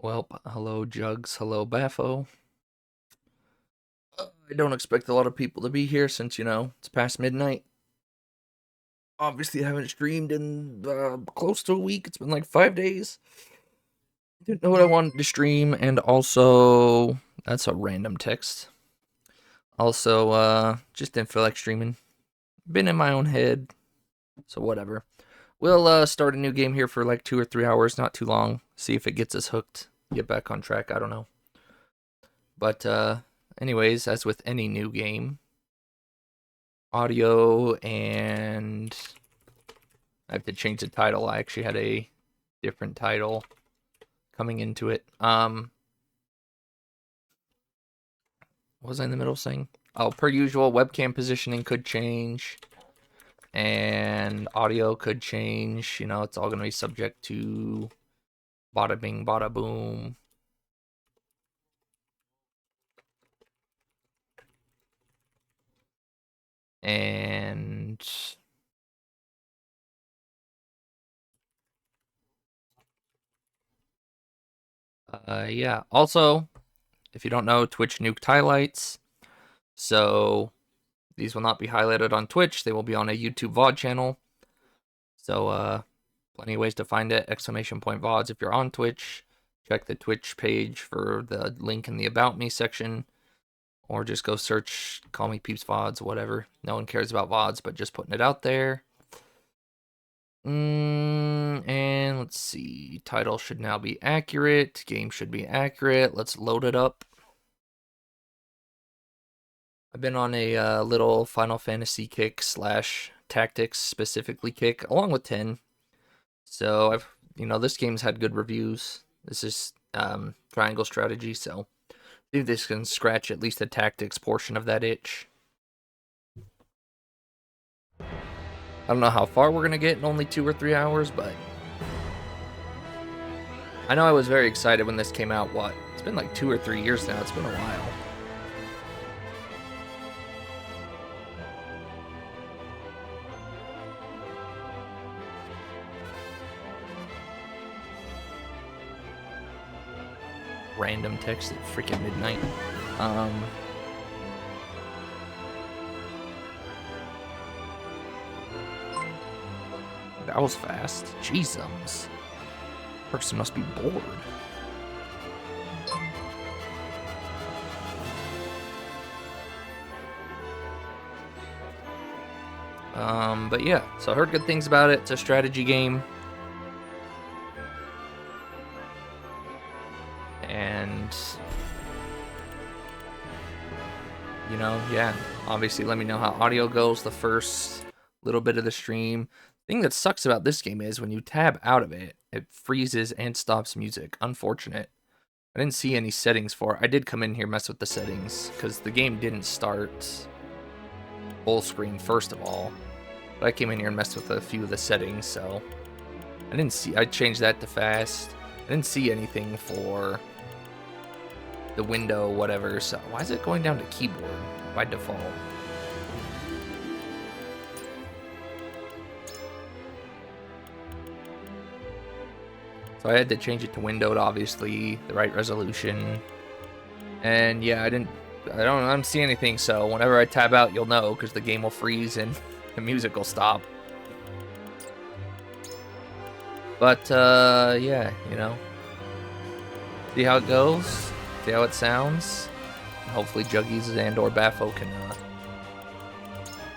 Well, hello Jugs, hello Baffo. I don't expect a lot of people to be here since, it's past midnight. Obviously, I haven't streamed in close to a week. It's been like 5 days. Didn't know what I wanted to stream, and also, that's a random text. Also, just didn't feel like streaming. Been in my own head, so whatever. We'll start a new game here for like 2 or 3 hours, not too long. See if it gets us hooked. Get back on track. I don't know. But anyways, as with any new game, audio and I have to change the title. I actually had a different title coming into it. What was I in the middle saying? Oh, per usual, webcam positioning could change and audio could change. It's all going to be subject to bada bing, bada boom. And yeah. Also, if you don't know, Twitch nuked highlights. So these will not be highlighted on Twitch. They will be on a YouTube VOD channel. So plenty of ways to find it. Exclamation point VODs if you're on Twitch. Check the Twitch page for the link in the About Me section. Or just go search Call Me Peeps VODs, whatever. No one cares about VODs, but just putting it out there. And let's see. Title should now be accurate. Game should be accurate. Let's load it up. I've been on a little Final Fantasy kick / tactics specifically kick, along with 10. So this game's had good reviews. This is triangle strategy, so I think this can scratch at least the tactics portion of that itch. I don't know how far we're gonna get in only 2 or 3 hours, but I know I was very excited when this came out. It's been like 2 or 3 years now. It's been a while. Random text at freaking midnight. That was fast. Jeezums. Person must be bored. But yeah, so I heard good things about it. It's a strategy game. And yeah, obviously let me know how audio goes the first little bit of the stream. The thing that sucks about this game is when you tab out of it, it freezes and stops music. Unfortunate. I didn't see any settings for it. I did come in here, mess with the settings, because the game didn't start full screen first of all. But I came in here and messed with a few of the settings, so I changed that to fast. I didn't see anything for the window, whatever. So why is it going down to keyboard by default? So I had to change it to windowed, obviously, the right resolution. And yeah, I don't see anything, so whenever I tab out, you'll know, because the game will freeze and the music will stop. But, yeah, see how it goes, see how it sounds. Hopefully Juggies and or Baffo can,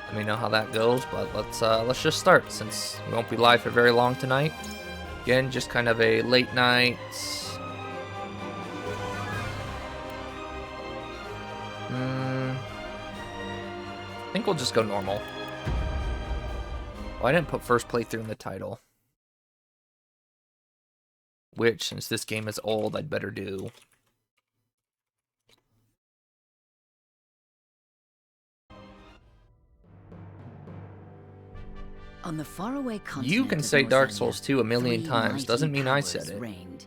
let me know how that goes, but let's just start, since we won't be live for very long tonight. Again, just kind of a late night. I think we'll just go normal. Well, I didn't put first playthrough in the title. Which, since this game is old, I'd better do. On the faraway continent You can say Dark Souls 2 a million times, doesn't mean I said it. Reigned.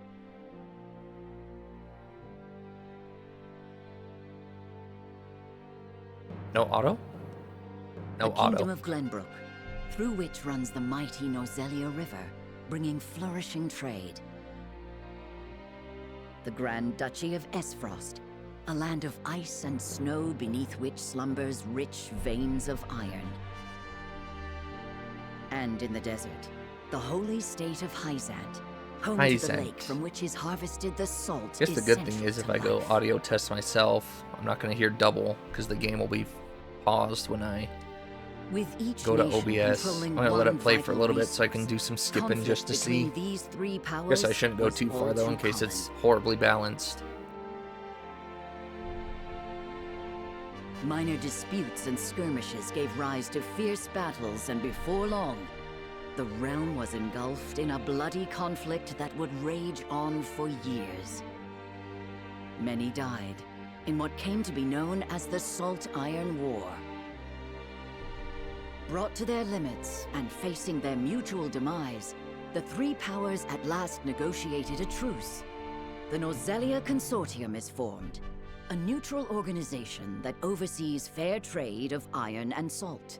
No auto? No the auto. Kingdom of Glenbrook, through which runs the mighty Nozelia River, bringing flourishing trade. the Grand Duchy of Esfrost, a land of ice and snow beneath which slumbers rich veins of iron. And in the desert, the holy state of Hyzant, home to the lake from which is harvested the salt. I guess the good thing is if I go audio test myself, I'm not going to hear double because the game will be paused when I go to OBS. I'm going to let it play for a little bit so I can do some skipping just to see. I guess I shouldn't go too far though in case it's horribly balanced. Minor disputes and skirmishes gave rise to fierce battles, and before long, the realm was engulfed in a bloody conflict that would rage on for years. Many died in what came to be known as the Salt Iron War. Brought to their limits and facing their mutual demise, the three powers at last negotiated a truce. The Nozelia Consortium is formed, a neutral organization that oversees fair trade of iron and salt.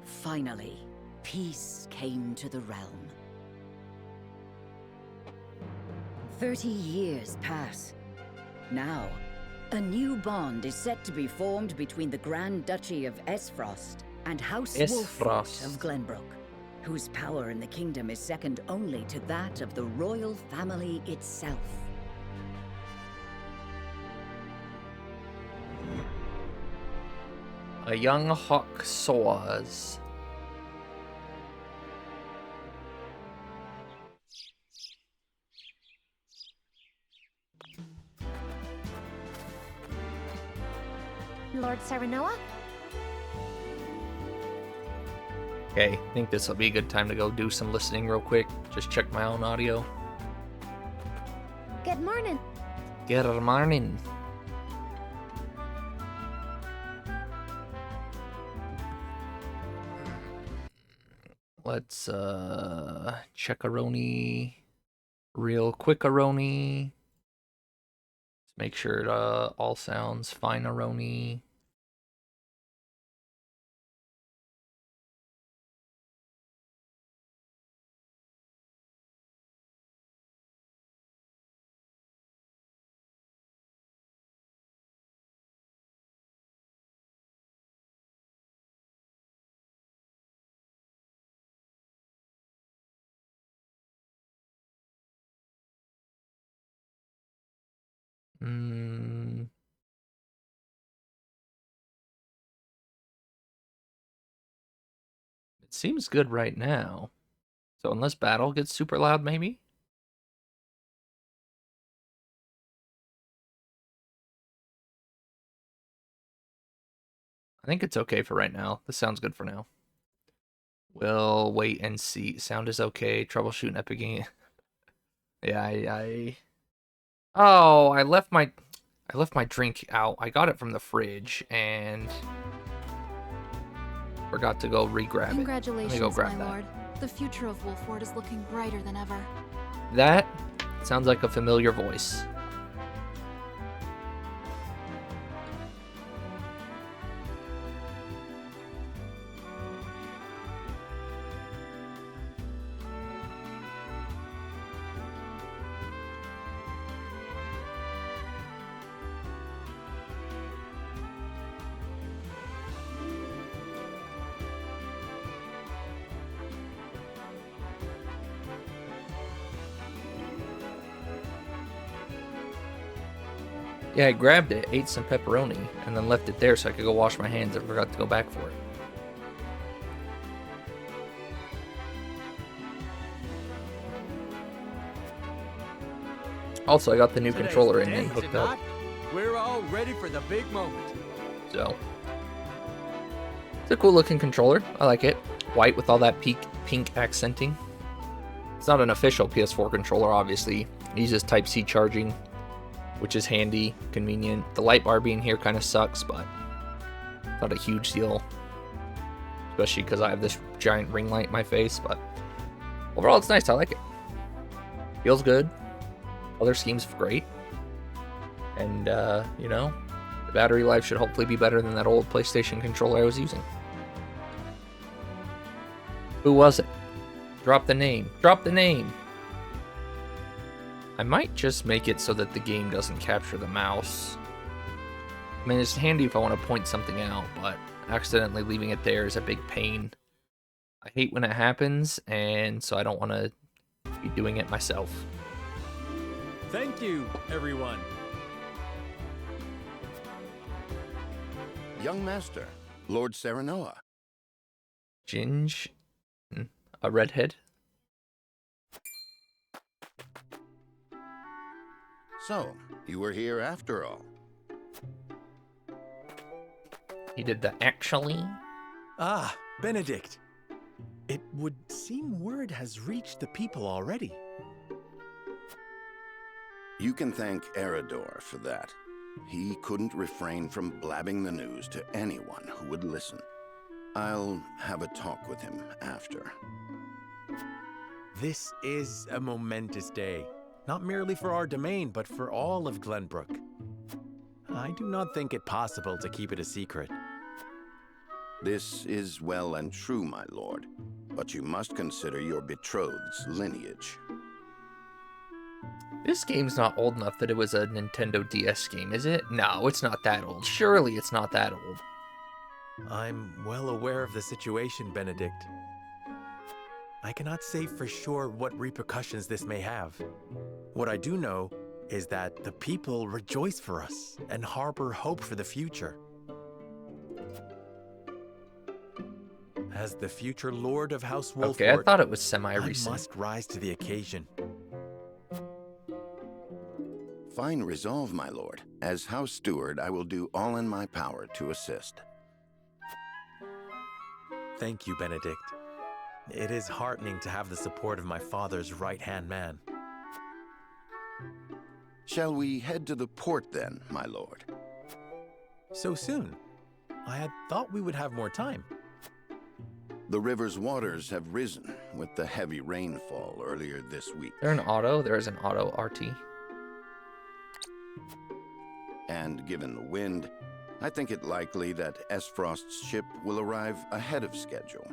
Finally, peace came to the realm. 30 years pass. Now, a new bond is set to be formed between the Grand Duchy of Esfrost and House Wolffort of Glenbrook, whose power in the kingdom is second only to that of the royal family itself. A young hawk soars. Lord Serenoa? Okay, I think this will be a good time to go do some listening real quick. Just check my own audio. Good morning. Good morning. Let's check-a-roni real quick-a-roni. Let's make sure it all sounds fine-a-roni. It seems good right now. So unless battle gets super loud, maybe? I think it's okay for right now. This sounds good for now. We'll wait and see. Sound is okay. Troubleshooting Epic Game. Yeah, Oh, I left my drink out. I got it from the fridge and forgot to go re-grab it. Congratulations, go grab my lord. The future of Wolffort is looking brighter than ever. That sounds like a familiar voice. Yeah, I grabbed it, ate some pepperoni, and then left it there so I could go wash my hands and forgot to go back for it. Also, I got the new controller in and hooked up. We're all ready for the big moment. So, it's a cool looking controller. I like it. White with all that pink accenting. It's not an official PS4 controller, obviously. It uses Type-C charging, which is handy, convenient. The light bar being here kind of sucks, but it's not a huge deal. Especially because I have this giant ring light in my face, but overall it's nice. I like it. Feels good. Color scheme's great. And, you know, the battery life should hopefully be better than that old PlayStation controller I was using. Who was it? Drop the name. Drop the name. I might just make it so that the game doesn't capture the mouse. I mean, it's handy if I want to point something out, but accidentally leaving it there is a big pain. I hate when it happens, and so I don't want to be doing it myself. Thank you, everyone. Young master, Lord Serenoa. Ginge? A redhead? So, you were here after all. He did the actually? Ah, Benedict. It would seem word has reached the people already. You can thank Eridor for that. He couldn't refrain from blabbing the news to anyone who would listen. I'll have a talk with him after. This is a momentous day, not merely for our domain, but for all of Glenbrook. I do not think it possible to keep it a secret. This is well and true, my lord, but you must consider your betrothed's lineage. This game's not old enough that it was a Nintendo DS game, is it? No, it's not that old. Surely it's not that old. I'm well aware of the situation, Benedict. I cannot say for sure what repercussions this may have. What I do know is that the people rejoice for us and harbor hope for the future. As the future Lord of House Wolford, Okay, I thought it was I semi-recent. must rise to the occasion. Fine resolve, my lord. As House Steward, I will do all in my power to assist. Thank you, Benedict. It is heartening to have the support of my father's right-hand man. Shall we head to the port then, my lord? So soon? I had thought we would have more time. The river's waters have risen with the heavy rainfall earlier this week. There an auto? There is an auto RT. And given the wind, I think it likely that Esfrost's ship will arrive ahead of schedule.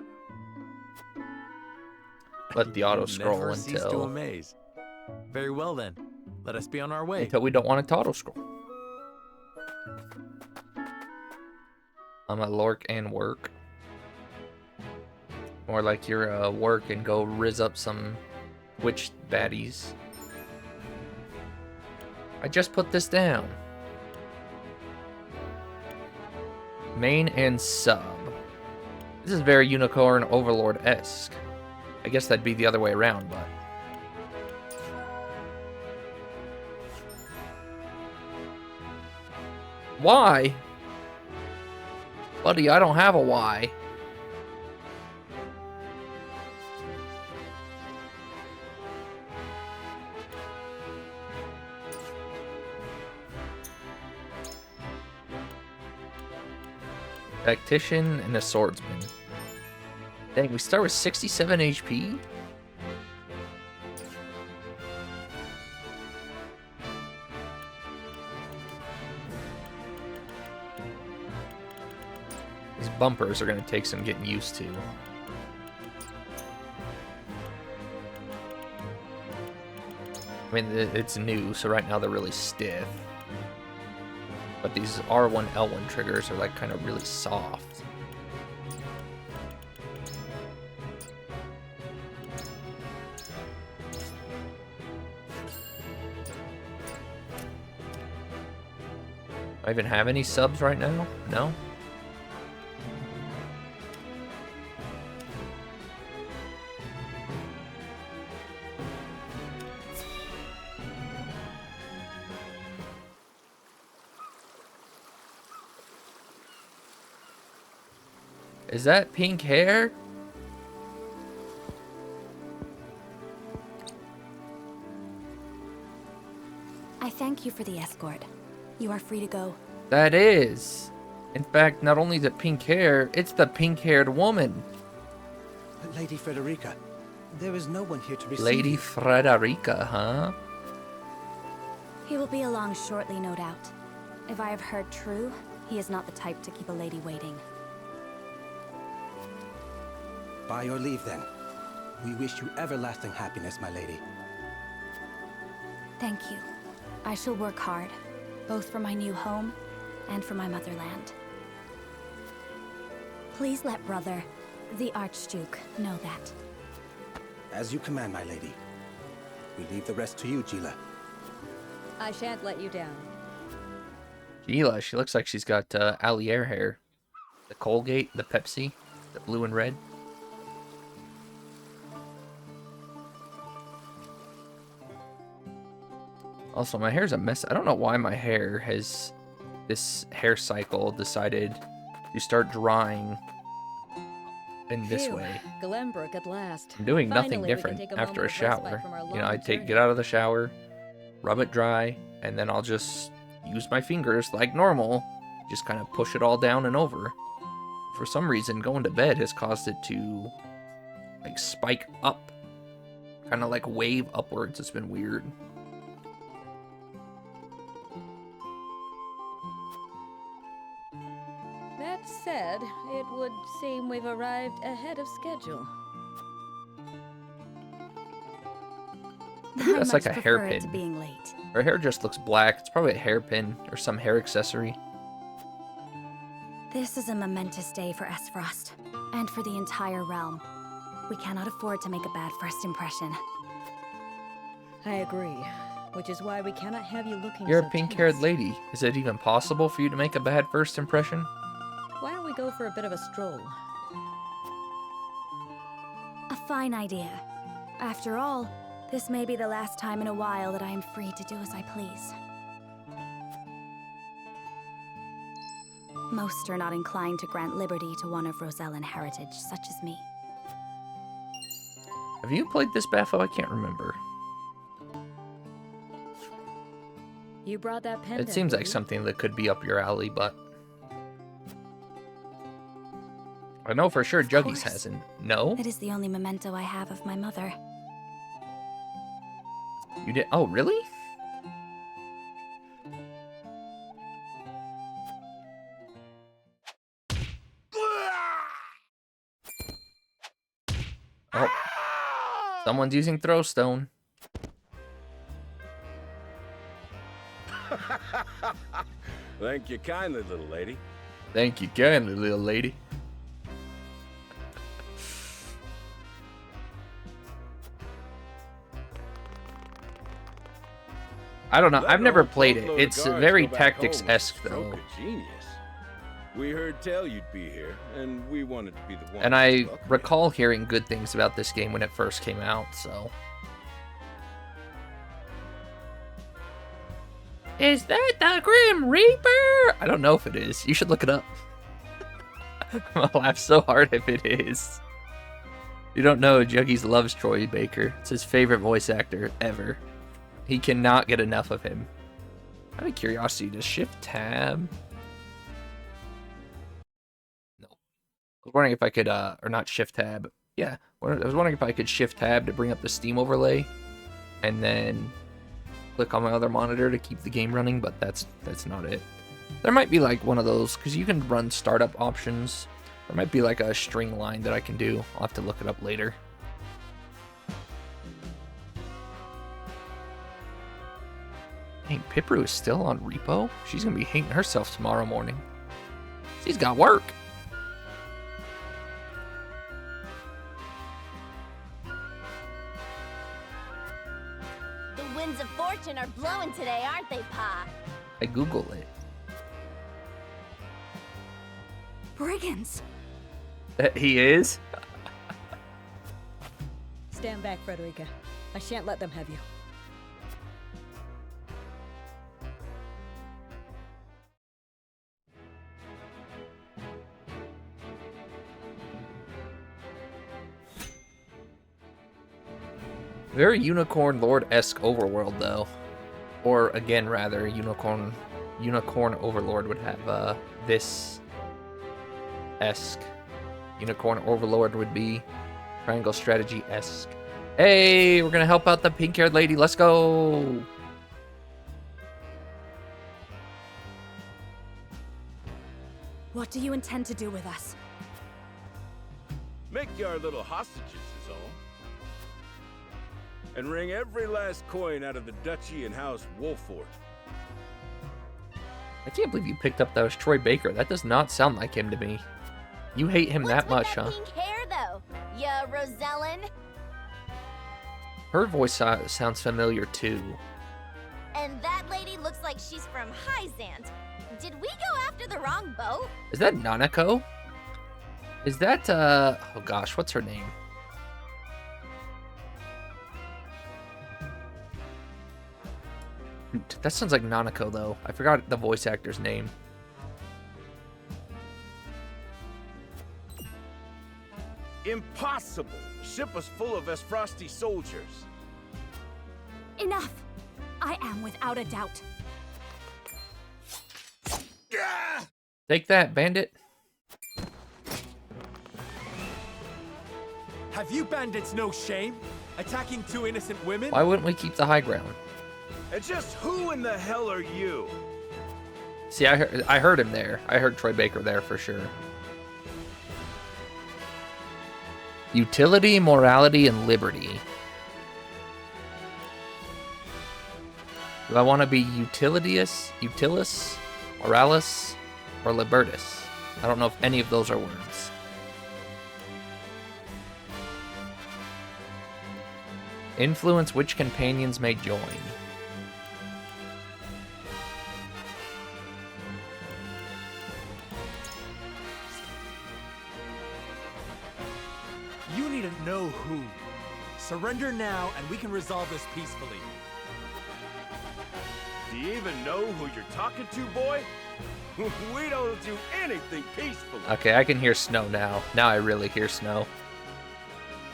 Let the auto You scroll never cease to until amaze. Very well then. Let us be on our way. we don't want it to auto scroll. I'm at Lork and work. More like you're work and go riz up some witch baddies. I just put this down. Main and sub. This is very Unicorn Overlord-esque. I guess that'd be the other way around, but... Why? Buddy, I don't have a why. Tactician and a swordsman. Dang, we start with 67 HP? These bumpers are going to take some getting used to. I mean, it's new, so right now they're really stiff. But these R1, L1 triggers are like kind of really soft. Do I even have any subs right now? No? Is that pink hair? I thank you for the escort. You are free to go. That is. In fact, not only is it pink hair, it's the pink-haired woman. Lady Frederica, there is no one here to receive Lady you. Frederica, huh? He will be along shortly, no doubt. If I have heard true, he is not the type to keep a lady waiting. By your leave, then. We wish you everlasting happiness, my lady. Thank you. I shall work hard, both for my new home and for my motherland. Please let brother, the Archduke, know that. As you command, my lady. We leave the rest to you, Gila. I shan't let you down. Gila, she looks like she's got Allier hair. The Colgate, the Pepsi, the blue and red. Also, my hair's a mess. I don't know why my hair has this hair cycle decided to start drying in this Phew, way. Glenbrook at last. I'm doing nothing Finally, we can different take after a moment of respite shower. from our You know, I long journey. get out of the shower, rub it dry, and then I'll just use my fingers like normal. Just kind of push it all down and over. For some reason, going to bed has caused it to like spike up. Kind of like wave upwards. It's been weird. That said, it would seem we've arrived ahead of schedule. Maybe I that's like much a prefer it hairpin. to being late. Her hair just looks black. It's probably a hairpin or some hair accessory. This is a momentous day for Esfrost, and for the entire realm. We cannot afford to make a bad first impression. I agree, which is why we cannot have you looking You're so a pink-haired tense. lady. Is it even possible for you to make a bad first impression? Why don't we go for a bit of a stroll? A fine idea. After all, this may be the last time in a while that I am free to do as I please. Most are not inclined to grant liberty to one of Rosellan heritage, such as me. Have you played this, Bafo? I can't remember. You brought that pendant. It seems like didn't you? something that could be up your alley, but... I know for sure Juggies course. hasn't. No? It is the only memento I have of my mother. You did? Oh, really? Oh. Someone's using throw stone. Thank you kindly, little lady. Thank you kindly, little lady. I don't know. That I've never old played it. boatload of It's guards very go back home Tactics-esque, with a stroke though. of genius. We heard tell you'd be here, and we wanted to be the one. And to I welcome you. recall hearing good things about this game when it first came out, so... Is that the Grim Reaper? I don't know if it is. You should look it up. I'll laugh so hard if it is. You don't know, Juggies loves Troy Baker. It's his favorite voice actor ever. He cannot get enough of him. Out of curiosity, does Shift Tab? No. I was wondering if I could, or not Shift Tab. Yeah, I was wondering if I could Shift Tab to bring up the Steam overlay, and then click on my other monitor to keep the game running, but that's not it. There might be like one of those, because you can run startup options. There might be like a string line that I can do. I'll have to look it up later. Dang, Pipru is still on repo? She's gonna be hating herself tomorrow morning. She's got work. The winds of fortune are blowing today, aren't they, Pa? I Google it. Brigands! He is? Stand back, Frederica. I shan't let them have you. Very Unicorn Lord-esque overworld, though. Or, again, rather, Unicorn Overlord would have this esque. Unicorn Overlord would be Triangle Strategy-esque. Hey, we're gonna help out the pink-haired lady. Let's go! What do you intend to do with us? Make you our little hostages is all. and wring every last coin out of the duchy and House Wolford. I can't believe you picked up that was Troy Baker. That does not sound like him to me. You hate him that much, huh? Pink hair, though? Yeah, Rosellen? Her voice sounds familiar, too. And that lady looks like she's from Hyzant. Did we go after the wrong boat? Is that Nanako? Is that, oh gosh, what's her name? That sounds like Nanako, though. I forgot the voice actor's name. Impossible! The ship was full of Esfrosti soldiers. Enough! I am without a doubt. Take that, bandit. Have you bandits no shame? Attacking two innocent women? Why wouldn't we keep the high ground? And just who in the hell are you? See, I heard him there. I heard Troy Baker there for sure. Utility, morality, and liberty. Do I want to be utilis, moralis, or libertus? I don't know if any of those are words. Influence which companions may join. You need to know who. Surrender now, and we can resolve this peacefully. Do you even know who you're talking to, boy? We don't do anything peacefully. Okay, I can hear Snow now. Now I really hear Snow.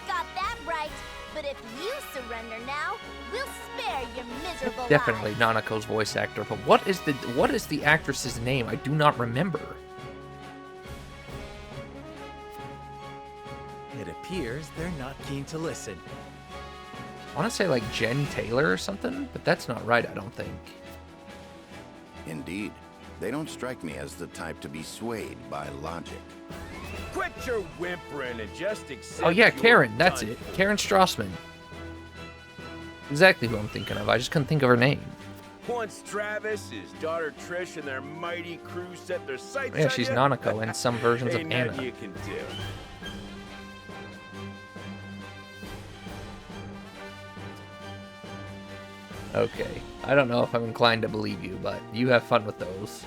Got that right. But if you surrender now, we'll spare your miserable Definitely lives. Nanako's voice actor. But what is the actress's name? I do not remember. It appears they're not keen to listen. I want to say like Jen Taylor or something, but that's not right, I don't think. Indeed. They don't strike me as the type to be swayed by logic. Quit your whimpering and just accept. Oh yeah, you're Karen, that's done it. for. Karen Strassman. Exactly who I'm thinking of. I just couldn't think of her name. Once Travis, his daughter Trish, and their mighty crew set their sights Yeah, on she's ya, Nanako in some versions of ain't nothing Anna. you can do. Okay. I don't know if I'm inclined to believe you, but you have fun with those.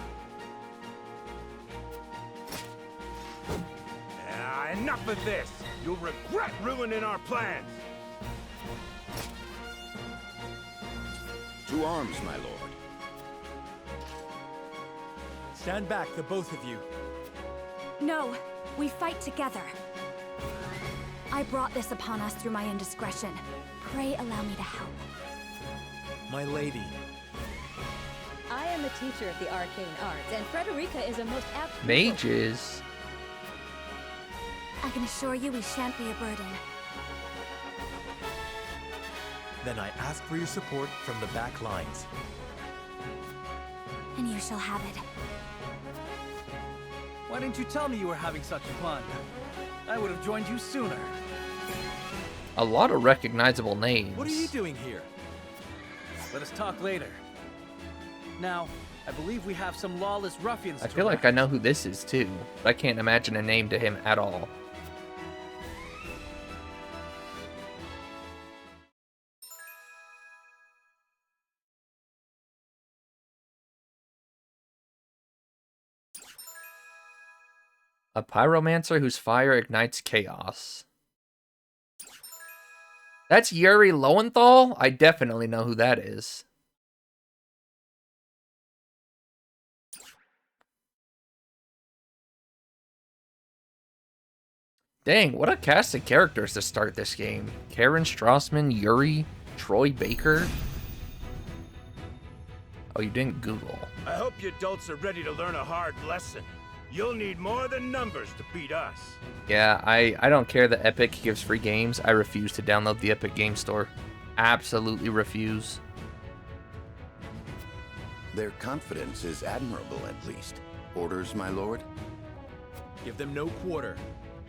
Enough of this! You'll regret ruining our plans! To arms, my lord. Stand back, the both of you. No, we fight together. I brought this upon us through my indiscretion. Pray allow me to help. My lady. I am a teacher of the arcane arts, and Frederica is a most apt pupil. Mages? I can assure you we shan't be a burden. Then I ask for your support from the back lines. And you shall have it. Why didn't you tell me you were having such fun? I would have joined you sooner. A lot of recognizable names. What are you doing here? Let us talk later. Now, I believe we have some lawless ruffians. I feel like I know who this is too, but I can't imagine a name to him at all. A pyromancer whose fire ignites chaos. That's Yuri Lowenthal? I definitely know who that is. Dang, what a cast of characters to start this game. Karen Strassman, Yuri, Troy Baker. Oh, you didn't Google. I hope you adults are ready to learn a hard lesson. You'll need more than numbers to beat us. Yeah, I don't care that Epic gives free games. I refuse to download the Epic Game Store. Absolutely refuse. Their confidence is admirable, at least. Orders, my lord? Give them no quarter.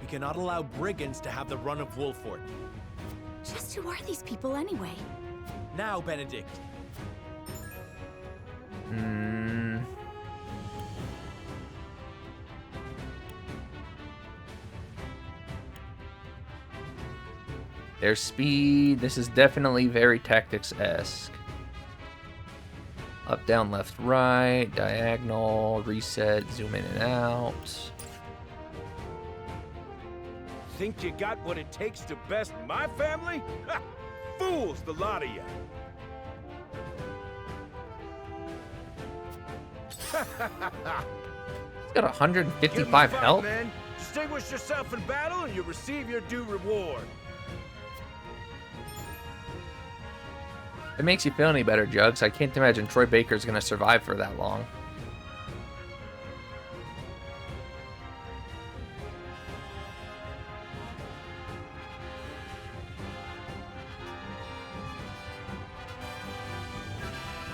We cannot allow brigands to have the run of Wolford. Just who are these people anyway? Now, Benedict. Their speed. This is definitely very Tactics-esque. Up, down, left, right, diagonal, reset, zoom in and out. Think you got what it takes to best my family? Ha! Fools, the lot of you. He's got 155 Give me five, health. man. Distinguish yourself in battle and you receive your due reward. If it makes you feel any better, Jugs, I can't imagine Troy Baker's gonna survive for that long.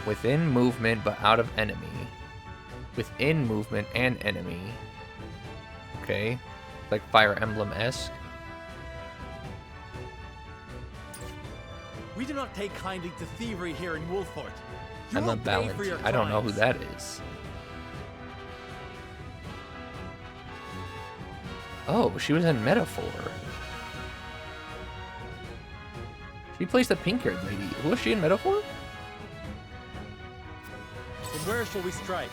Within movement, but out of enemy. Within movement and enemy. Okay. Like Fire Emblem-esque. We do not take kindly to thievery here in Wolfort. You Emma will pay for Ballant. your I don't know who crimes. that is. Oh, she was in Metaphor. She plays the pink-haired lady. Who was she in Metaphor? Then where shall we strike?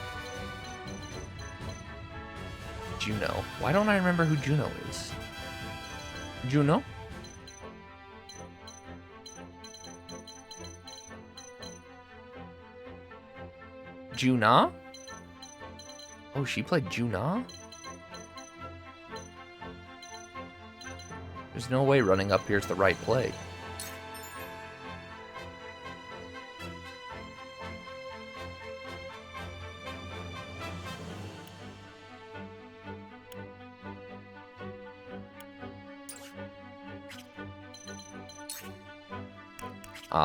Juno. Why don't I remember who Juno is? Juno? Juna? Oh, she played Juna? There's no way running up here's the right play.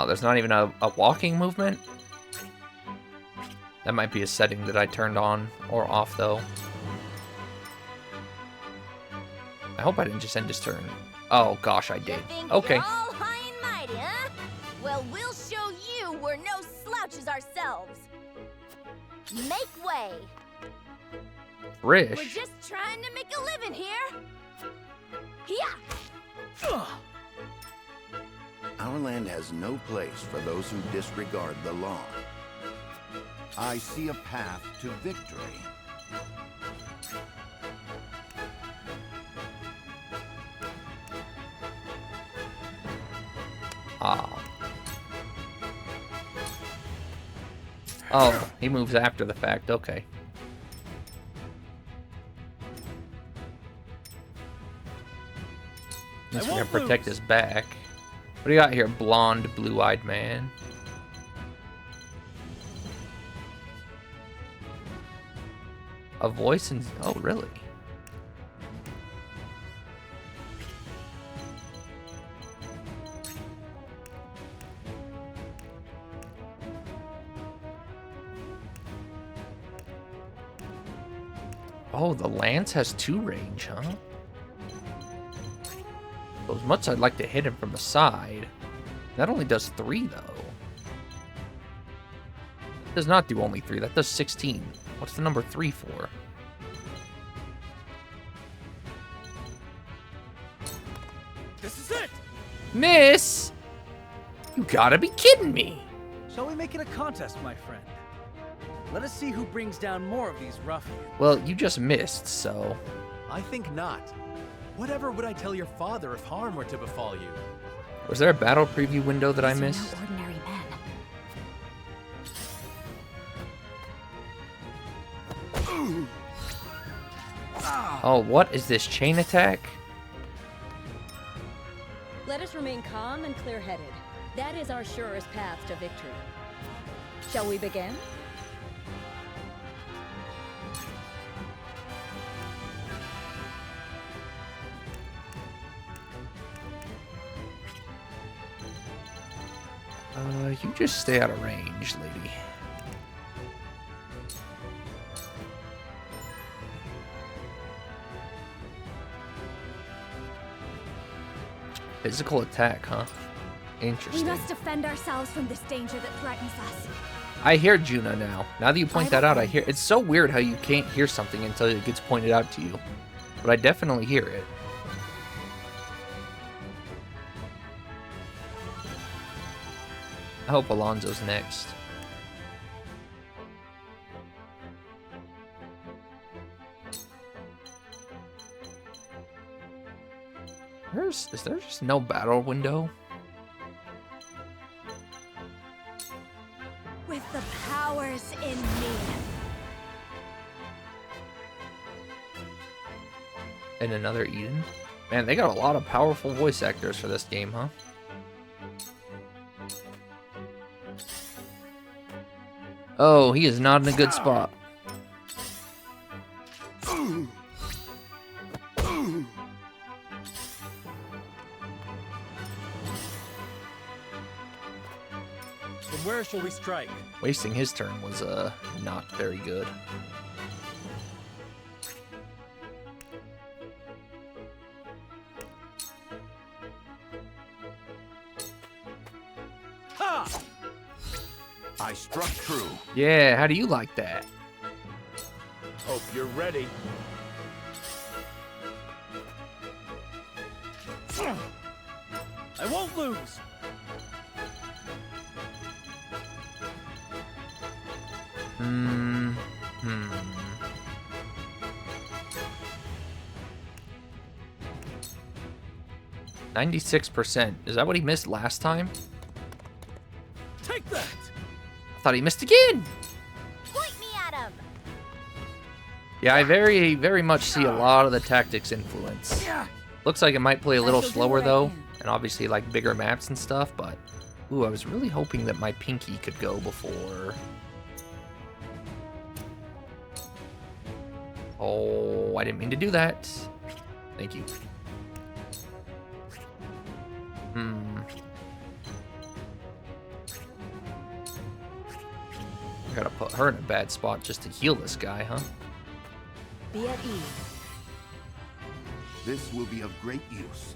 There's not even a walking movement? That might be a setting that I turned on or off, though. I hope I didn't just end his turn. Oh, gosh, I did. Okay. You're all high and mighty, huh? Well, we'll show you we're no slouches ourselves. Make way. Frish. We're just trying to make a living here. Yeah. Our land has no place for those who disregard the law. I see a path to victory. Oh, he moves after the fact. Okay. He's gonna protect his back. What do you got here? Blonde, blue-eyed man. A voice and... Oh, really? Oh, the lance has 2 range, huh? Well, as much as I'd like to hit him from the side, that only does 3, though. It does not do only 3, that does 16. What's the number 3 for? This is it! Miss! You gotta be kidding me! Shall we make it a contest, my friend? Let us see who brings down more of these ruffians. Well, you just missed, so... I think not. Whatever would I tell your father if harm were to befall you? Was there a battle preview window that I These are missed? no ordinary men. Oh, what is this? Chain attack? Let us remain calm and clear-headed. That is our surest path to victory. Shall we begin? You just stay out of range, lady. Physical attack, huh? We Interesting. must defend ourselves from this danger that threatens us. I hear Juna now. Now that you point that out, I hear. It's so weird how you can't hear something until it gets pointed out to you. But I definitely hear it. I hope Alonso's next. Is there just no battle window? With the powers in me. And another Eden? Man, they got a lot of powerful voice actors for this game, huh? Oh, he is not in a good spot. From where shall we strike? Wasting his turn was not very good. Ha! I struck true. Yeah, how do you like that? Hope you're ready. I won't lose. Hmm. 96%. Is that what he missed last time? Take that. I thought he missed again. Point me at him! Yeah, I very much see a lot of the tactics influence. Looks like it might play a little slower though, and obviously like bigger maps and stuff, but ooh, I was really hoping that my pinky could go before. Oh, I didn't mean to do that. Thank you. Gotta put her in a bad spot just to heal this guy, huh? Be at ease. This will be of great use.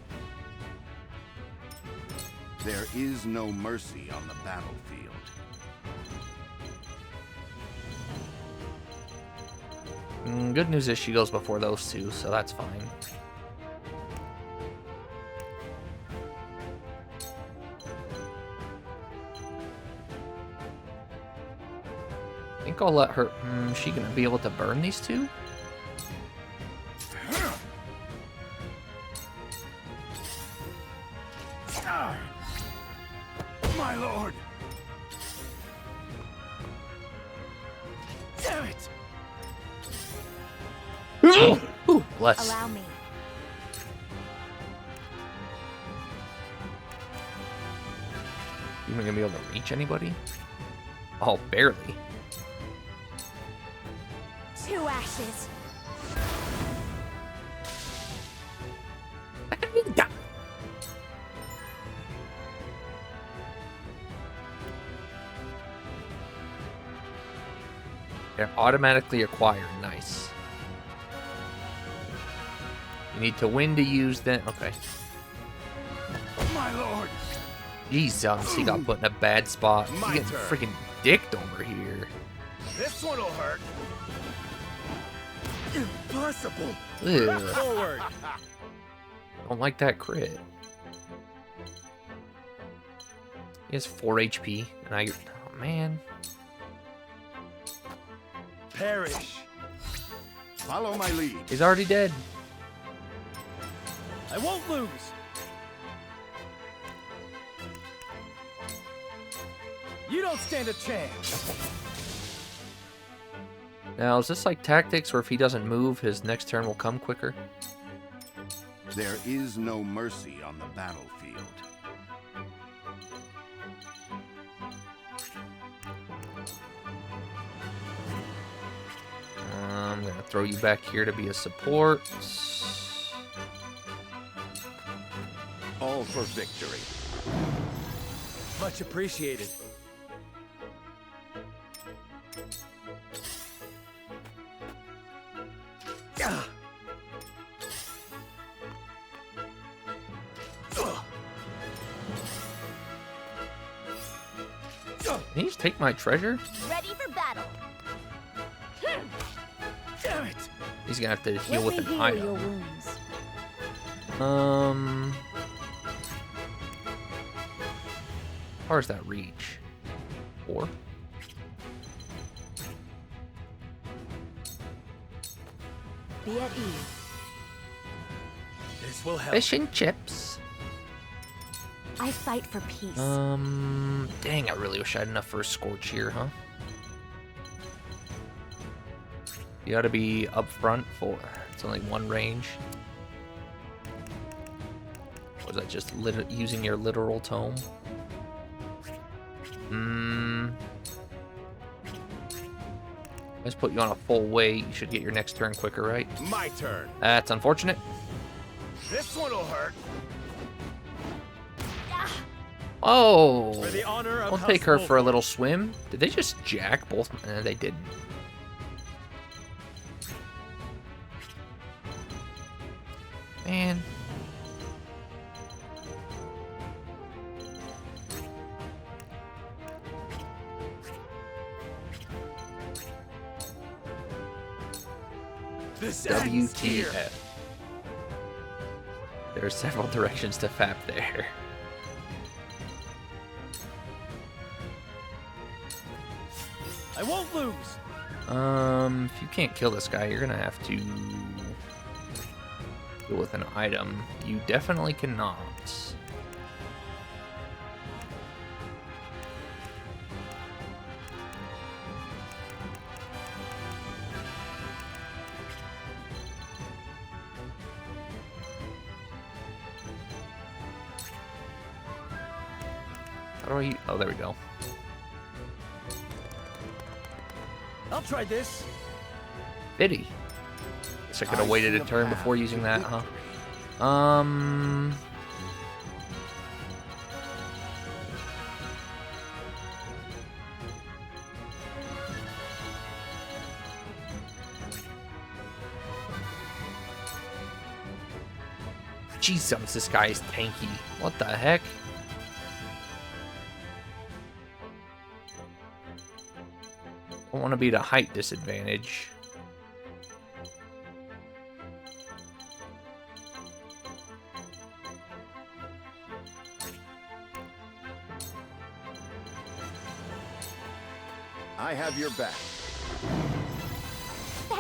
There is no mercy on the battlefield. Good news is she goes before those two, so that's fine. I think I'll let her... is she gonna be able to burn these two? My lord! Damn it! Ooh, bless. Allow me. You gonna be able to reach anybody? Oh, barely. 2 ashes. They're automatically acquired. Nice. You need to win to use them. Okay. My lord! Jesus, he got put in a bad spot. He's My getting turn. freaking dicked over here. This one'll hurt. Impossible! Ugh. Forward. Don't like that crit. He has 4 HP, and I... Oh, man. Perish. Follow my lead. He's already dead. I won't lose. You don't stand a chance. Now, is this like tactics where if he doesn't move, his next turn will come quicker? There is no mercy on the battlefield. I'm going to throw you back here to be a support. All for victory. Much appreciated. Can you just take my treasure? Ready for battle. Damn it! He's gonna have to heal Let with me an heal your item. wounds. How far is that reach? 4? Be at ease. This will help. Fish and chips. I fight for peace. Dang, I really wish I had enough for a Scorch here, huh? You gotta be up front for... It's only one range. Was that just using your literal tome? Let's put you on a full weight. You should get your next turn quicker, right? My turn. That's unfortunate. This one'll hurt. Oh! For the honor of I'll take her for a little swim. Did they just jack both? They didn't. Man. This ends here. WTF. There are several directions to FAP there. I won't lose. If you can't kill this guy, you're gonna have to deal with an item. You definitely cannot. How do I... Oh, there we go. I'll try this. Pity. Guess I could have waited a turn before using that, huh? Jesus, this guy is tanky. What the heck? I want to be at a height disadvantage. I have your back.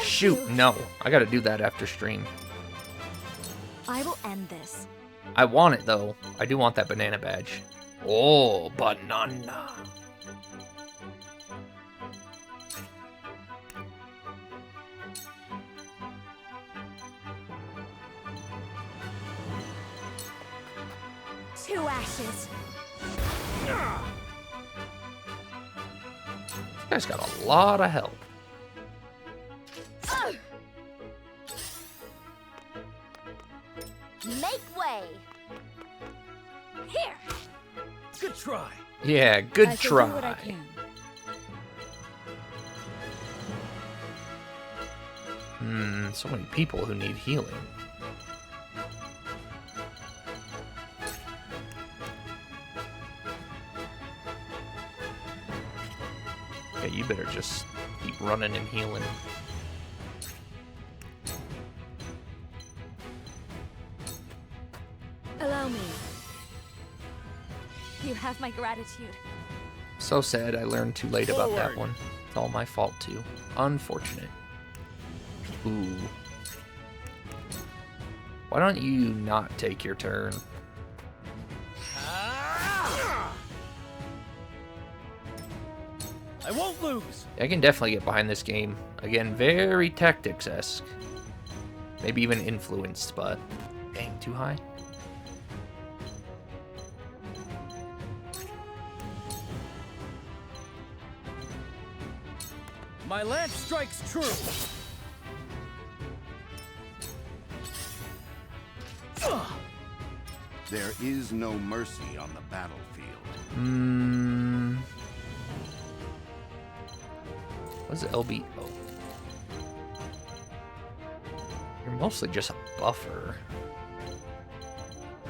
Shoot, no. I gotta do that after stream. I will end this. I want it, though. I do want that banana badge. Oh, banana. Two ashes. This guy's got a lot of health. Make way. Here. Good try. Yeah, good I shall do what I try. can. So many people who need healing. Yeah, you better just keep running and healing. Allow me. You have my gratitude. So sad I learned too late about that Forward. one. It's all my fault too. Unfortunate. Ooh. Why don't you not take your turn? I won't lose. I can definitely get behind this game. Again, very Tactics-esque. Maybe even influenced, but dang, too high. My lance strikes true. There is no mercy on the battlefield. What's LBO? You're mostly just a buffer.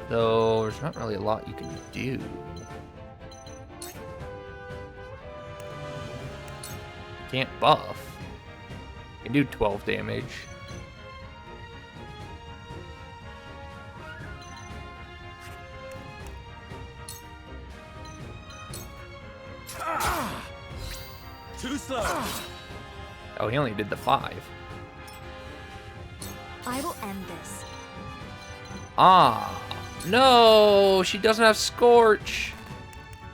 Though there's not really a lot you can do. Can't buff. Can do 12 damage. Too slow. Oh, he only did the 5. I will end this. Ah, no, she doesn't have Scorch.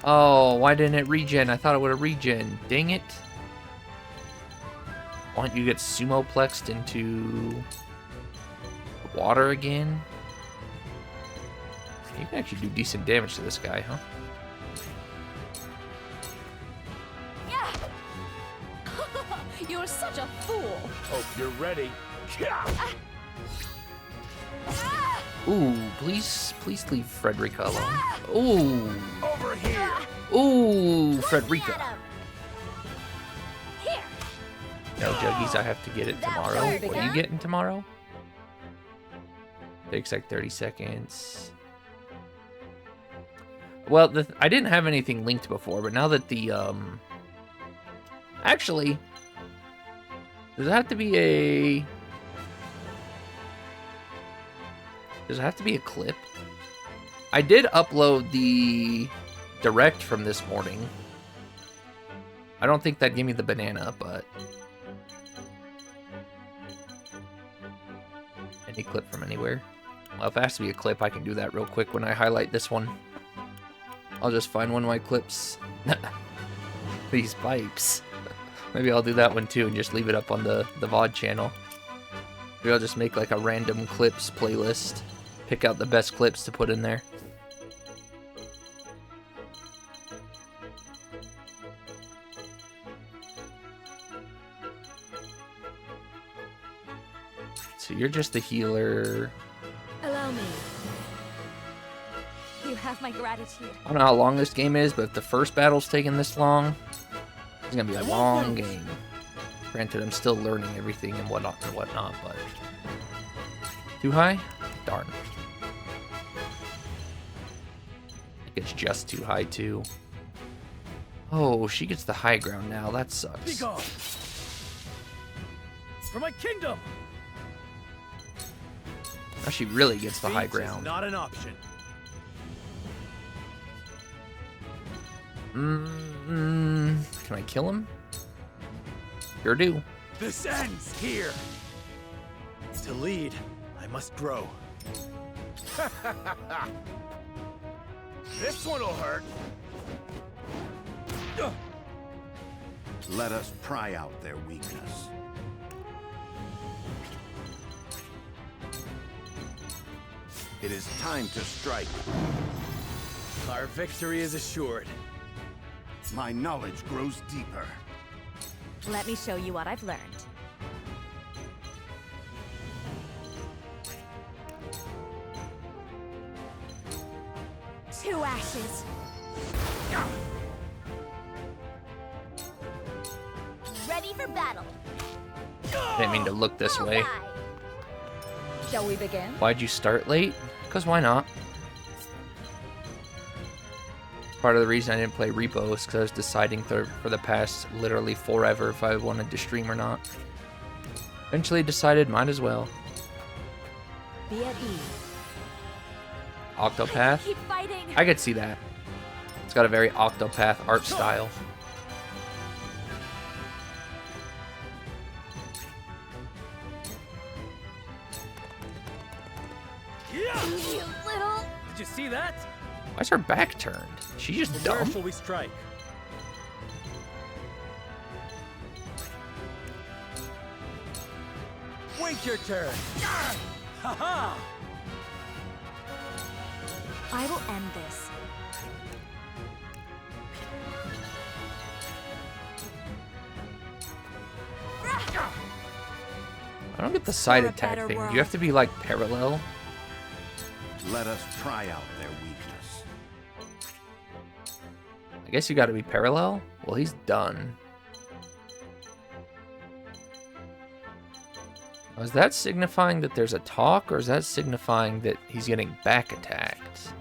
Oh, why didn't it regen? I thought it would have regen. Dang it. Why don't you get sumo-plexed into water again? You can actually do decent damage to this guy, huh? You're such a fool. Hope you're ready. Ooh, please leave Frederica alone. Ooh. Over here. Ooh, Frederica. Here. No, Juggies, I have to get it tomorrow. What are you getting tomorrow? Takes like 30 seconds. Well, I didn't have anything linked before, but now that the, actually, does it have to be a... Does it have to be a clip? I did upload the direct from this morning. I don't think that gave me the banana, but... Any clip from anywhere? Well, if it has to be a clip, I can do that real quick when I highlight this one. I'll just find one of my clips. These pipes. Maybe I'll do that one too and just leave it up on the VOD channel. Maybe I'll just make like a random clips playlist. Pick out the best clips to put in there. So you're just the healer. Allow me. You have my gratitude. I don't know how long this game is, but if the first battle's taking this long, it's gonna be a long game. Granted, I'm still learning everything and whatnot, but... Too high? Darn. I think it's just too high, too. Oh, she gets the high ground now. That sucks. Be gone. For my kingdom. Now she really gets the high Speech is ground. not an option. Can I kill him? Sure do. This ends here. To lead, I must grow. This one'll hurt. Let us pry out their weakness. It is time to strike. Our victory is assured. My knowledge grows deeper. Let me show you what I've learned. Two ashes. Ready for battle. Didn't mean to look this way. Shall we begin? Why'd you start late? Because why not? Part of the reason I didn't play Repo is because I was deciding for the past literally forever if I wanted to stream or not. Eventually decided might as well. Be at ease. Octopath? Keep fighting. I could see that. It's got a very Octopath art style. You little... Did you see that? Why's her back turned? She's just Where dumb. shall we strike? Wait your turn. Ha-ha! I will end this. I don't get the side For a attack better thing. world. Do you have to be like parallel? Let us pry out their weakness. I guess you gotta be parallel? Well, he's done. Oh, is that signifying that there's a talk, or is that signifying that he's getting back attacked?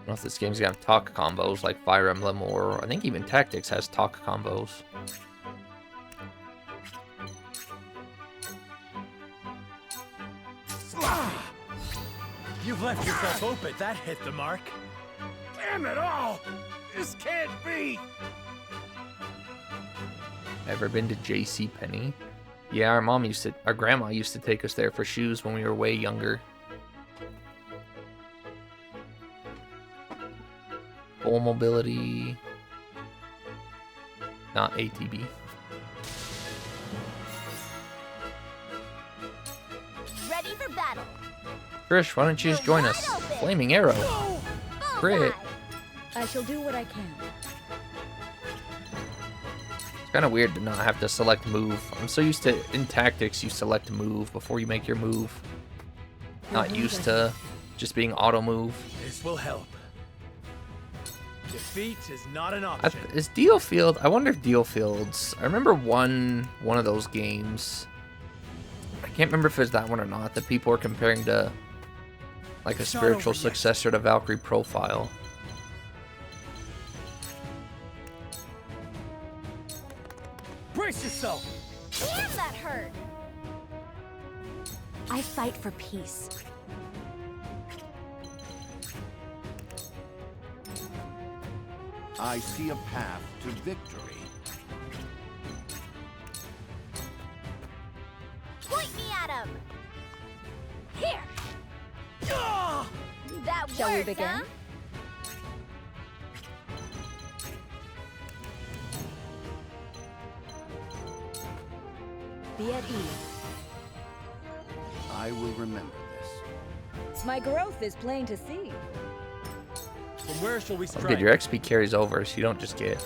don't know if this game's gonna have talk combos like Fire Emblem, or I think even Tactics has talk combos. You've left yourself open. That hit the mark. Damn it all! This can't be! Ever been to J.C. Penney? Yeah, our grandma used to take us there for shoes when we were way younger. Full mobility. Not ATB. Ready for battle. Trish, why don't you just join us? Flaming Arrow. Crit. I shall do what I can. It's kind of weird to not have to select move. I'm so used to, in Tactics, you select move before you make your move. Not used to just being auto move. This will help. Defeat is not an option. Is Dealfield? I wonder if Dealfields. I remember one of those games. I can't remember if it's that one or not. That people are comparing to like a spiritual successor to Valkyrie Profile. Brace yourself! Damn, that hurt! I fight for peace. I see a path to victory. Point me at him! Here! That Shall we worked, begin? huh? Be at ease. I will remember this. My growth is plain to see. From where shall we strike? Okay, your XP carries over, so you don't just get.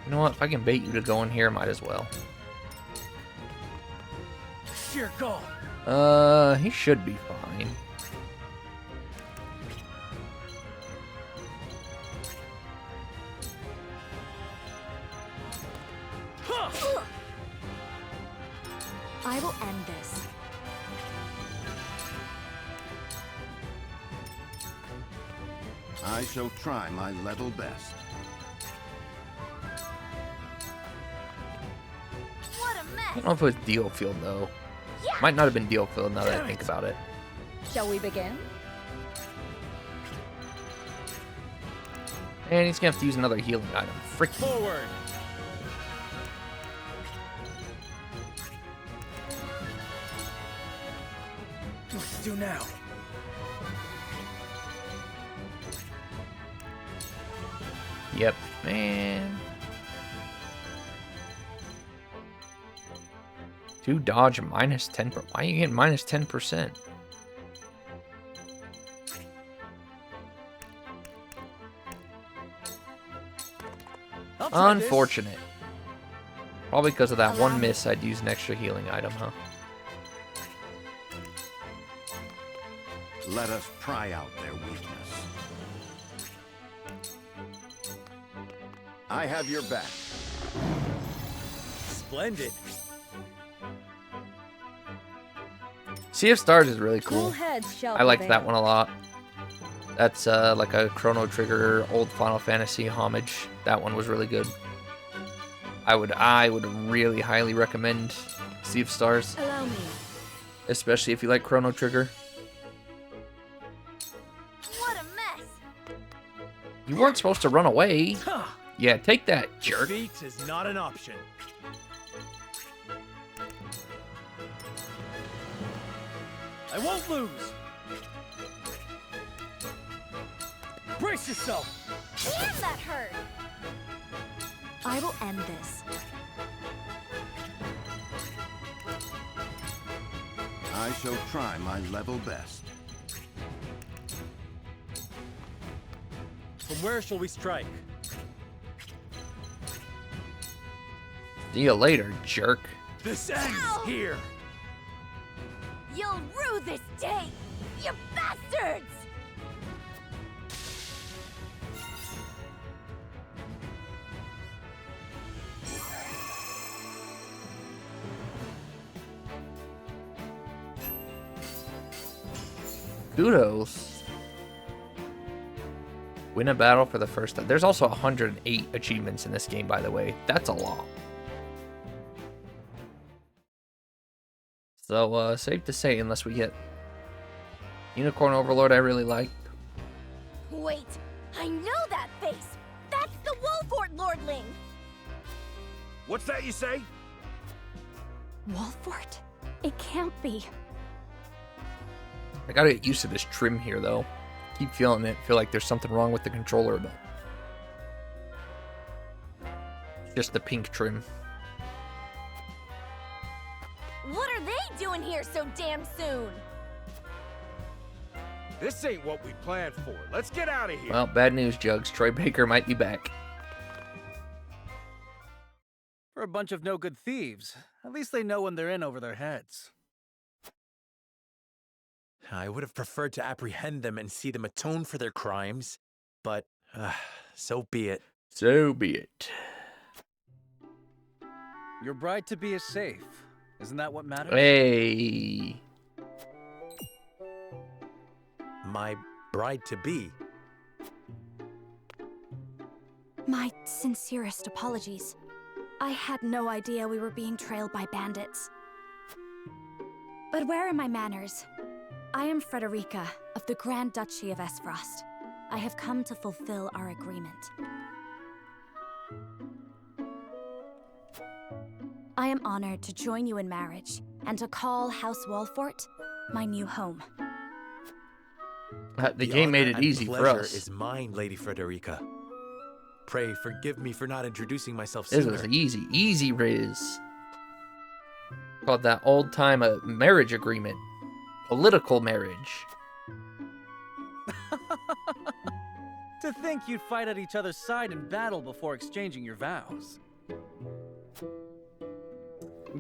You know what? If I can bait you to go in here, might as well. Sheer goal. He should be fine. I will end this. I shall try my level best. What a I mess! don't know if it was Dealfield though. Might not have been Dealfield now that I think about it. Shall we begin? And he's gonna have to use another healing item. Frick. Forward. What to do now? Yep, man. 2 dodge minus 10%. Why are you getting minus 10%? Unfortunate. Probably because of that one miss, I'd use an extra healing item, huh? Let us pry out their weakness. I have your back. Splendid. Sea of Stars is really Cool cool. heads shall I liked prevail. that one a lot. That's like a Chrono Trigger old Final Fantasy homage. That one was really good. I would really highly recommend Sea of Stars, Allow me. especially if you like Chrono Trigger. What a mess! You weren't supposed to run away. Yeah, take that, jerk. Defeat is not an option. I won't lose. Brace yourself. Damn, that hurt! I will end this. I shall try my level best. From where shall we strike? See you later, jerk. This ends here. You'll rue this day, you bastards! Kudos. Win a battle for the first time. There's also 108 achievements in this game, by the way. That's a lot. So, safe to say, unless we get Unicorn Overlord, I really like. Wait, I know that face! That's the Wolfort Lordling! What's that you say? Wolfort? It can't be. I gotta get used to this trim here, though. Keep feeling it. Feel like there's something wrong with the controller, but it's just the pink trim. What are they doing here so damn soon? This ain't what we planned for. Let's get out of here. Well, bad news, Jugs. Troy Baker might be back. For a bunch of no-good thieves, at least they know when they're in over their heads. I would have preferred to apprehend them and see them atone for their crimes, but so be it. So be it. Your bride-to-be is safe. Isn't that what matters? Hey. My bride-to-be. My sincerest apologies. I had no idea we were being trailed by bandits. But where are my manners? I am Frederica of the Grand Duchy of Esfrost. I have come to fulfill our agreement. I am honored to join you in marriage and to call House Wolfort my new home. The game made it easy for us. Pleasure is mine, Lady Frederica. Pray forgive me for not introducing myself This sooner. was easy. Easy, Riz. Called that old-time marriage agreement. Political marriage. To think you'd fight at each other's side in battle before exchanging your vows.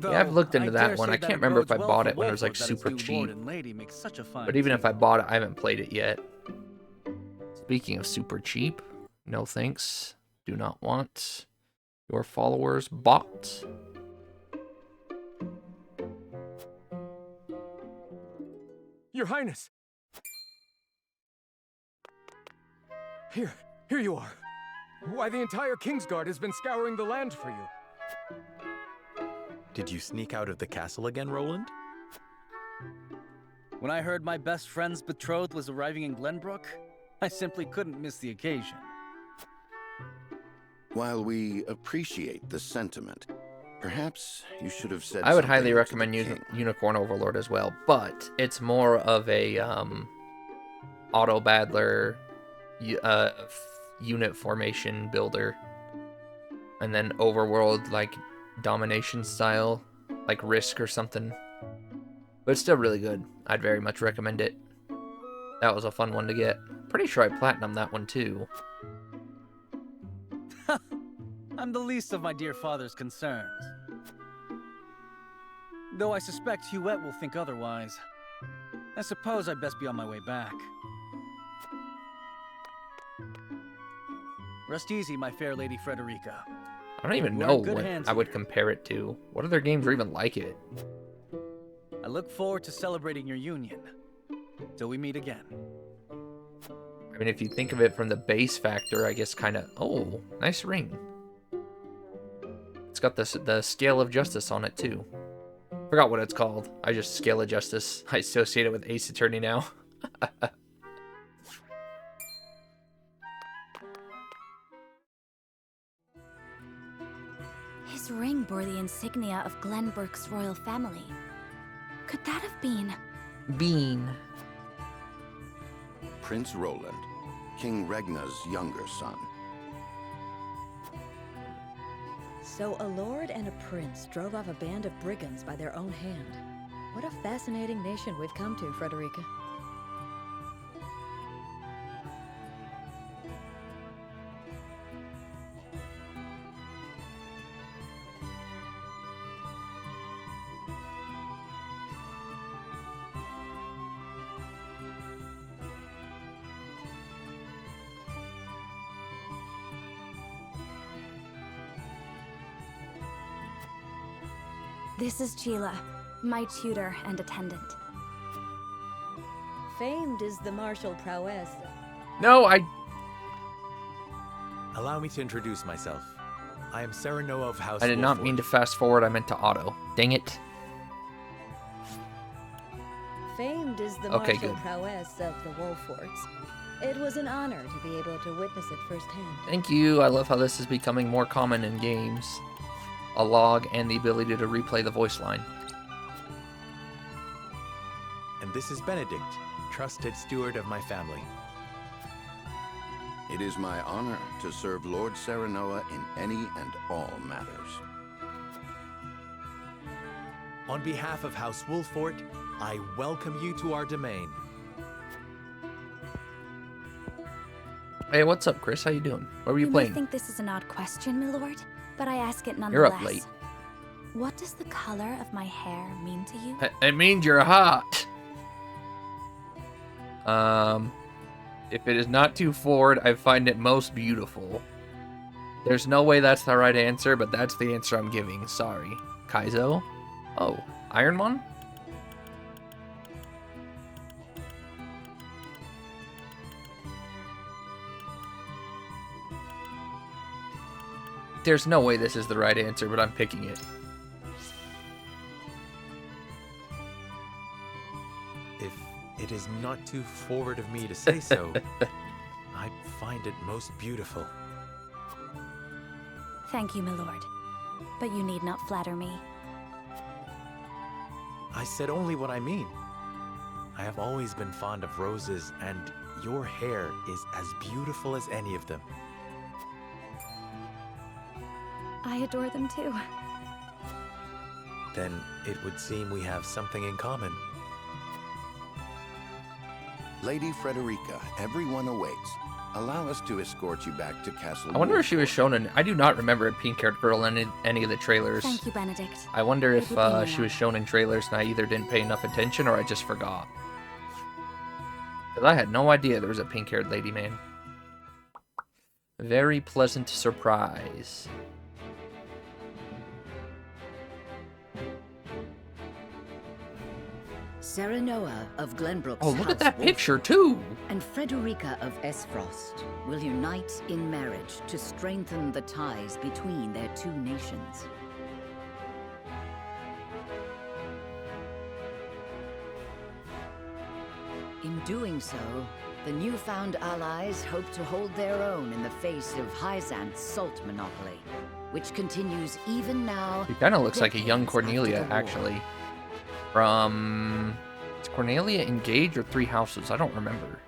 Yeah, I've looked into that one. I can't remember if I bought it when it was like super cheap. But even if I bought it, I haven't played it yet. Speaking of super cheap, no thanks. Do not want your followers bought. Your Highness! Here you are. Why, the entire Kingsguard has been scouring the land for you. Did you sneak out of the castle again, Roland? When I heard my best friend's betrothed was arriving in Glenbrook, I simply couldn't miss the occasion. While we appreciate the sentiment, perhaps you should have said I would something highly to recommend the using king. Unicorn Overlord as well, but it's more of a auto battler unit formation builder, and then overworld like domination style, like Risk or something. But it's still really good. I'd very much recommend it. That was a fun one to get. Pretty sure I platinumed that one too. I'm the least of my dear father's concerns. Though I suspect Huette will think otherwise. I suppose I'd best be on my way back. Rest easy, my fair Lady Frederica. I don't even We're in know good what hands I would here. compare it to. What other games are even like it? I look forward to celebrating your union. Till we meet again. I mean, if you think of it from the base factor, I guess kind of... Oh, nice ring. It's got the Scale of Justice on it, too. Forgot what it's called. I just Scale of Justice. I associate it with Ace Attorney now. His ring bore the insignia of Glenbrook's royal family. Could that have been... Bean. Prince Roland, King Regna's younger son. So a lord and a prince drove off a band of brigands by their own hand. What a fascinating nation we've come to, Frederica. This is Sheila, my tutor and attendant. Famed is the martial prowess. No, Allow me to introduce myself. I am Serenoa of House I did not Wolford. mean to fast forward. I meant to auto. Dang it. Famed is the Okay, martial good. prowess of the Wolfords. It was an honor to be able to witness it firsthand. Thank you. I love how this is becoming more common in games. A log and the ability to replay the voice line. And this is Benedict, trusted steward of my family. It is my honor to serve Lord Serenoa in any and all matters. On behalf of House Wolford, I welcome you to our domain. Hey, what's up, Chris? How you doing? What were you You may playing? think this is an odd question, my lord, but I ask it You're nonetheless. up late. What does the color of my hair mean to you? It means you're hot. If it is not too forward, I find it most beautiful. There's no way that's the right answer, but that's the answer I'm giving. Sorry. Kaizo? Oh, Ironmon? There's no way this is the right answer, but I'm picking it. If it is not too forward of me to say so, I find it most beautiful. Thank you, my lord. But you need not flatter me. I said only what I mean. I have always been fond of roses, and your hair is as beautiful as any of them. I adore them too. Then it would seem we have something in common. Lady Frederica, everyone awaits. Allow us to escort you back to Castle I wonder if she was Wolford. shown in... I do not remember a pink-haired girl in any of the trailers. Thank you, Benedict. I wonder if Good opinion, she was Anna. shown in trailers and I either didn't pay enough attention or I just forgot. Because I had no idea there was a pink-haired lady, man. Very pleasant surprise. Serenoa of Glenbrook's Oh, look at House that Wolford picture, too! and Frederica of Esfrost will unite in marriage to strengthen the ties between their two nations. In doing so, the newfound allies hope to hold their own in the face of Hyzant's salt monopoly, which continues even now. She kind of looks like a young decades after Cornelia, the war. actually. From... Is Cornelia engaged or Three Houses? I don't remember.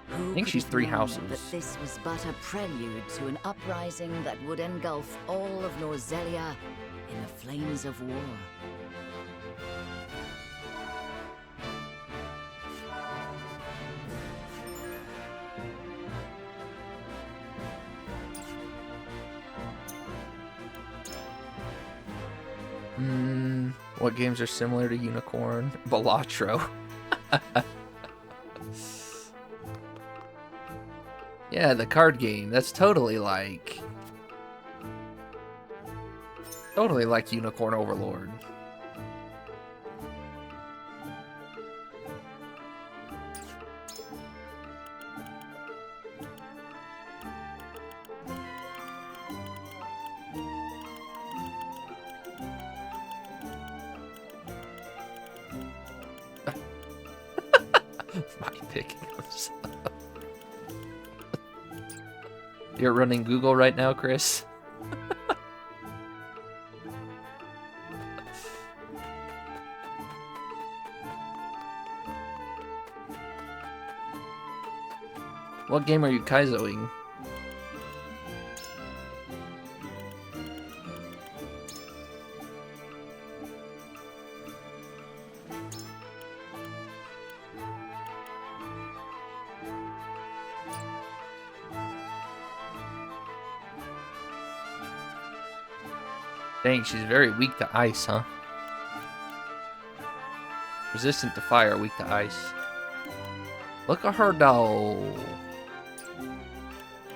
Who I think could she's have Three known Houses. That this was but a prelude to an uprising that would engulf all of Norzelia in the flames of war. What games are similar to Unicorn? Balatro. Yeah, the card game. That's totally like Unicorn Overlord. My picking us up. You're running Google right now, Chris? What game are you Kaizoing? Dang, she's very weak to ice, huh? Resistant to fire, weak to ice. Look at her though.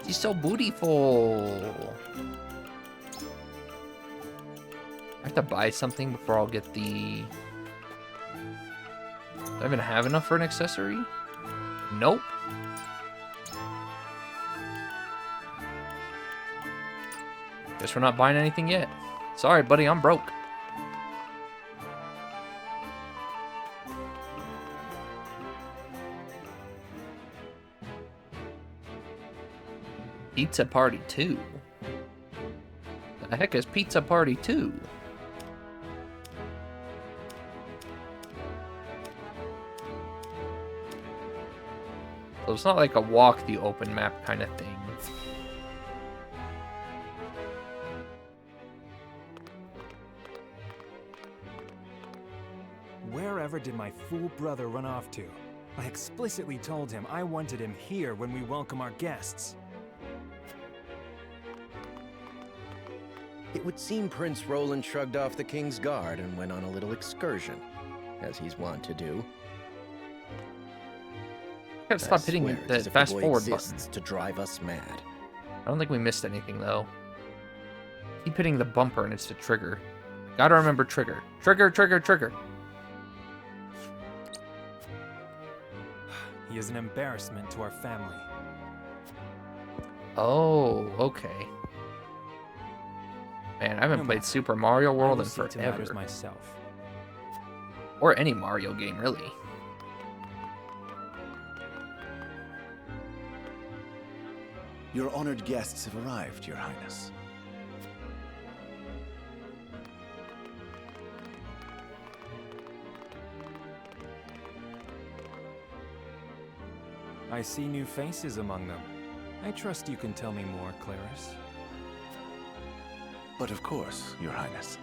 She's so beautiful. I have to buy something before I'll get the... Do I even have enough for an accessory? Nope. Guess we're not buying anything yet. Sorry, buddy, I'm broke. Pizza Party 2? The heck is Pizza Party 2? So it's not like a walk the open map kind of thing. Wherever did my fool brother run off to? I explicitly told him I wanted him here when we welcome our guests. It would seem Prince Roland shrugged off the King's Guard and went on a little excursion, as he's wont to do. Gotta stop hitting the fast forward button to drive us mad. I don't think we missed anything though. Keep hitting the bumper and it's the trigger. Gotta remember trigger. Trigger, trigger, trigger. He is an embarrassment to our family. Oh, okay. Man, I haven't played Super Mario World in forever. Myself. Or any Mario game, really. Your honored guests have arrived, Your Highness. I see new faces among them. I trust you can tell me more, Claris. But of course, Your Highness.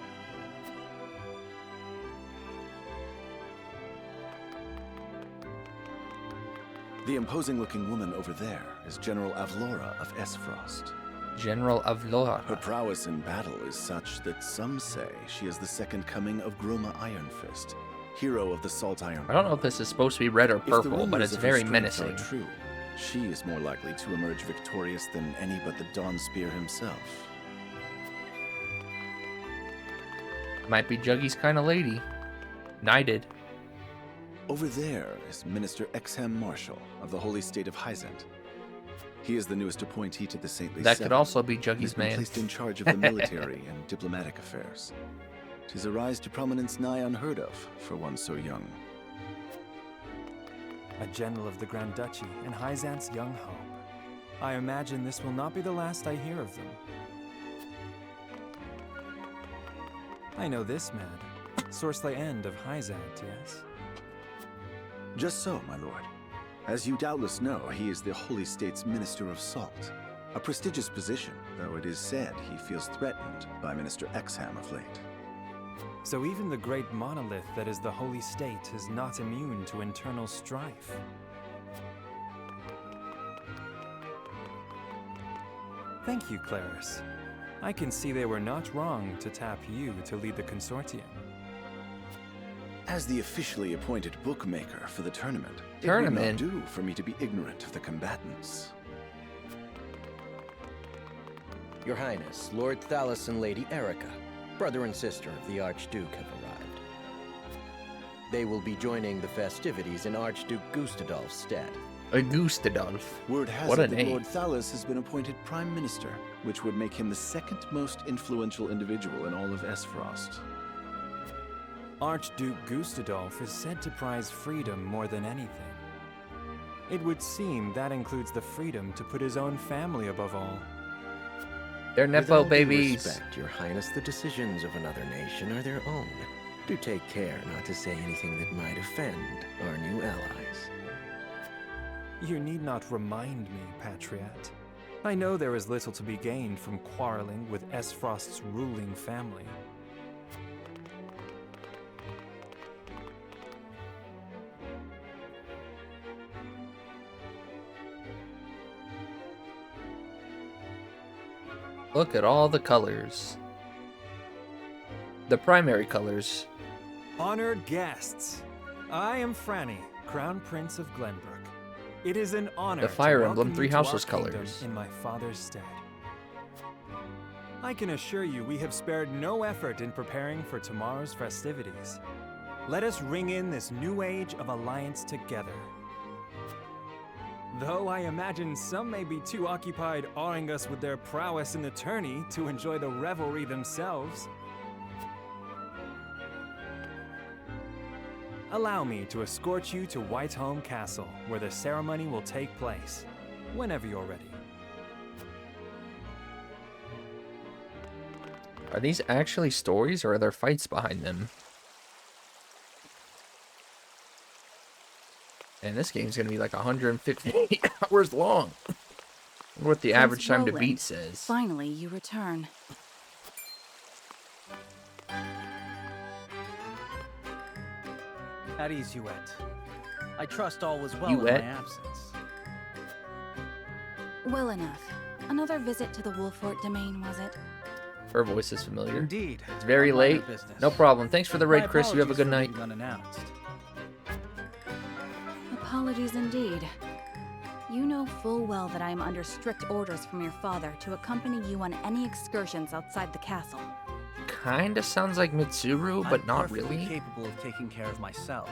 The imposing-looking woman over there is General Avlora of Esfrost. General Avlora. Her prowess in battle is such that some say she is the second coming of Groma Ironfist, hero of the Salt Iron. I don't know if this is supposed to be red or purple, but it's very menacing. True. She is more likely to emerge victorious than any but the Dawnspear himself. Might be Juggy's kind of lady. Knighted. Over there is Minister Exham Marshall of the Holy State of Hyzant. He is the newest appointee to the Saintly That Seven. could also be He's Juggy's been man. placed in charge of the military and diplomatic affairs. 'Tis a rise to prominence nigh unheard of for one so young. A general of the Grand Duchy and Hyzant's young hope. I imagine this will not be the last I hear of them. I know this man, Sorsley End of Hyzant, yes? Just so, my lord. As you doubtless know, he is the Holy State's Minister of Salt. A prestigious position, though it is said he feels threatened by Minister Exham of late. So even the great monolith that is the Holy State is not immune to internal strife. Thank you, Claris. I can see they were not wrong to tap you to lead the consortium. As the officially appointed bookmaker for the tournament, it would not do for me to be ignorant of the combatants. Your Highness, Lord Thalos and Lady Erica, brother and sister of the Archduke, have arrived. They will be joining the festivities in Archduke Gustadolf's stead. Gustadolf. Word has What a it that name. Lord Thalos has been appointed Prime Minister, which would make him the second most influential individual in all of Esfrost. Archduke Gustadolf is said to prize freedom more than anything. It would seem that includes the freedom to put his own family above all. They're With Nepo all due babies. respect, Your Highness, the decisions of another nation are their own. Do take care not to say anything that might offend our new allies. You need not remind me, Patriot. I know there is little to be gained from quarreling with Esfrost's ruling family. Look at all the colors. The primary colors. Honored guests, I am Franny, Crown Prince of Glenbrook. It is an honor The Fire to Emblem welcome Three you to our Houses kingdom colors. in my father's stead. I can assure you we have spared no effort in preparing for tomorrow's festivities. Let us ring in this new age of alliance together. Though I imagine some may be too occupied awing us with their prowess in the tourney to enjoy the revelry themselves. Allow me to escort you to Whiteholm Castle, where the ceremony will take place, whenever you're ready. Are these actually stories, or are there fights behind them? And this game's gonna be like 150 hours long. I wonder what the average time to beat says. Finally, you return. At ease, Yuet. I trust all was well Yuet? in my absence. Well enough. Another visit to the Wolfort domain, was it? Her voice is familiar. Indeed. It's very A minor late. business. No problem. Thanks for the raid, Chris. You have a good night. Unannounced. Apologies indeed. You know full well that I am under strict orders from your father to accompany you on any excursions outside the castle. Kinda sounds like Mitsuru, but I'm not perfectly really. capable of taking care of myself.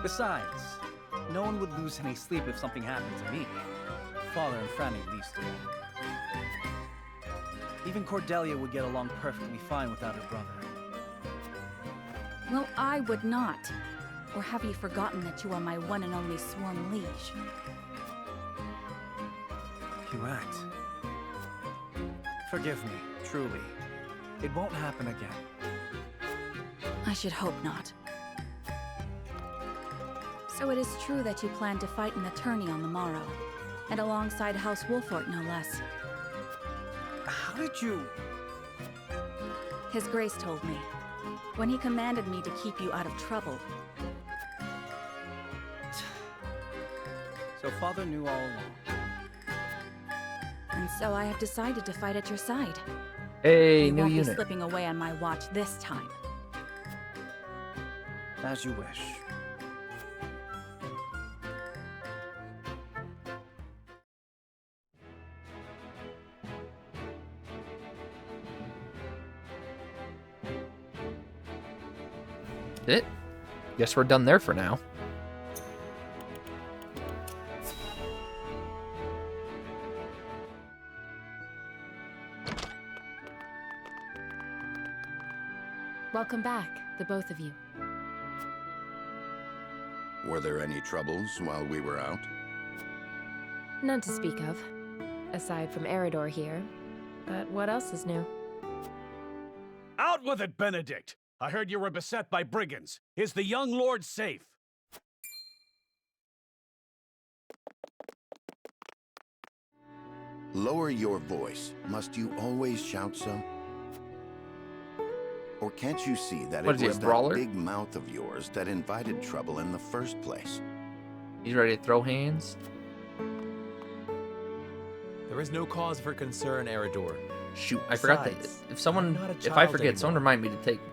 Besides, no one would lose any sleep if something happened to me. Father and Franny least of all. Even Cordelia would get along perfectly fine without her brother. Well, I would not. Or have you forgotten that you are my one and only sworn liege? Yuet. Forgive me, truly. It won't happen again. I should hope not. So it is true that you plan to fight in the tourney on the morrow, and alongside House Wolfort, no less. How did you... His Grace told me, when he commanded me to keep you out of trouble. So Father knew all along. And so I have decided to fight at your side. Hey, you new won't be unit. slipping away on my watch this time. As you wish. It. Guess we're done there for now. Welcome back, the both of you. Were there any troubles while we were out? None to speak of, aside from Eridor here. But what else is new? Out with it, Benedict! I heard you were beset by brigands. Is the young lord safe? Lower your voice. Must you always shout so? Or can't you see that What it is he, a was that brawler? big mouth of yours that invited trouble in the first place? He's ready to throw hands. There is no cause for concern, Eridor. Shoot, I forgot that. Besides, If someone, I'm not a if I child forget, someone anymore. remind me to take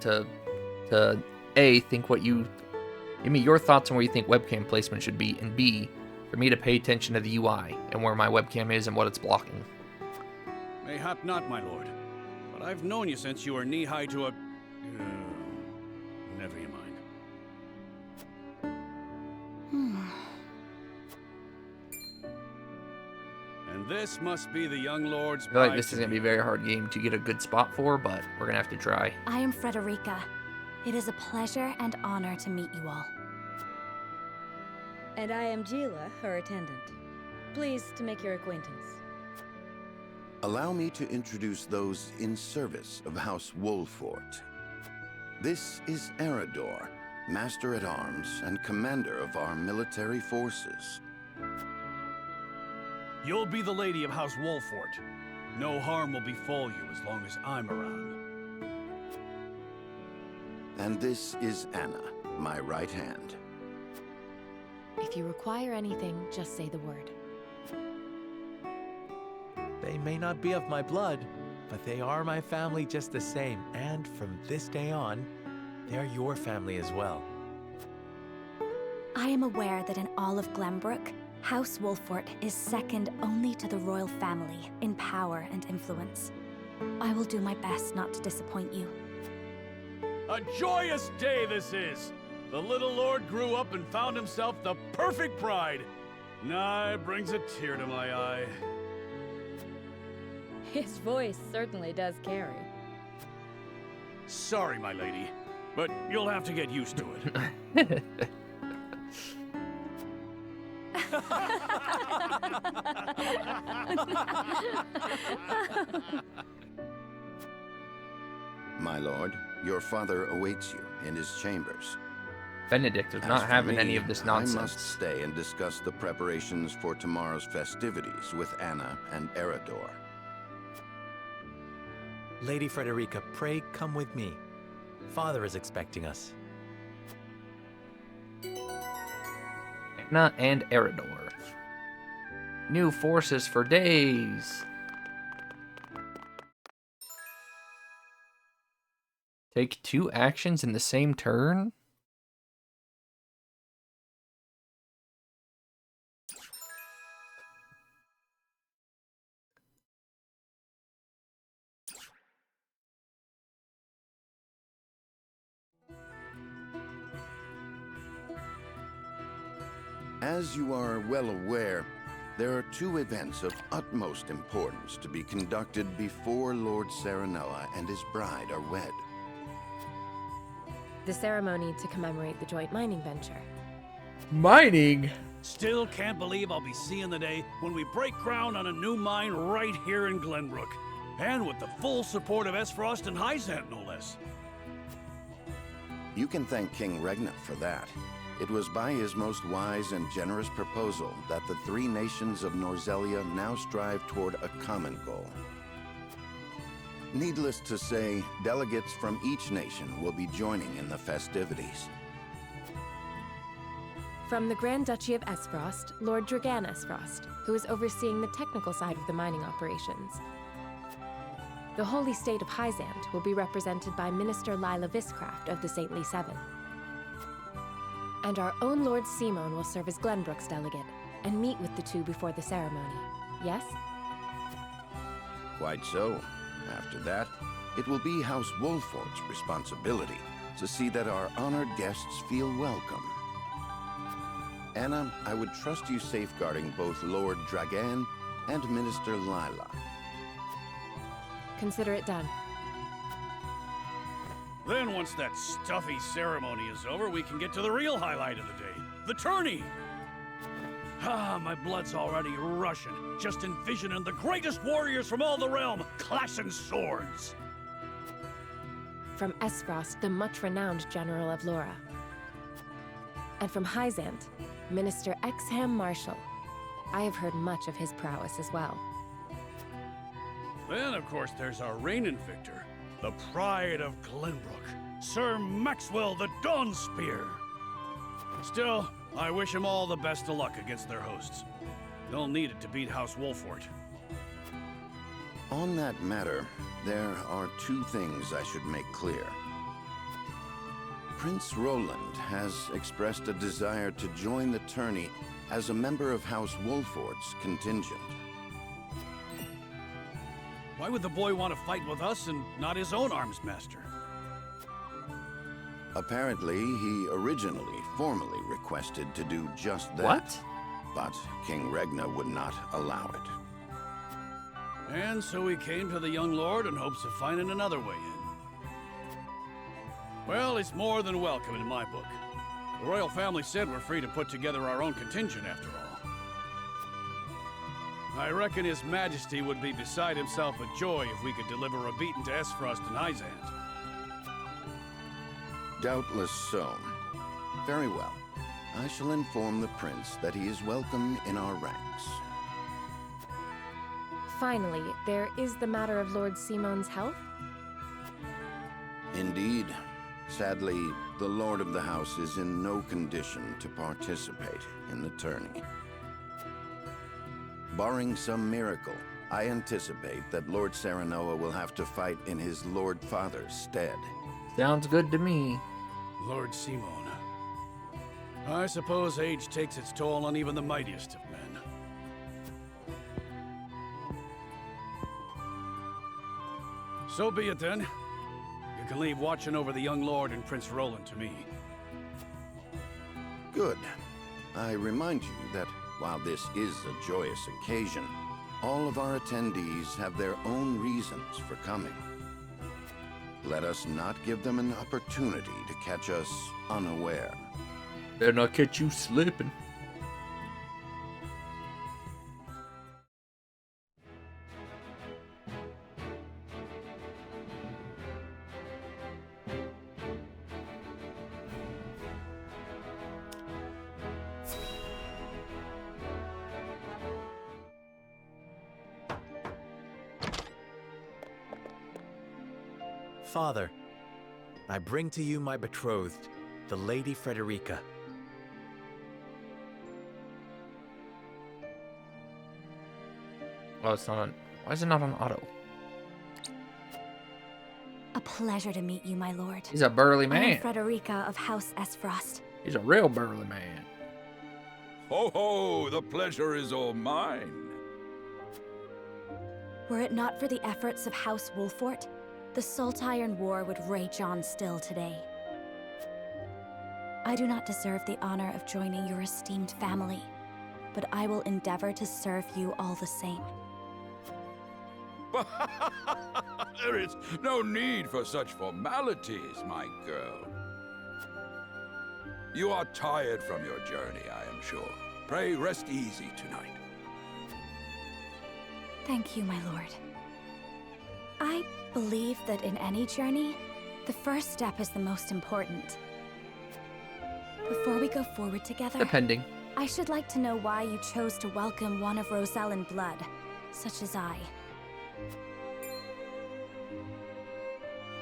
to A, think what you, give me your thoughts on where you think webcam placement should be, and B, for me to pay attention to the UI and where my webcam is and what it's blocking. Mayhap not, my lord. But I've known you since you were knee-high to a... never you mind. And this must be the young lord's I feel like bride this to is gonna be a very hard game to get a good spot for, but we're gonna have to try. I am Frederica. It is a pleasure and honor to meet you all. And I am Gila, her attendant. Pleased to make your acquaintance. Allow me to introduce those in service of House Wolfort. This is Eridor, Master-at-Arms and Commander of our military forces. You'll be the lady of House Wolfort. No harm will befall you as long as I'm around. And this is Anna, my right hand. If you require anything, just say the word. They may not be of my blood, but they are my family just the same. And from this day on, they're your family as well. I am aware that in all of Glenbrook, House Wolfort is second only to the royal family in power and influence. I will do my best not to disappoint you. A joyous day this is! The little lord grew up and found himself the perfect bride. Nah, it brings a tear to my eye. His voice certainly does carry. Sorry, my lady, but you'll have to get used to it. My lord, your father awaits you in his chambers. Benedict is As not for having me, any of this I nonsense. must stay and discuss the preparations for tomorrow's festivities with Anna and Eredor. Lady Frederica, pray come with me. Father is expecting us. Anna and Eredor. New forces for days. Take 2 actions in the same turn? As you are well aware, there are 2 events of utmost importance to be conducted before Lord Serenoa and his bride are wed. The ceremony to commemorate the joint mining venture. Mining? Still can't believe I'll be seeing the day when we break ground on a new mine right here in Glenbrook. And with the full support of Esfrost and Hyzant, no less. You can thank King Regna for that. It was by his most wise and generous proposal that the 3 nations of Norzelia now strive toward a common goal. Needless to say, delegates from each nation will be joining in the festivities. From the Grand Duchy of Esfrost, Lord Dragan Esfrost, who is overseeing the technical side of the mining operations. The Holy State of Hyzant will be represented by Minister Lila Viscraft of the Saintly Seven. And our own Lord Simon will serve as Glenbrook's delegate and meet with the 2 before the ceremony. Yes? Quite so. After that, it will be House Wolfort's responsibility to see that our honored guests feel welcome. Anna, I would trust you safeguarding both Lord Dragan and Minister Lila. Consider it done. Then once that stuffy ceremony is over, we can get to the real highlight of the day, the tourney! Ah, my blood's already rushing, just envisioning the greatest warriors from all the realm clashing swords! From Esfrost, the much-renowned General of Laura. And from Hyzant, Minister Exham Marshall. I have heard much of his prowess as well. Then, of course, there's our reigning victor, the pride of Glenbrook, Sir Maxwell the Dawnspear. Still, I wish him all the best of luck against their hosts. They'll need it to beat House Wolfort. On that matter, there are 2 things I should make clear. Prince Roland has expressed a desire to join the tourney as a member of House Wolfort's contingent. Why would the boy want to fight with us and not his own arms master? Apparently, he originally formally requested to do just that. What? But King Regna would not allow it. And so he came to the young lord in hopes of finding another way in. Well, it's more than welcome in my book. The royal family said we're free to put together our own contingent after all. I reckon His Majesty would be beside himself with joy if we could deliver a beating to Esfrost and Hyzant. Doubtless so. Very well. I shall inform the prince that he is welcome in our ranks. Finally, there is the matter of Lord Simon's health. Indeed. Sadly, the Lord of the House is in no condition to participate in the tourney. Barring some miracle, I anticipate that Lord Serenoa will have to fight in his Lord Father's stead. Sounds good to me. Lord Simon. I suppose age takes its toll on even the mightiest of men. So be it then. You can leave watching over the young lord and Prince Roland to me. Good. I remind you that while this is a joyous occasion, all of our attendees have their own reasons for coming. Let us not give them an opportunity to catch us unaware. Better not catch you slipping. Father, I bring to you my betrothed, the Lady Frederica. Oh, it's not on. Why is it not on auto? A pleasure to meet you, my lord. He's a burly I man. am Frederica of House Esfrost. He's a real burly man. Ho ho! The pleasure is all mine. Were it not for the efforts of House Wolfort, the Saltiron War would rage on still today. I do not deserve the honor of joining your esteemed family, but I will endeavor to serve you all the same. There is no need for such formalities, my girl. You are tired from your journey, I am sure. Pray rest easy tonight. Thank you, my lord. I believe that in any journey, the first step is the most important. Before we go forward together, Depending. I should like to know why you chose to welcome one of Rosellan blood, such as I.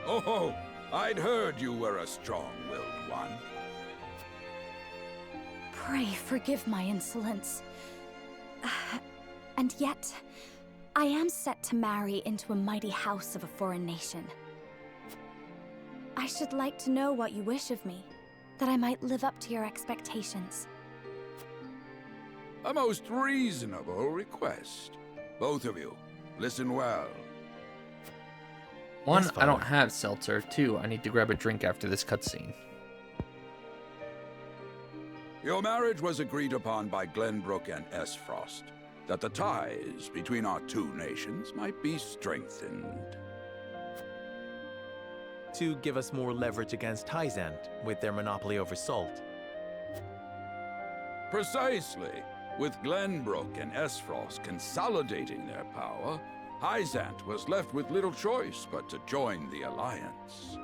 Oh, I'd heard you were a strong-willed one. Pray forgive my insolence. And yet, I am set to marry into a mighty house of a foreign nation. I should like to know what you wish of me, that I might live up to your expectations. A most reasonable request. Both of you, listen well. One, Yes, I don't Father. have seltzer. Two, I need to grab a drink after this cutscene. Your marriage was agreed upon by Glenbrook and Esfrost, that the ties between our two nations might be strengthened. To give us more leverage against Hyzant with their monopoly over salt. Precisely. With Glenbrook and Esfrost consolidating their power, Hyzant was left with little choice but to join the alliance.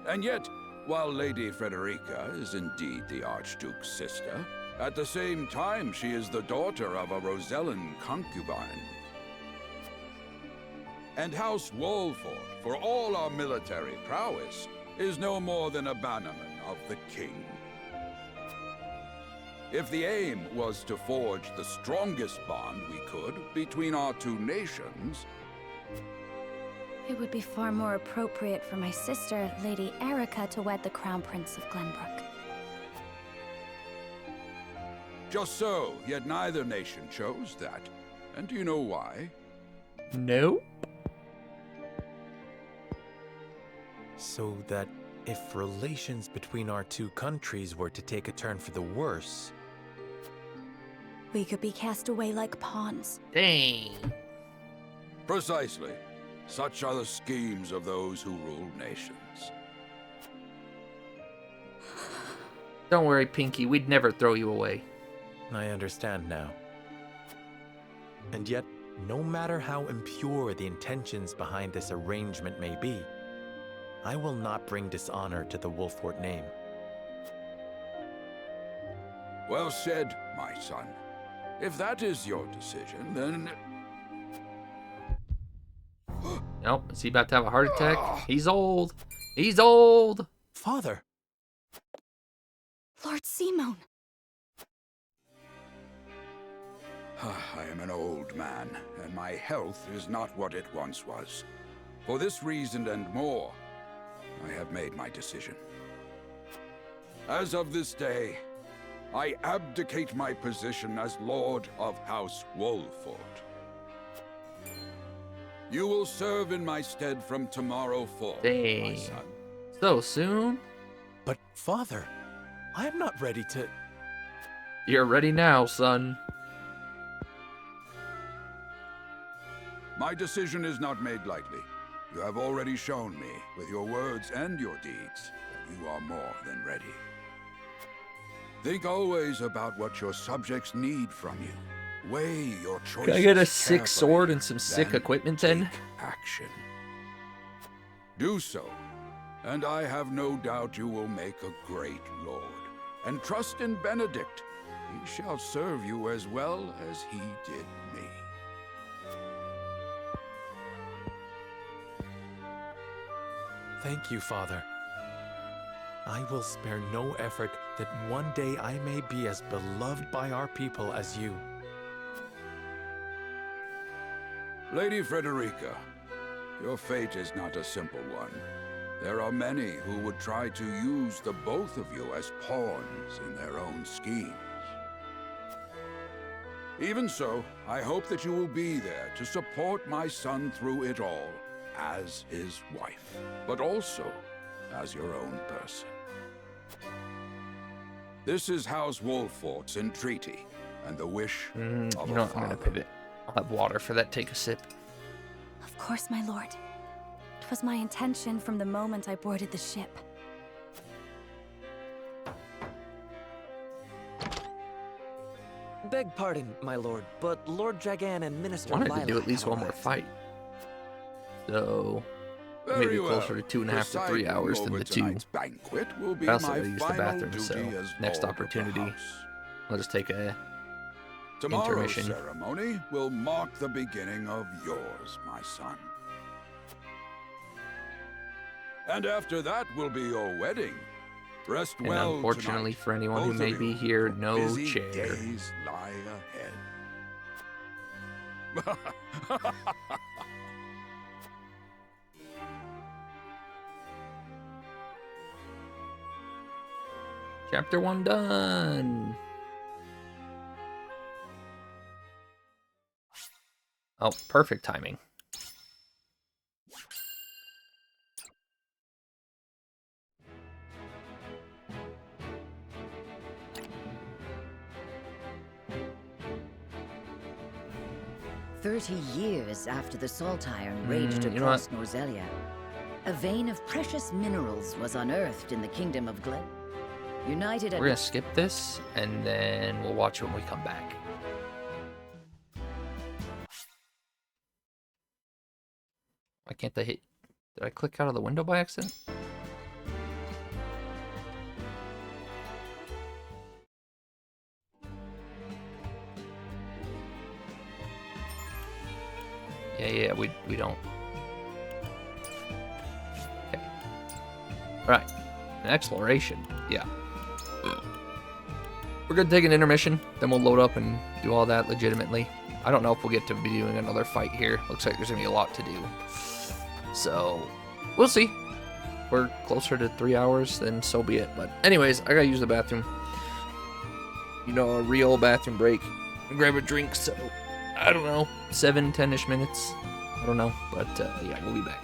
And yet, while Lady Frederica is indeed the Archduke's sister, at the same time she is the daughter of a Rosellan concubine. And House Wolfort, for all our military prowess, is no more than a bannerman of the king. If the aim was to forge the strongest bond we could between our two nations, It would be far more appropriate for my sister, Lady Erica, to wed the Crown Prince of Glenbrook. just so, yet neither nation chose that. And do you know why? No. So that if relations between our two countries were to take a turn for the worse, We could be cast away like pawns. Dang. Precisely. Such are the schemes of those who rule nations. Don't worry, Pinky. We'd never throw you away. I understand now. And yet, no matter how impure the intentions behind this arrangement may be, I will not bring dishonor to the Wolfort name. Well said, my son. If that is your decision, then... Nope. Is he about to have a heart attack? He's old. He's old. Father! Lord Simone! I am an old man, and my health is not what it once was. For this reason and more, I have made my decision. As of this day, I abdicate my position as Lord of House Wolfort. You will serve in my stead from tomorrow forth, my Dang. son. So soon? But, Father... I am not ready to... You're ready now, son. My decision is not made lightly. You have already shown me, with your words and your deeds, that you are more than ready. Think always about what your subjects need from you. Weigh your choices. Can I get a sick sword and some then sick equipment then? take action. Do so, and I have no doubt you will make a great lord. And trust in Benedict. He shall serve you as well as he did me. Thank you, Father. I will spare no effort that one day I may be as beloved by our people as you. Lady Frederica, your fate is not a simple one. There are many who would try to use the both of you as pawns in their own schemes. Even so, I hope that you will be there to support my son through it all, as his wife, but also as your own person. This is House Wolfort's entreaty, and the wish of You a know what? I'm father. gonna pivot. I'll have water for that. Take a sip. Of course, my lord. 'Twas my intention from the moment I boarded the ship. Beg pardon, my lord, but Lord Dragan and Minister Wanted to Lila do at least have one more arrived. fight. So Very maybe well. closer to 2.5 to 3 Presiding hours than over the 2. tonight's banquet will be I also my gotta use the final bathroom, duty so as next lord of the opportunity, house. I'll just take a Tomorrow's intermission. ceremony will mark the beginning of yours, my son. And after that will be your wedding. Rest And well unfortunately tonight, for anyone who both may of be you, here, for no busy chair. days lie ahead. Chapter 1 done. Oh, perfect timing. Years after the Salt Iron raged you know across Norzelia, a vein of precious minerals was unearthed in the Kingdom of Glen. United at We're gonna skip this, and then we'll watch when we come back. Why can't I hit? Did I click out of the window by accident? Yeah, we don't. Okay. Alright. An exploration. Yeah. We're gonna take an intermission, then we'll load up and do all that legitimately. I don't know if we'll get to be doing another fight here. Looks like there's gonna be a lot to do. So, we'll see. If we're closer to 3 hours, then so be it. But anyways, I gotta use the bathroom. You know, a real bathroom break. Grab a drink, so I don't know, 7-10ish minutes. I don't know, but yeah, we'll be back.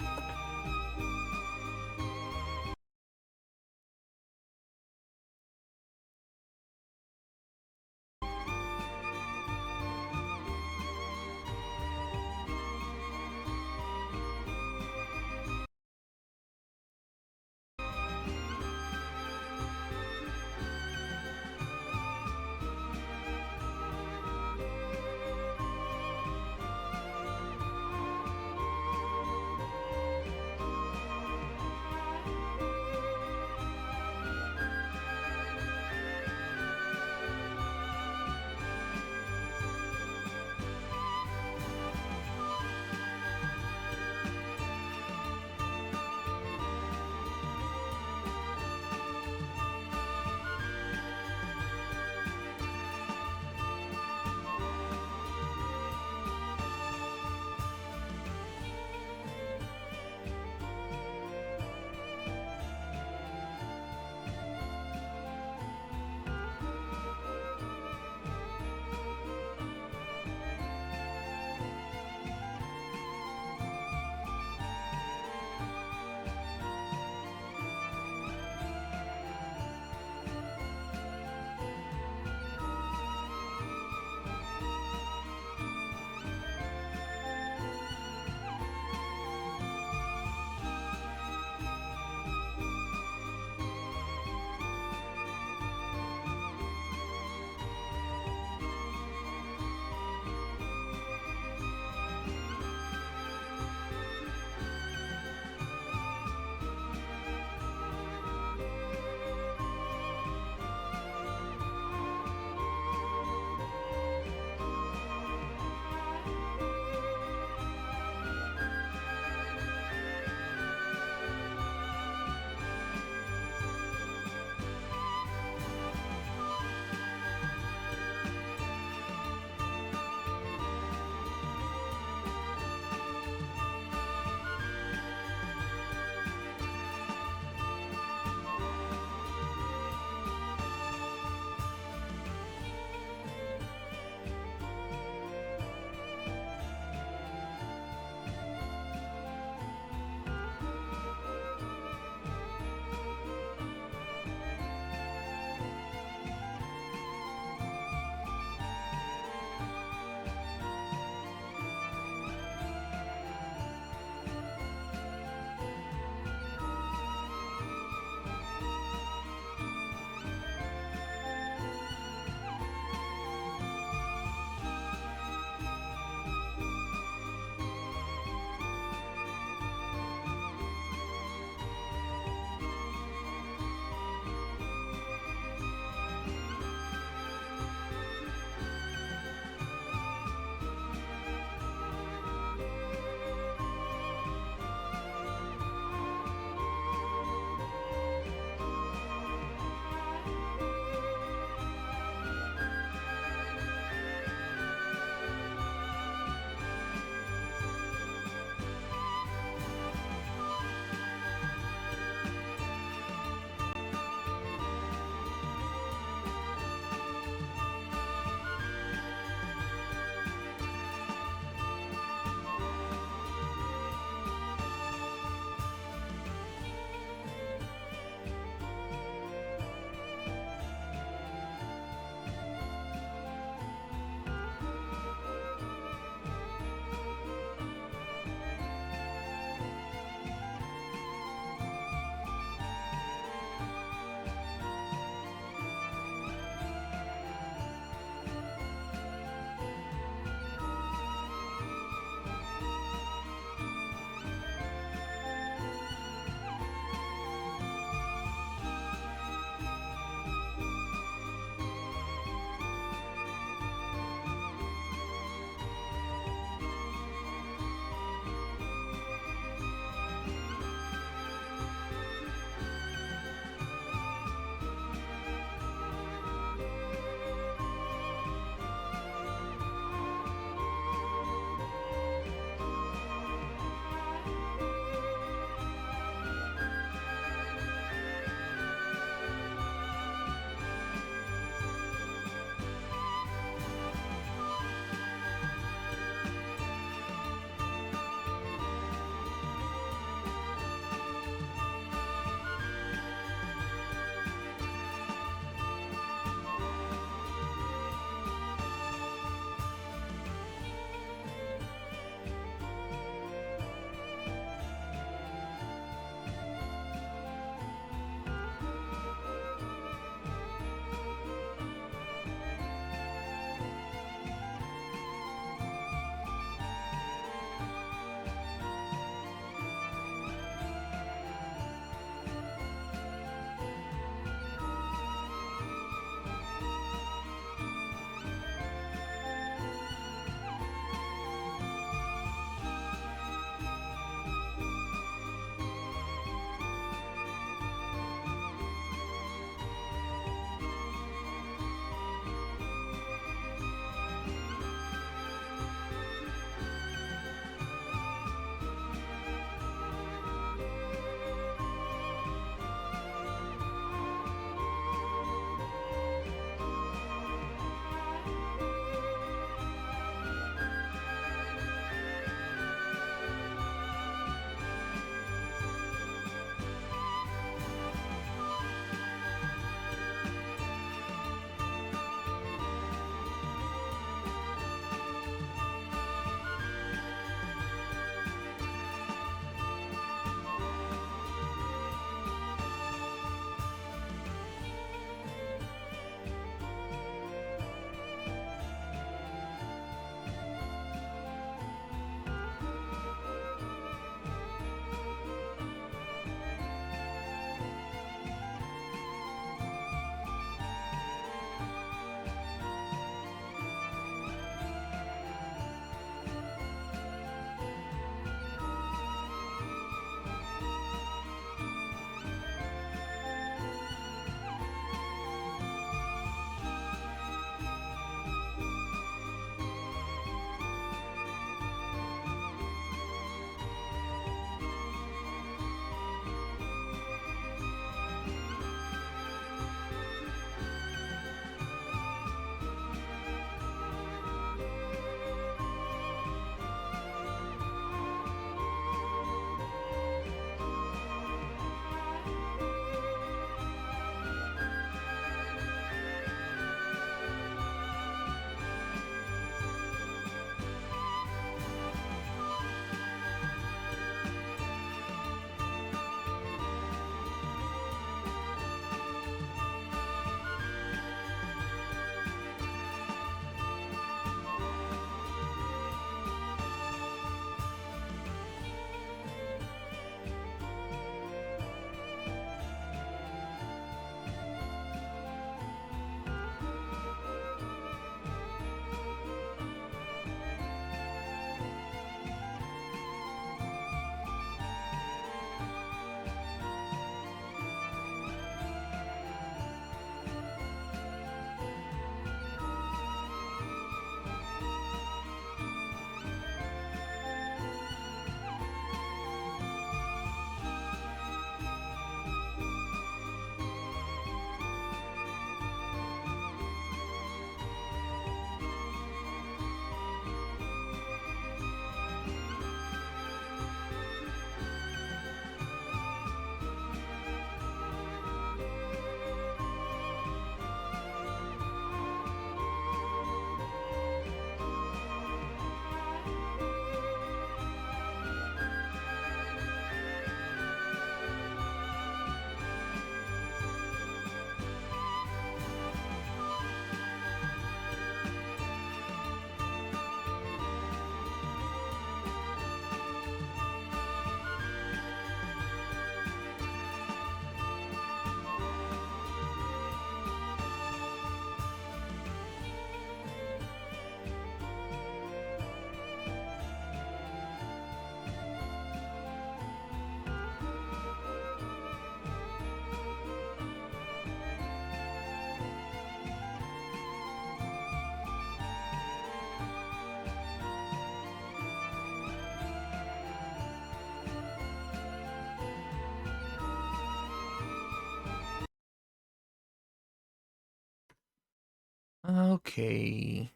Okay.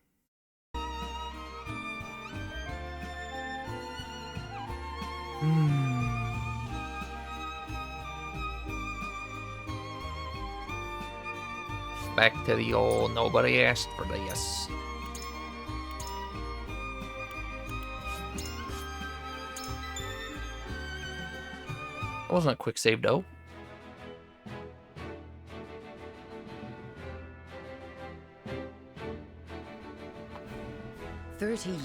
Back to the old nobody asked for this. That wasn't a quick save though.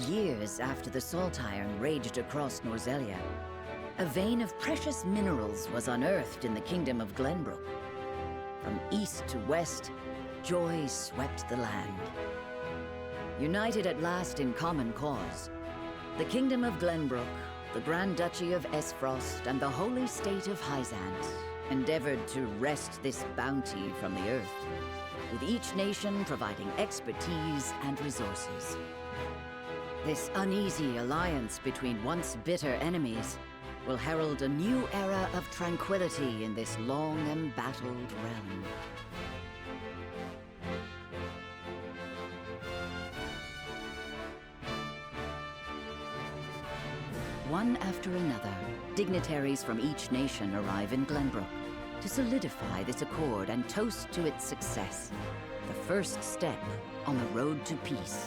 Years after the Salt Iron raged across Norzelia, a vein of precious minerals was unearthed in the kingdom of Glenbrook. From east to west, joy swept the land. United at last in common cause, the kingdom of Glenbrook, the Grand Duchy of Esfrost, and the holy state of Hyzant endeavored to wrest this bounty from the earth, with each nation providing expertise and resources. This uneasy alliance between once bitter enemies will herald a new era of tranquility in this long embattled realm. One after another, dignitaries from each nation arrive in Glenbrook to solidify this accord and toast to its success, the first step on the road to peace.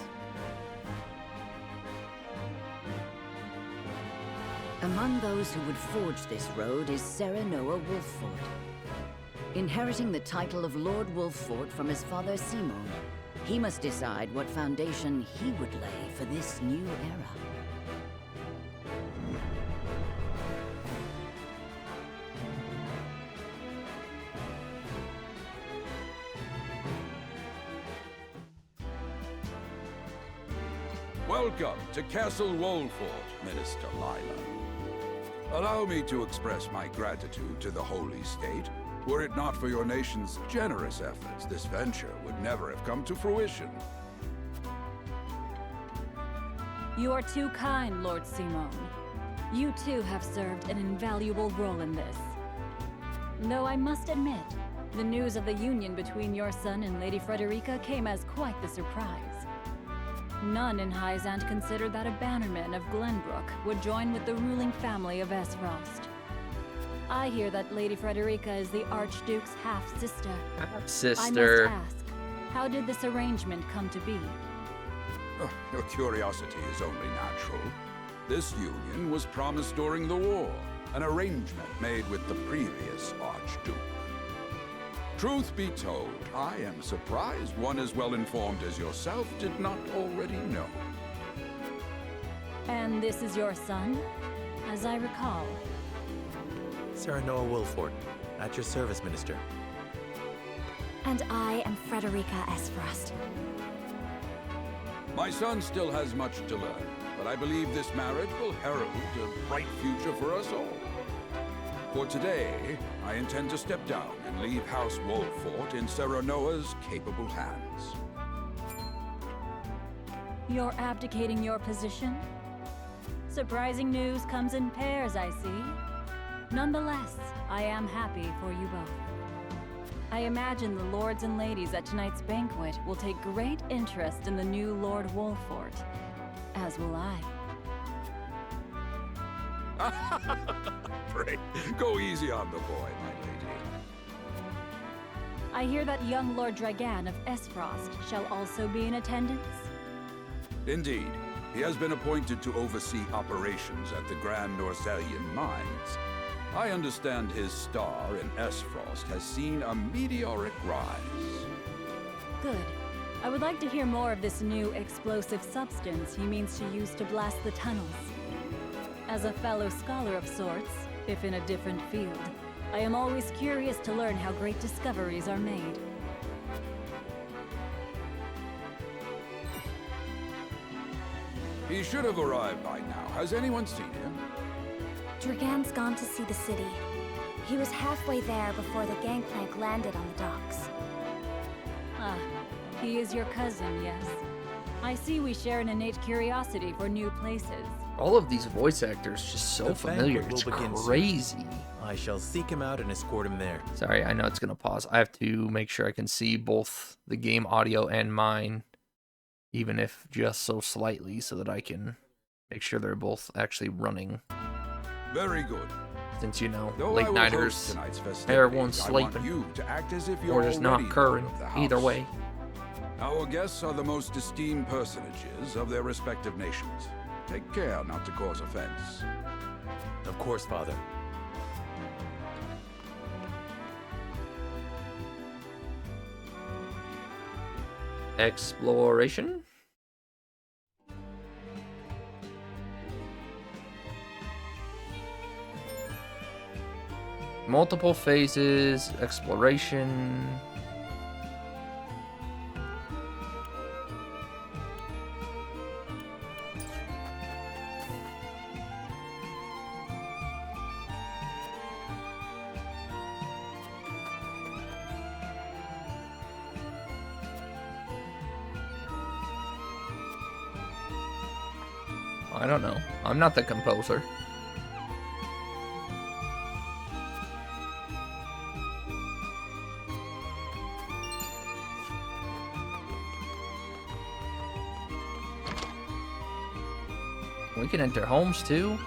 Among those who would forge this road is Serenoa Wolffort. Inheriting the title of Lord Wolffort from his father Simon, he must decide what foundation he would lay for this new era. Welcome to Castle Wolffort, Minister Lila. Allow me to express my gratitude to the Holy State. Were it not for your nation's generous efforts, this venture would never have come to fruition. You are too kind, Lord Simon. You too have served an invaluable role in this. Though I must admit, the news of the union between your son and Lady Frederica came as quite the surprise. None in Hyzant considered that a bannerman of Glenbrook would join with the ruling family of Esfrost. I hear that Lady Frederica is the Archduke's half-sister. Half-sister. I must ask, how did this arrangement come to be? Oh, your curiosity is only natural. This union was promised during the war, an arrangement made with the previous Archduke. Truth be told, I am surprised one as well informed as yourself did not already know. And this is your son, as I recall. Serenoa Wolffort, at your service, Minister. And I am Frederica Esfrost. My son still has much to learn, but I believe this marriage will herald a bright future for us all. For today, I intend to step down and leave House Wolffort in Serenoa's capable hands. You're abdicating your position? Surprising news comes in pairs, I see. Nonetheless, I am happy for you both. I imagine the lords and ladies at tonight's banquet will take great interest in the new Lord Wolffort, as will I. Pray, go easy on the boy, my lady. I hear that young Lord Dragan of Esfrost shall also be in attendance? Indeed. He has been appointed to oversee operations at the Grand Norzelian mines. I understand his star in Esfrost has seen a meteoric rise. Good. I would like to hear more of this new explosive substance he means to use to blast the tunnels. As a fellow scholar of sorts, if in a different field, I am always curious to learn how great discoveries are made. He should have arrived by now. Has anyone seen him? Dragan's gone to see the city. He was halfway there before the gangplank landed on the docks. Ah, he is your cousin, yes. I see we share an innate curiosity for new places. All of these voice actors just so The familiar. banquet It's will begin soon. crazy. I shall seek him out and escort him there. Sorry, I know it's going to pause. I have to make sure I can see both the game audio and mine, even if just so slightly, so that I can make sure they're both actually running. Very good. Since, you know, Though I late will nighters, host tonight's festivities, everyone's I want sleeping, you to act as if you're or just not already occurring. lord of the Either house. way. Our guests are the most esteemed personages of their respective nations. Take care not to cause offense. Of course, Father. Exploration? Multiple phases, exploration. I don't know. I'm not the composer. We can enter homes too.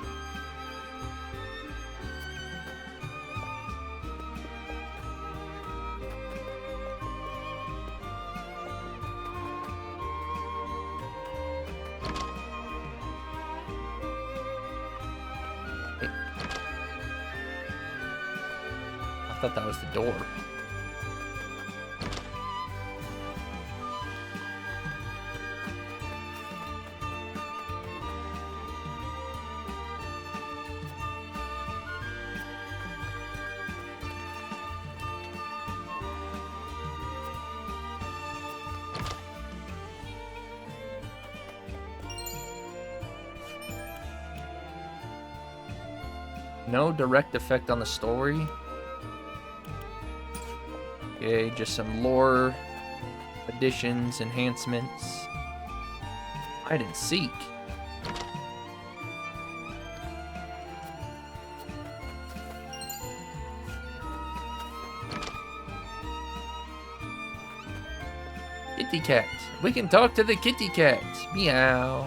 I thought that was the door. No direct effect on the story. Okay, just some lore additions, enhancements. Hide and seek. Kitty cat. We can talk to the kitty cat. Meow.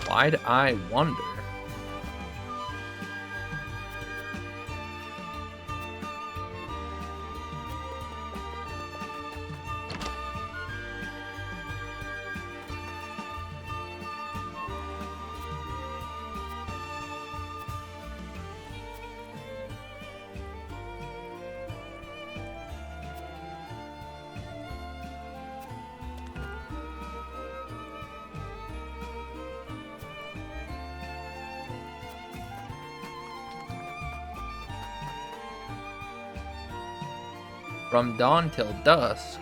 Why'd I wonder? From dawn till dusk.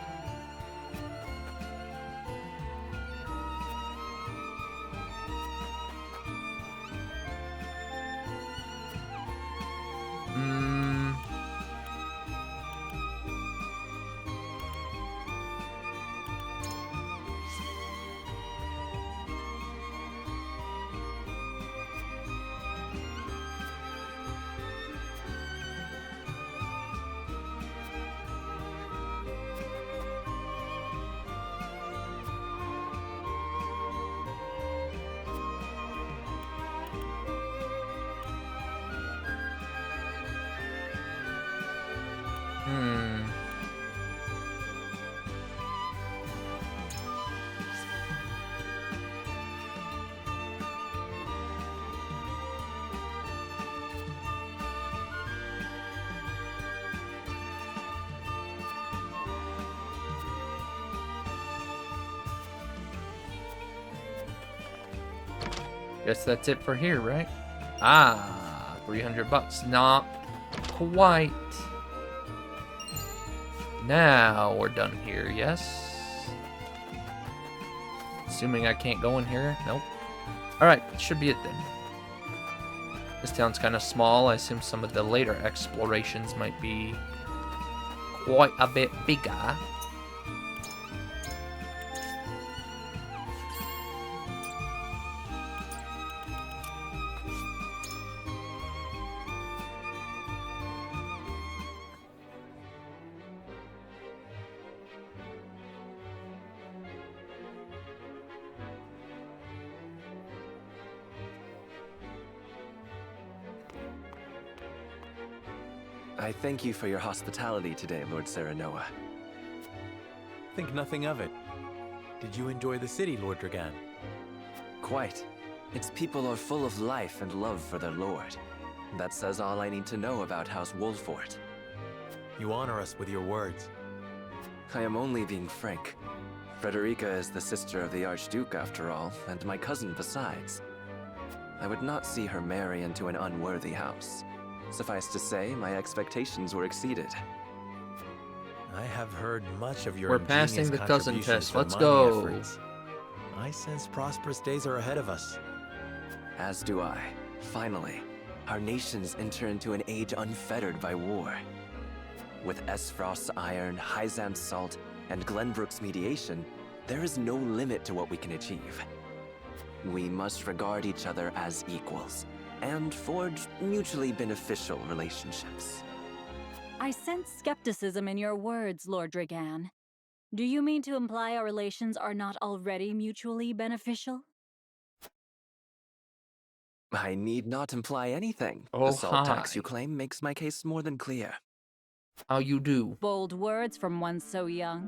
Guess that's it for here, right? Ah, $300. Not quite. Now we're done here, yes? Assuming I can't go in here? Nope. Alright, should be it then. This town's kind of small. I assume some of the later explorations might be quite a bit bigger. I thank you for your hospitality today, Lord Serenoa. Think nothing of it. Did you enjoy the city, Lord Dragan? Quite. Its people are full of life and love for their lord. That says all I need to know about House Wolfort. You honor us with your words. I am only being frank. Frederica is the sister of the Archduke, after all, and my cousin besides. I would not see her marry into an unworthy house. Suffice to say, my expectations were exceeded. I have heard much of your We're passing the cousin contributions test. to the Let's mining go. efforts. I sense prosperous days are ahead of us. As do I. Finally, our nations enter into an age unfettered by war. With Esfrost's iron, Hyzant's salt, and Glenbrook's mediation, there is no limit to what we can achieve. We must regard each other as equals, and forge mutually beneficial relationships. I sense skepticism in your words, Lord Dragan. Do you mean to imply our relations are not already mutually beneficial? I need not imply anything. Oh, the salt tax hi. you claim makes my case more than clear. How you do? Bold words from one so young.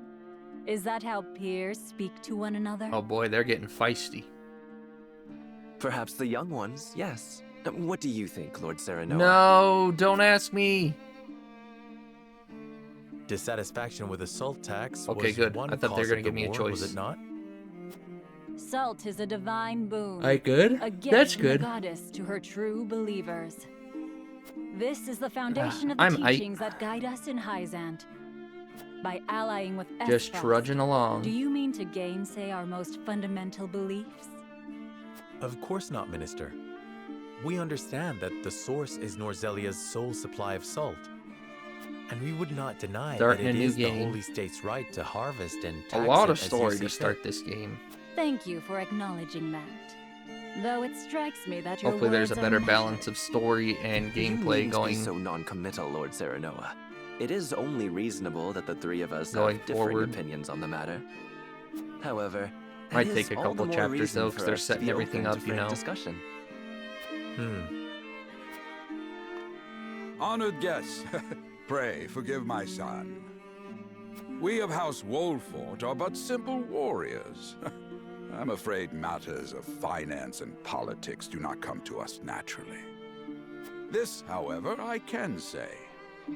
Is that how peers speak to one another? Oh boy, they're getting feisty. Perhaps the young ones, yes. What do you think, Lord Serenoa? No, don't ask me. Dissatisfaction with the salt tax Okay, was good. one I thought they were cause gonna of give the me a war, choice. Was it not? Salt is a divine boon. Alright, good. A gift That's from good. the goddess to her true believers. This is the foundation of the I'm teachings that guide us in Hyzant. By allying with Just Esfrost, trudging along. do you mean to gainsay our most fundamental beliefs? Of course not, Minister. We understand that the source is Norzelia's sole supply of salt. And we would not deny Starting that a it new is the game. Holy State's right to harvest and A tax lot it of as you story see to start fit. this game. Thank you for acknowledging that. Though it strikes me that your Hopefully there's a words are better measured. balance of story and You gameplay needn't be going. so non-committal, Lord Serenoa. It is only reasonable that the three of us Going have differing forward. opinions on the matter. However, Might that take is a all couple the more chapters, reason though, 'cause for they're us to setting be everything open up, to you frank know. discussion. Honored guests, pray forgive my son. We of House Wolfort are but simple warriors. I'm afraid matters of finance and politics do not come to us naturally. This, however, I can say.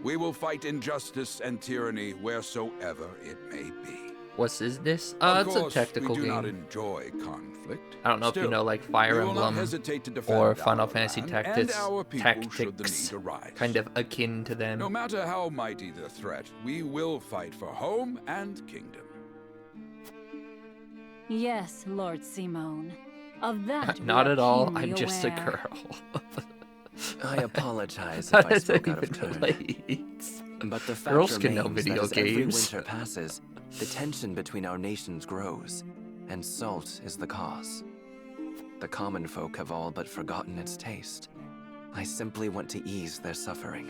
We will fight injustice and tyranny wheresoever it may be. What is this? Of It's a course, tactical we do not game. enjoy conflict. I don't know if you Still, know, like Fire we will not Emblem hesitate to defend or Final our Fantasy land Tactics, and our people should the need arise. kind of akin to them. No matter how mighty the threat, we will fight for home and kingdom. Yes, Lord Simone. Of that we Not are at all. keenly I'm just a aware. girl. I apologize How if I did spoke that out of even turn. relate? But the fact Girls can know remains video that as every games. winter passes, the tension between our nations grows, and salt is the cause. The common folk have all but forgotten its taste. I simply want to ease their suffering.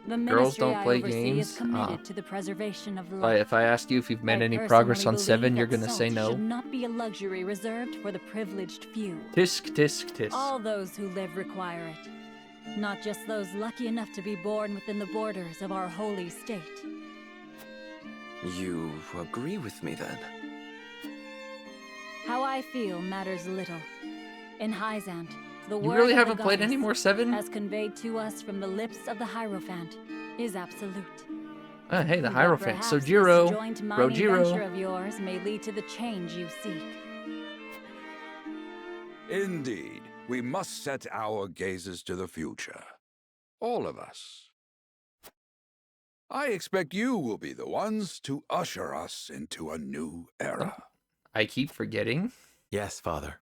The Girls ministry don't I play oversee games? is committed Ah. to the preservation of life. If I ask you if you've made I any progress on personally 7, believe you're that gonna say salt no. should not be a luxury reserved for the privileged few. Tisk, tisk, tisk. All those who live require it. Not just those lucky enough to be born within the borders of our holy state. You agree with me then? How I feel matters little. In Hyzant, the You word really of the haven't played any goddess, more 7? as conveyed to us from the lips of the Hierophant, is absolute. Hey, the But Hierophant. perhaps Sojiro. this joint mining venture Rojiro. of yours may lead to the change you seek. Indeed, we must set our gazes to the future. All of us. I expect you will be the ones to usher us into a new era. I keep forgetting. Yes, Father.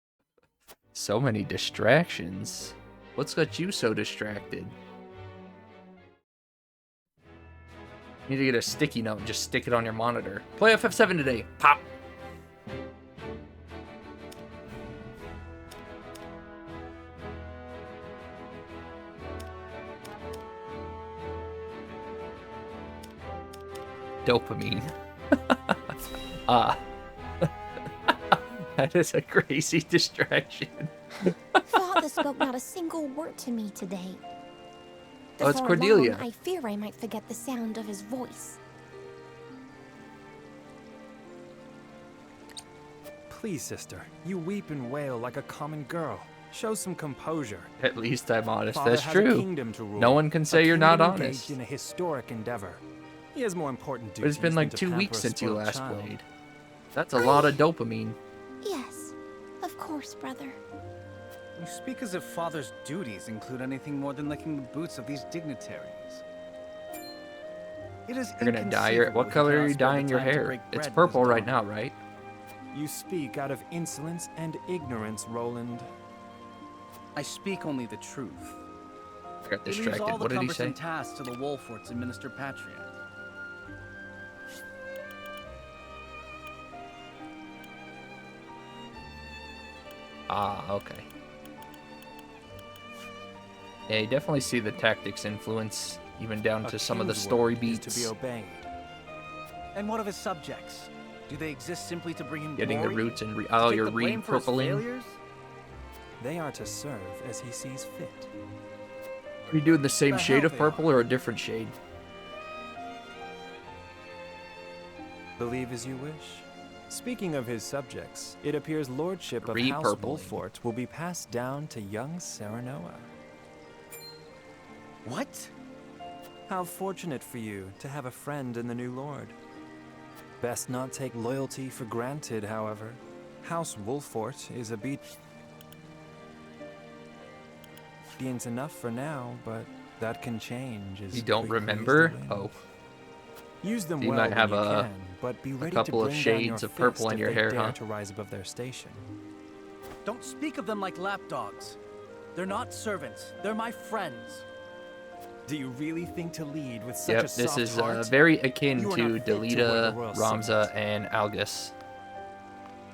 So many distractions. What's got you so distracted? You need to get a sticky note and just stick it on your monitor. Play FF7 today. Pop. Dopamine. That is a crazy distraction. Father spoke not a single word to me today. Oh, it's Before Cordelia. long, I fear I might forget the sound of his voice. Please, sister, you weep and wail like a common girl. Show some composure. At least I'm honest. Father That's has a true. kingdom to rule, No one can say a you're not kingdom honest. engaged in a historic endeavor. He has more important duties. But it's been like than to 2 pamper weeks a since you spoiled last child. played. That's a lot of dopamine. Yes, of course, brother. You speak as if Father's duties include anything more than licking the boots of these dignitaries. It is You're gonna dye your. What inconceivable he color are cannot you spare the dyeing your time to hair? break It's bread with purple his right daughter. now, right? You speak out of insolence and ignorance, Roland. I speak only the truth. I got He leaves distracted. all the What did he cumbersome say? tasks to the Wolforts and Minister Patriot. Ah, okay. Yeah, you definitely see the tactics influence, even down to some of the king's story word is beats. to be obeyed. And what of his subjects? Do they exist simply to bring him Getting the glory? roots and To oh, take you're the blame for his re-purpling. failures? They are to serve as he sees fit. Are you doing the same The shade hell of they purple or a different shade? Believe as you wish. Speaking of his subjects, it appears lordship of House Re-purpling. Wolfort will be passed down to young Serenoa. What? How fortunate for you to have a friend in the new lord. Best not take loyalty for granted, however. House Wolfort is obedient enough for now, but that can change as You don't quickly as the remember? wind. Oh. Use them You well might when have you a can, but be ready couple to of bring down your shades of purple fist in if your they hair, dare huh? to rise above their station. Don't speak of them like lapdogs. They're not servants. They're my friends. Do you really think to lead with such Yep, a this soft is heart? very akin You are to not fit to wear the Delita, royal Ramza, signet. and Algus.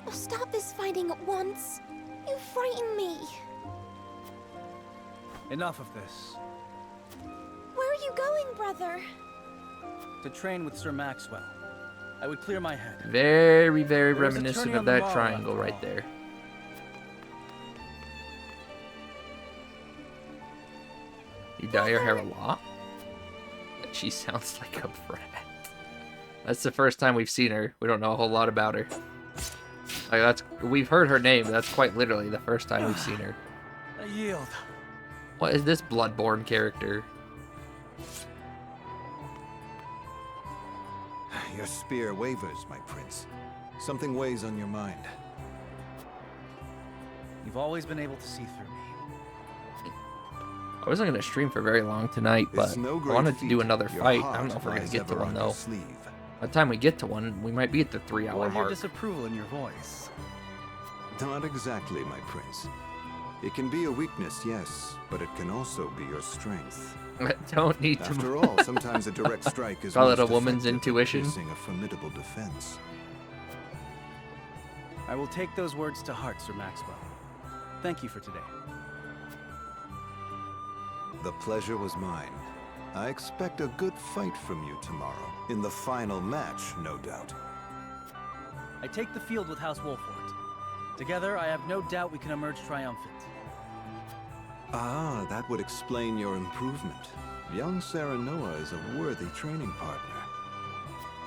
Oh, stop this fighting at once. You frighten me. Enough of this. Where are you going, brother? To train with Sir Maxwell. I would clear my head. Very, very There is a reminiscent tourney of on the that morrow, triangle after right all. there. You dye your hair a lot? She sounds like a brat. That's the first time we've seen her. We don't know a whole lot about her. Like we've heard her name, but that's quite literally the first time we've seen her. I yield. What is this Bloodborne character? Your spear wavers, my prince. Something weighs on your mind. You've always been able to see through me. I wasn't going to stream for very long tonight, but It's no I great wanted to do feat. another Your fight. I heart don't know if we're going lies to get to ever one, on your though. sleeve. By the time we get to one, we might be at the 3-hour Or hear mark. disapproval in your voice. Not exactly, my prince. It can be a weakness, yes, but it can also be your strength. Don't need to... After all, sometimes a direct strike is Call it most a woman's effective at intuition. piercing a formidable defense. I will take those words to heart, Sir Maxwell. Thank you for today. The pleasure was mine. I expect a good fight from you tomorrow. In the final match, no doubt. I take the field with House Wolfort. Together, I have no doubt we can emerge triumphant. Ah, that would explain your improvement. Young Serenoa is a worthy training partner.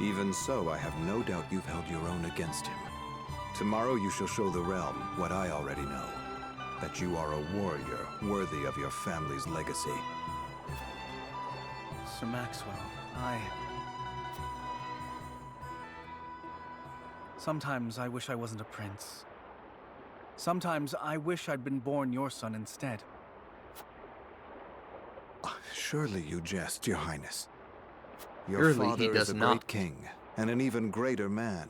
Even so, I have no doubt you've held your own against him. Tomorrow you shall show the realm what I already know. That you are a warrior worthy of your family's legacy. Sir Maxwell, Sometimes I wish I wasn't a prince. Sometimes I wish I'd been born your son instead. Surely you jest, Your Highness. Your Surely father he is does a not. great king, and an even greater man.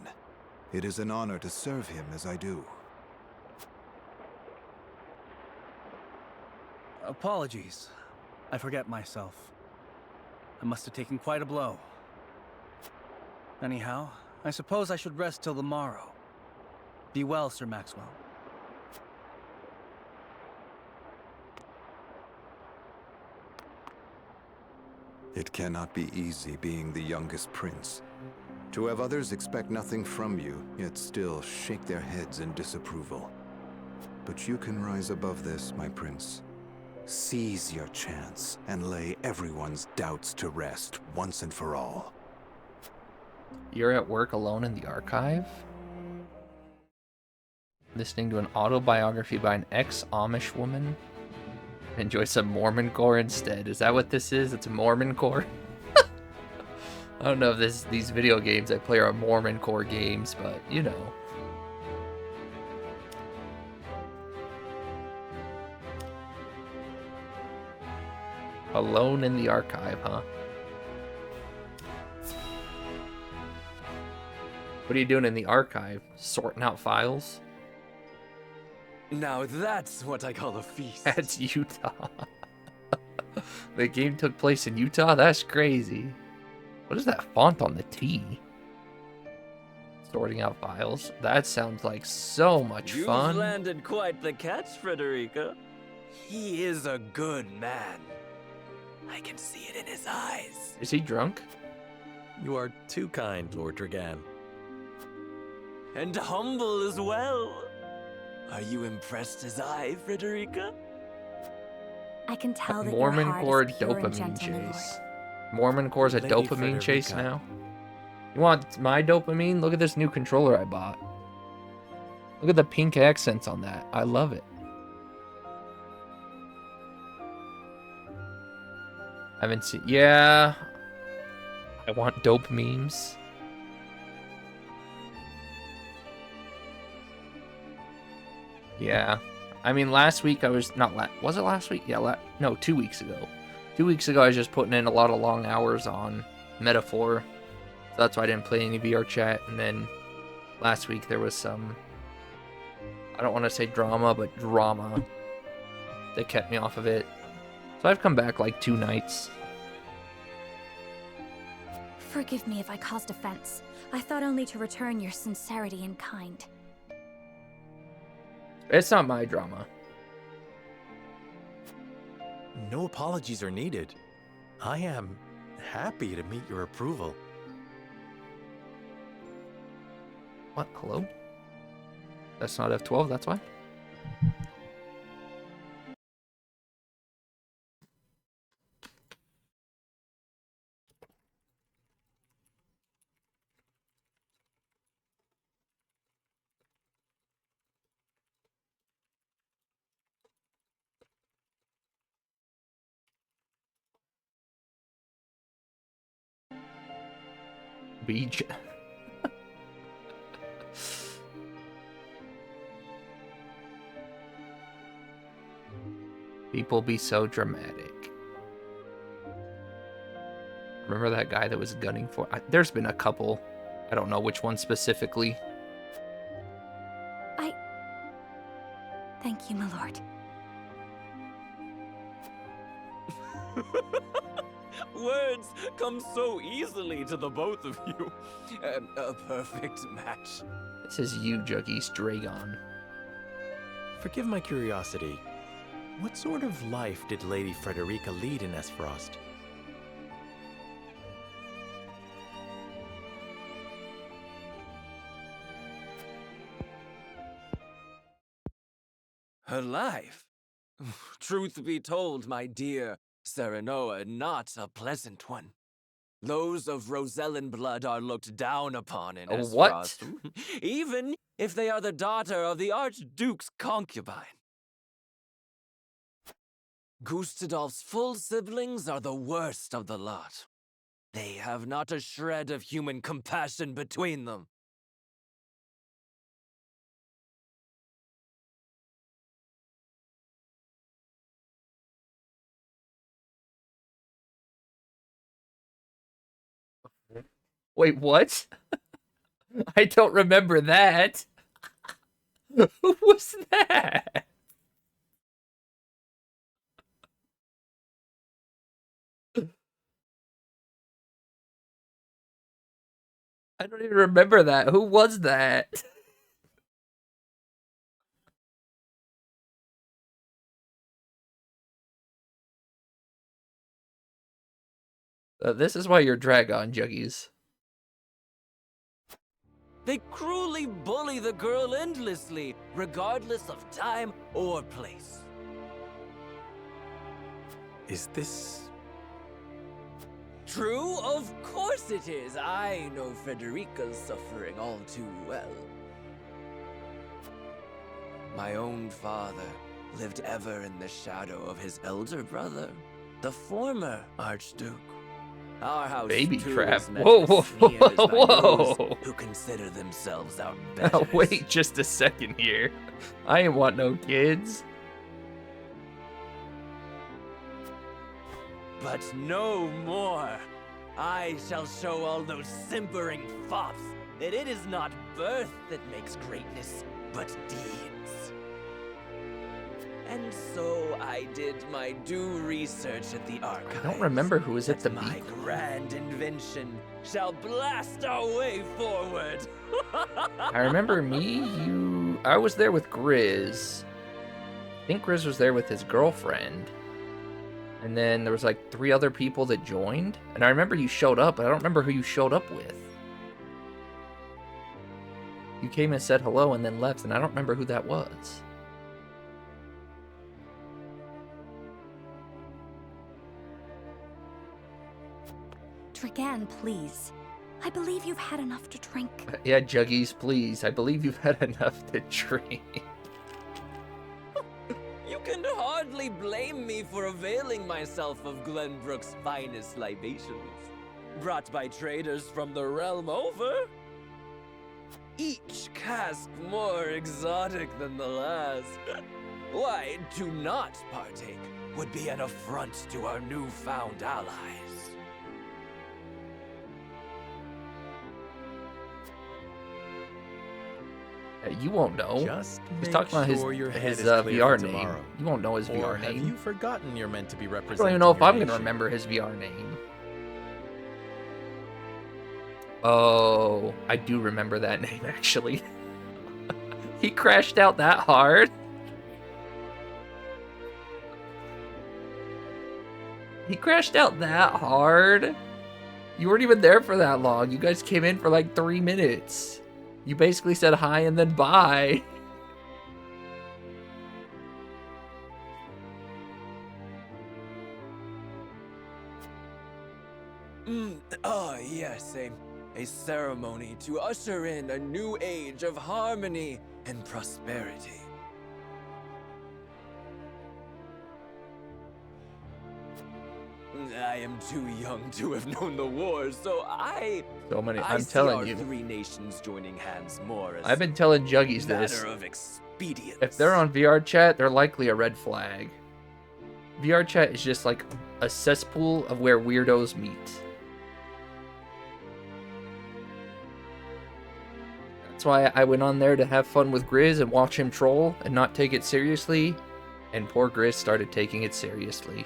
It is an honor to serve him as I do. Apologies. I forget myself. I must have taken quite a blow. Anyhow, I suppose I should rest till the morrow. Be well, Sir Maxwell. It cannot be easy being the youngest prince. To have others expect nothing from you, yet still shake their heads in disapproval. But you can rise above this, my prince. Seize your chance and lay everyone's doubts to rest once and for all. You're at work alone in the archive? Listening to an autobiography by an ex-Amish woman? Enjoy some Mormon core instead. Is that what this is? It's a Mormon core? I don't know if these video games I play are Mormon core games, but you know. Alone in the archive, huh? What are you doing in the archive? Sorting out files? Now that's what I call a feast. That's Utah. The game took place in Utah? That's crazy. What is that font on the T? Sorting out files. That sounds like so much fun. You've landed quite the catch, Frederica. He is a good man. I can see it in his eyes. Is he drunk? You are too kind, Lord Dragan. And humble as well. Are you impressed as I, Frederica? I can tell that Mormon your heart core is pure and dopamine gentle, my chase. lord. Mormon core's a Lady dopamine chase Frederica. now. You want my dopamine? Look at this new controller I bought. Look at the pink accents on that. I love it. I haven't seen. Yeah. I want dope memes. Yeah. I mean, last week I was not. Was it last week? Yeah. No, 2 weeks ago. 2 weeks ago I was just putting in a lot of long hours on Metaphor. So that's why I didn't play any VR chat. And then last week there was some. I don't want to say drama, but drama that kept me off of it. So I've come back like 2 nights. Forgive me if I caused offense. I thought only to return your sincerity and kind. It's not my drama. No apologies are needed. I am happy to meet your approval. What? Hello? That's not F12, that's why? Beach. People be so dramatic. Remember that guy that was gunning for... there's been a couple. I don't know which one specifically. Thank you, my lord. Words come so easily to the both of you. A perfect match. This is you, Juggies Dragon. Forgive my curiosity. What sort of life did Lady Frederica lead in Esfrost? Her life? Truth be told, my dear Serenoa, not a pleasant one. Those of Rosellan blood are looked down upon in Esfrost. What? Even if they are the daughter of the Archduke's concubine. Gustadolf's full siblings are the worst of the lot. They have not a shred of human compassion between them. Wait, what? I don't remember that. Who was that? I don't even remember that. Who was that? This is why you're Dragon, Juggies. They cruelly bully the girl endlessly, regardless of time or place. Is this... True? Of course it is. I know Frederica's suffering all too well. My own father lived ever in the shadow of his elder brother, the former Archduke. Our house Baby too trap. is met Whoa, with whoa, sneers by whoa. those who consider themselves our Now, betters. wait just a second here. I ain't want no kids. But no more. I shall show all those simpering fops that it is not birth that makes greatness, but deeds. And so I did my due research at the archives. I don't remember who was at the My beak. grand invention shall blast our way forward. I remember I was there with Grizz. I think Grizz was there with his girlfriend. And then there was like 3 other people that joined. And I remember you showed up, but I don't remember who you showed up with. You came and said hello and then left, and I don't remember who that was. Dragan, please. I believe you've had enough to drink. Yeah, Juggies, please. I believe you've had enough to drink. You can hardly blame me for availing myself of Glenbrook's finest libations, brought by traders from the realm over. Each cask more exotic than the last. Why, to not partake would be an affront to our newfound allies. You won't know. Just He's make talking about sure your head his is clear VR for name. tomorrow. You won't know his Or VR have name. you forgotten you're meant to be I representing don't even know if your I'm going to nation? remember his VR name. Oh, I do remember that name, actually. He crashed out that hard. He crashed out that hard. You weren't even there for that long. You guys came in for like 3 minutes. You basically said hi and then bye. Yes, a ceremony to usher in a new age of harmony and prosperity. I am too young to have known the wars, so I'm see telling our you. 3 nations joining hands more as I've been telling Juggies this. matter of expedience. If they're on VR chat, they're likely a red flag. VR chat is just like a cesspool of where weirdos meet. That's why I went on there to have fun with Grizz and watch him troll and not take it seriously. And poor Grizz started taking it seriously.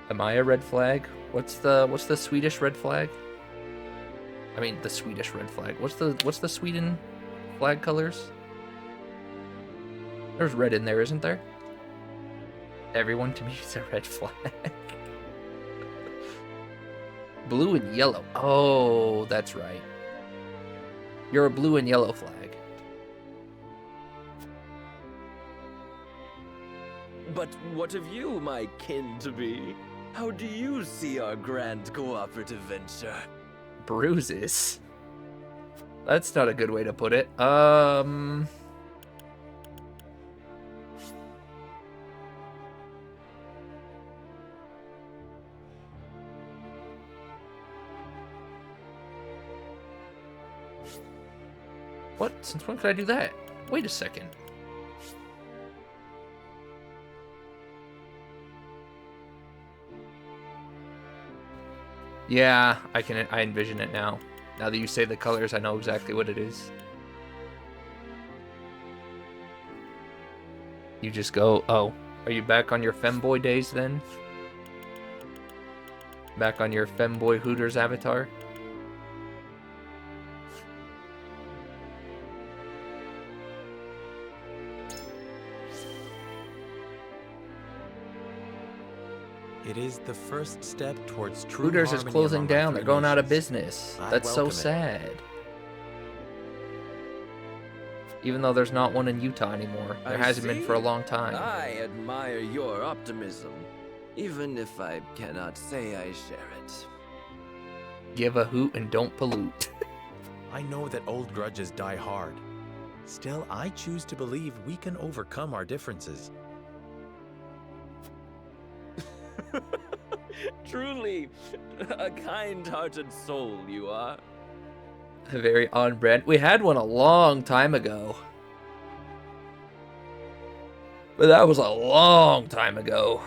Am I a red flag? What's the Swedish red flag? I mean the Swedish red flag. What's the Sweden flag colors? There's red in there, isn't there? Everyone to me is a red flag. Blue and yellow. Oh, that's right. You're a blue and yellow flag. But what of you, my kin-to-be? How do you see our grand cooperative venture? Bruises. That's not a good way to put it. What? Since when could I do that? Wait a second. Yeah, I envision it now. Now that you say the colors, I know exactly what it is. You just go, oh, are you back on your femboy days then? Back on your femboy Hooters avatar? It is the first step towards true Hooters is harmony closing among our down. They're three going out of nations. business. I That's so welcome it. sad. Even though there's not one in Utah anymore. There I hasn't been for a see. long time. I admire your optimism, even if I cannot say I share it. Give a hoot and don't pollute. I know that old grudges die hard. Still, I choose to believe we can overcome our differences. Truly, a kind-hearted soul you are. Very on brand. We had one a long time ago. But that was a long time ago.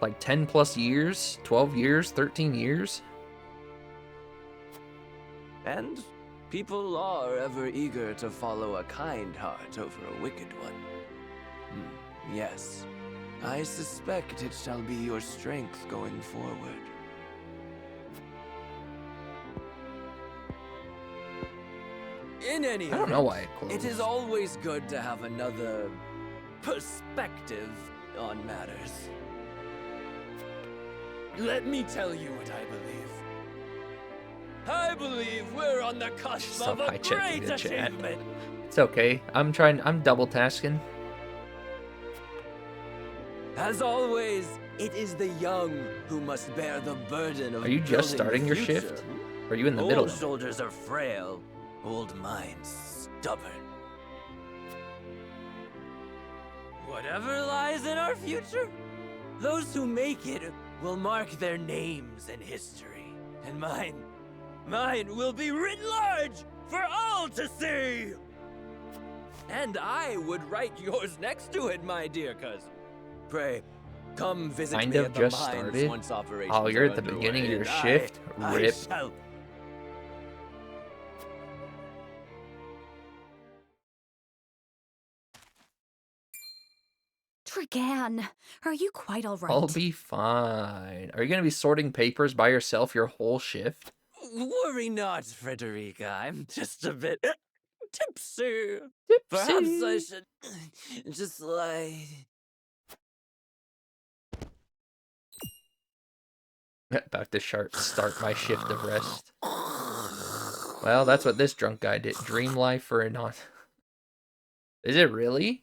Like 10 plus years, 12 years, 13 years. And people are ever eager to follow a kind heart over a wicked one. Yes, I suspect it shall be your strength going forward. In any I don't know event, why it closed. it is always good to have another perspective on matters. Let me tell you what I believe. I believe we're on the cusp Stop of a hijacking great the chat. achievement. It's okay. I'm double tasking. As always, it is the young who must bear the burden of Are you just building starting the your future. shift? Or are you in the Old middle of it? shoulders are frail, old minds stubborn. Whatever lies in our future, those who make it will mark their names in history. And mine will be writ large for all to see! And I would write yours next to it, my dear cousin. Pray, come visit Kind me of at the just mines started. once operations Oh, you're are at the underway, beginning of your and shift? Rip. I shall Dragan, are you quite all right? I'll be fine. Are you going to be sorting papers by yourself your whole shift? Worry not, Frederica. I'm just a bit tipsy. Tipsy. Perhaps I should just lie. About to start my shift of rest. Well, that's what this drunk guy did. Dream life for a non... Is it really?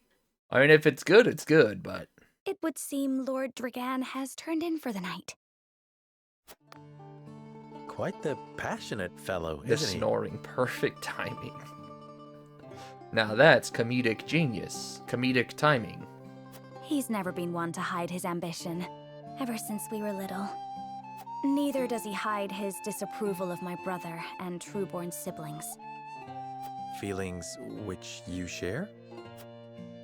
I mean, if it's good, it's good, but... It would seem Lord Dragan has turned in for the night. Quite the passionate fellow, The isn't he? snoring, perfect timing. Now that's comedic genius. Comedic timing. He's never been one to hide his ambition, ever since we were little. Neither does he hide his disapproval of my brother and Trueborn's siblings. Feelings which you share?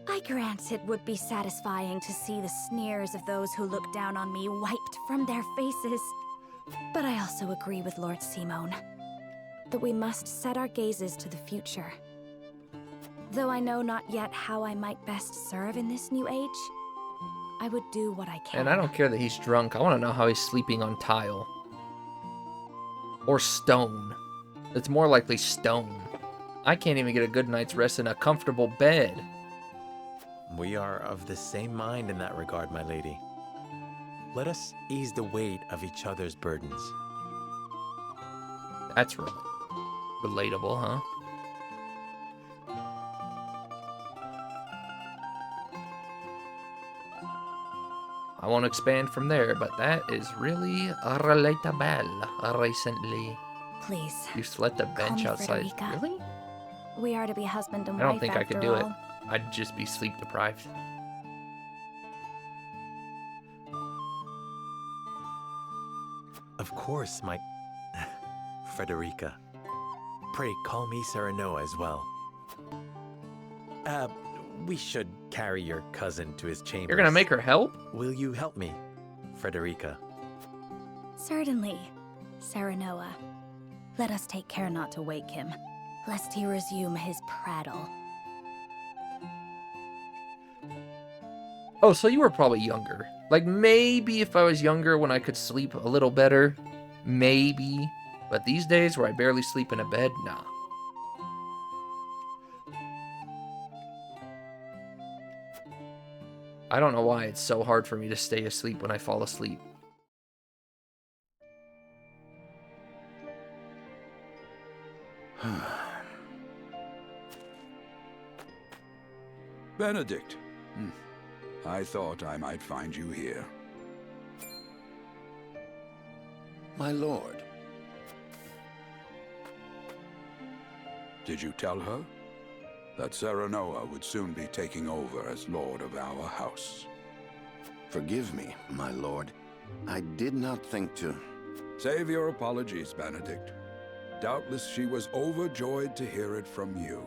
I grant it would be satisfying to see the sneers of those who look down on me wiped from their faces. But I also agree with Lord Simone that we must set our gazes to the future. Though I know not yet how I might best serve in this new age, I would do what I can. And I don't care that he's drunk. I want to know how he's sleeping on tile. Or stone. It's more likely stone. I can't even get a good night's rest in a comfortable bed. We are of the same mind in that regard, my lady. Let us ease the weight of each other's burdens. That's really relatable, huh? I won't expand from there, but that is really relatable recently. Please. You used to let the call bench me outside. Frederica. Really? We are to be husband and I wife don't think I could after do it. all. I'd just be sleep deprived. Of course, my... Frederica. Pray call me Serenoa as well. We should carry your cousin to his chambers. You're gonna make her help? Will you help me, Frederica? Certainly. Serenoa. Let us take care not to wake him, lest he resume his prattle. Oh, so you were probably younger. Like, maybe if I was younger when I could sleep a little better, maybe. But these days where I barely sleep in a bed, nah. I don't know why it's so hard for me to stay asleep when I fall asleep. Benedict. I thought I might find you here. My lord. Did you tell her that Serenoa would soon be taking over as lord of our house? Forgive me, my lord. I did not think to... Save your apologies, Benedict. Doubtless she was overjoyed to hear it from you.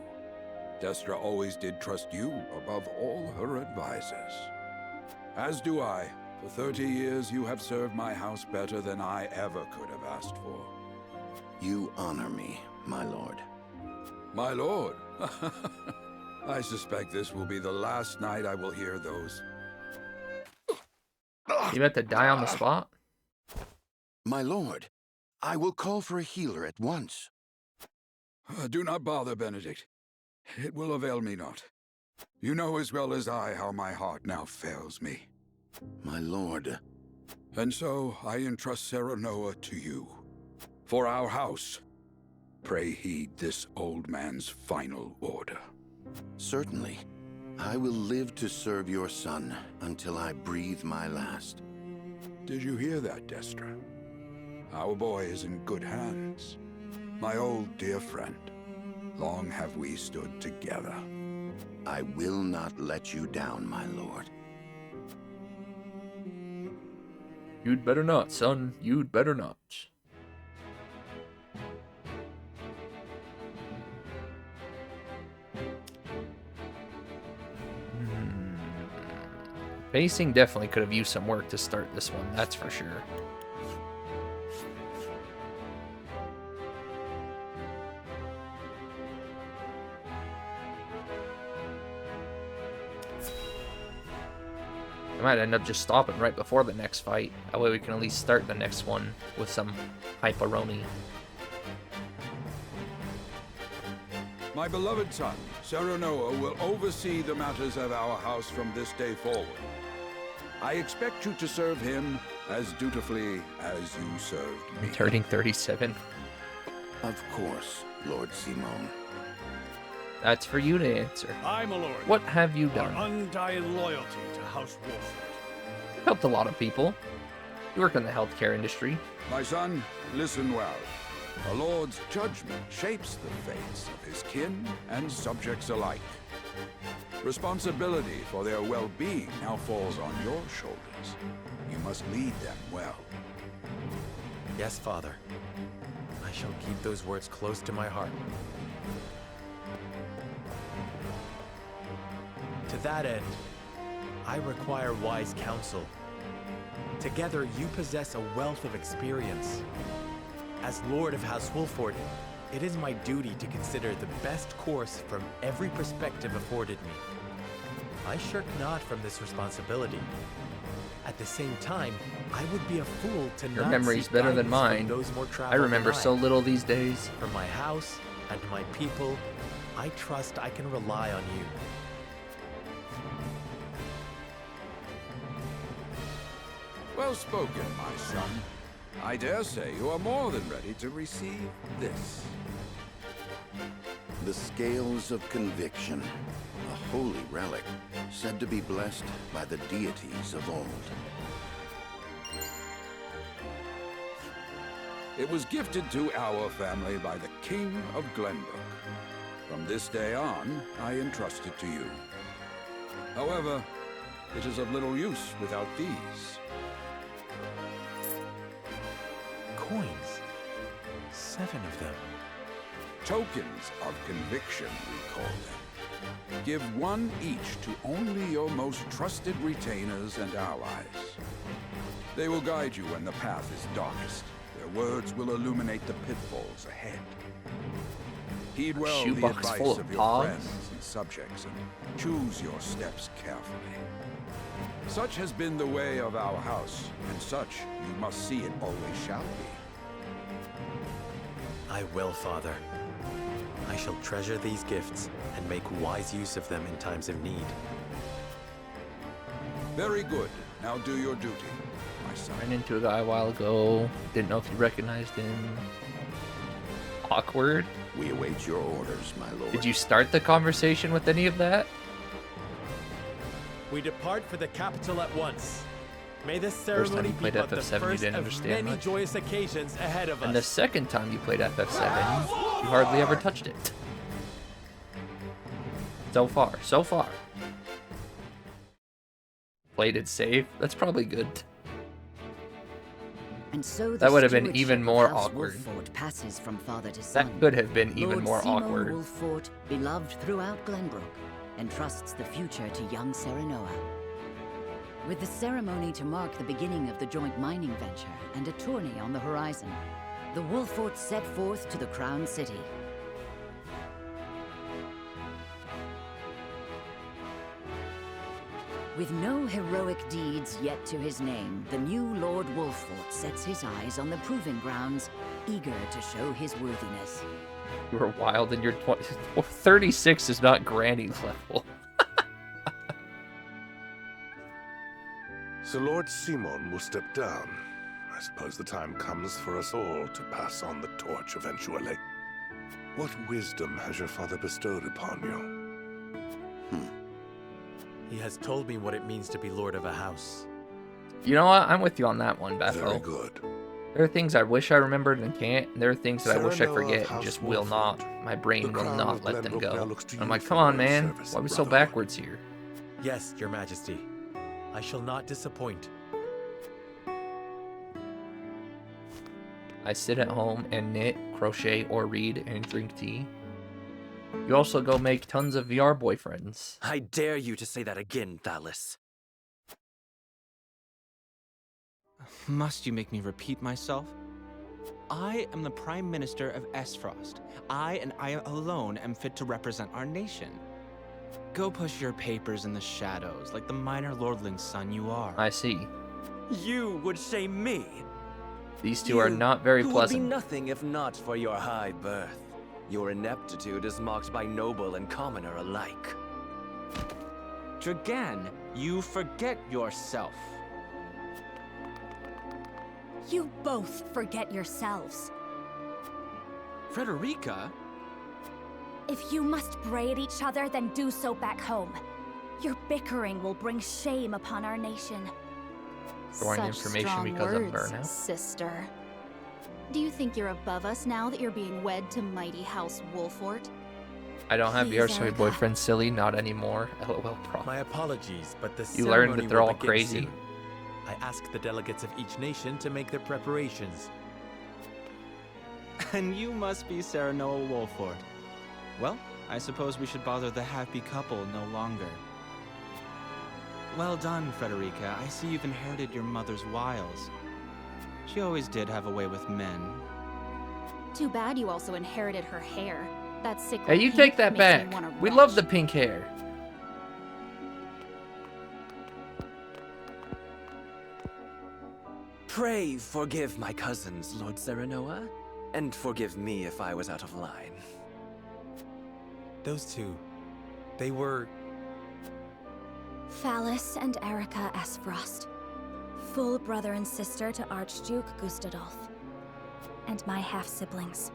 Destra always did trust you above all her advisors. As do I. For 30 years you have served my house better than I ever could have asked for. You honor me, my lord. My lord? I suspect this will be the last night I will hear those. You about to die on the spot? My lord, I will call for a healer at once. Do not bother, Benedict. It will avail me not. You know as well as I how my heart now fails me. My lord. And so I entrust Serenoa to you. For our house, pray heed this old man's final order. Certainly. I will live to serve your son until I breathe my last. Did you hear that, Destra? Our boy is in good hands. My old dear friend. Long have we stood together. I will not let you down, my lord. You'd better not, son. You'd better not. Pacing definitely could have used some work to start this one, that's for sure. I might end up just stopping right before the next fight. That way we can at least start the next one with some hyperoni. My beloved son, Serenoa, will oversee the matters of our house from this day forward. I expect you to serve him as dutifully as you served me. Turning 37. Of course, Lord Simon. That's for you to answer. Aye, my lord. What have you done? Our undying loyalty to House Wolford. Helped a lot of people. You work in the healthcare industry. My son, listen well. A lord's judgment shapes the fates of his kin and subjects alike. Responsibility for their well-being now falls on your shoulders. You must lead them well. Yes, Father. I shall keep those words close to my heart. To that end, I require wise counsel. Together, you possess a wealth of experience. As Lord of House Wolford, it is my duty to consider the best course from every perspective afforded me. I shirk not from this responsibility. At the same time, I would be a fool to Your not memory's seek better than guidance from mine. those more I traveled remember than I. so little these days. For my house and my people, I trust I can rely on you. Well spoken, my son. I dare say you are more than ready to receive this. The Scales of Conviction, a holy relic, said to be blessed by the deities of old. It was gifted to our family by the King of Glenbrook. From this day on, I entrust it to you. However, it is of little use without these. Coins. 7 of them. Tokens of conviction, we call them. Give one each to only your most trusted retainers and allies. They will guide you when the path is darkest. Their words will illuminate the pitfalls ahead. Heed well the Shoebox advice full of of your pogs? friends and subjects, and choose your steps carefully. Such has been the way of our house, and such you must see it always shall be. I will, Father. I shall treasure these gifts and make wise use of them in times of need. Very good. Now do your duty, my son. Ran into a guy a while ago. Didn't know if you recognized him. Awkward. We await your orders, my lord. Did you start the conversation with any of that? We depart for the capital at once. May this First time ceremony you be played but the FF7, you first didn't of understand many much. joyous occasions ahead of And the us. second time you played FF7, you hardly ever touched it. So far. Played it safe. That's probably good. And so the That would have been stewardship even of more House awkward. Wolffort passes from father to son. That could have been even Lord more Simon awkward. Wolffort, beloved throughout Glenbrook, entrusts the future to young Serenoa. With the ceremony to mark the beginning of the joint mining venture and a tourney on the horizon, the Wolfforts set forth to the Crown City. With no heroic deeds yet to his name, the new Lord Wolffort sets his eyes on the proving grounds, eager to show his worthiness. You were wild in your 36 is not granny level. So Lord Simon will step down. I suppose the time comes for us all to pass on the torch eventually. What wisdom has your father bestowed upon you? He has told me what it means to be lord of a house. You know what? I'm with you on that one, Bethel. Very good. There are things I wish I remembered and can't, and there are things that I wish I Serenoa of forget and House just will Wolffort. not. My brain The will crown not of let them Glenbrook now go. looks to I'm you like, for come on, royal man. service, Why are we so brother. backwards here? Yes, your majesty. I shall not disappoint. I sit at home and knit, crochet, or read and drink tea. You also go make tons of VR boyfriends. I dare you to say that again, Thalys. Must you make me repeat myself? I am the Prime Minister of Esfrost. I and I alone am fit to represent our nation. Go push your papers in the shadows like the minor lordling's son you are. I see. You would shame me. These two are not very who pleasant. would be nothing if not for your high birth. Your ineptitude is mocked by noble and commoner alike. Dragan, you forget yourself. You both forget yourselves. Frederica? If you must bray at each other, then do so back home. Your bickering will bring shame upon our nation. Storing information because of burnout. Sister. Do you think you're above us now that you're being wed to mighty House Wolffort? I don't have Please, VR Erica. boyfriend, silly, not anymore. LOL, pro. My apologies, but the You learned ceremony that they're will all begin crazy. soon. I ask the delegates of each nation to make their preparations. And you must be Serenoa Wolffort. Well, I suppose we should bother the happy couple no longer. Well done, Frederica. I see you've inherited your mother's wiles. She always did have a way with men. Too bad you also inherited her hair. That sickly Hey, you pink take that makes me back. wanna We retch. love the pink hair. Pray forgive my cousins, Lord Serenoa, and forgive me if I was out of line. Those two, they were... Thalys and Erica Esfrost. Full brother and sister to Archduke Gustadolf. And my half-siblings.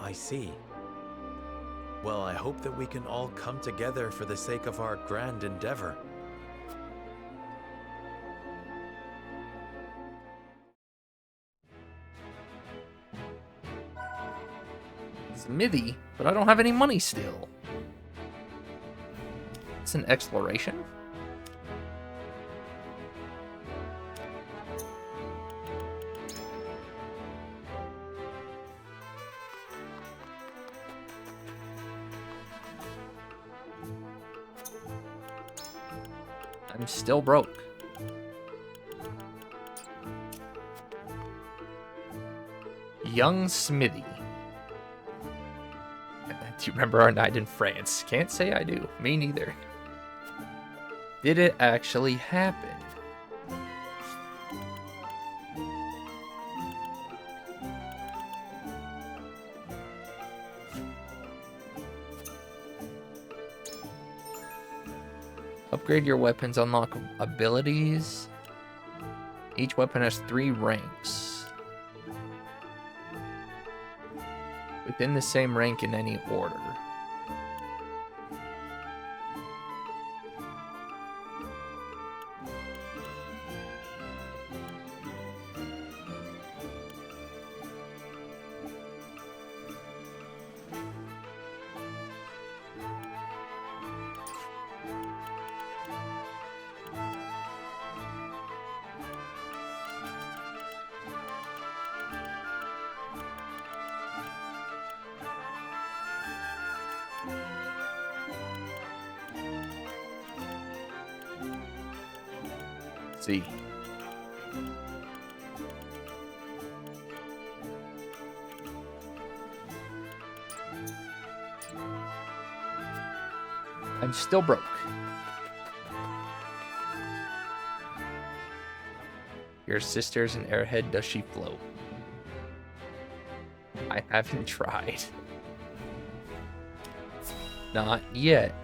I see. Well, I hope that we can all come together for the sake of our grand endeavor. Smithy, but I don't have any money still. It's an exploration. I'm still broke. Young Smithy. Do you remember our night in France? Can't say I do. Me neither. Did it actually happen? Upgrade your weapons, unlock abilities. Each weapon has 3 ranks. Within the same rank in any order. See. I'm still broke. Your sister's an airhead, does she float? I haven't tried. Not yet.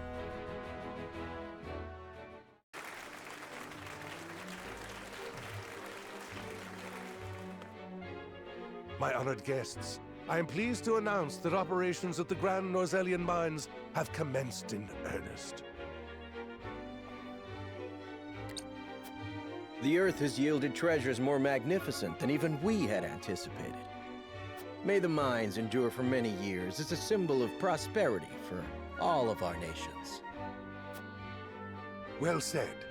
My honored guests, I am pleased to announce that operations at the Grand Norzelian Mines have commenced in earnest. The Earth has yielded treasures more magnificent than even we had anticipated. May the mines endure for many years as a symbol of prosperity for all of our nations. Well said.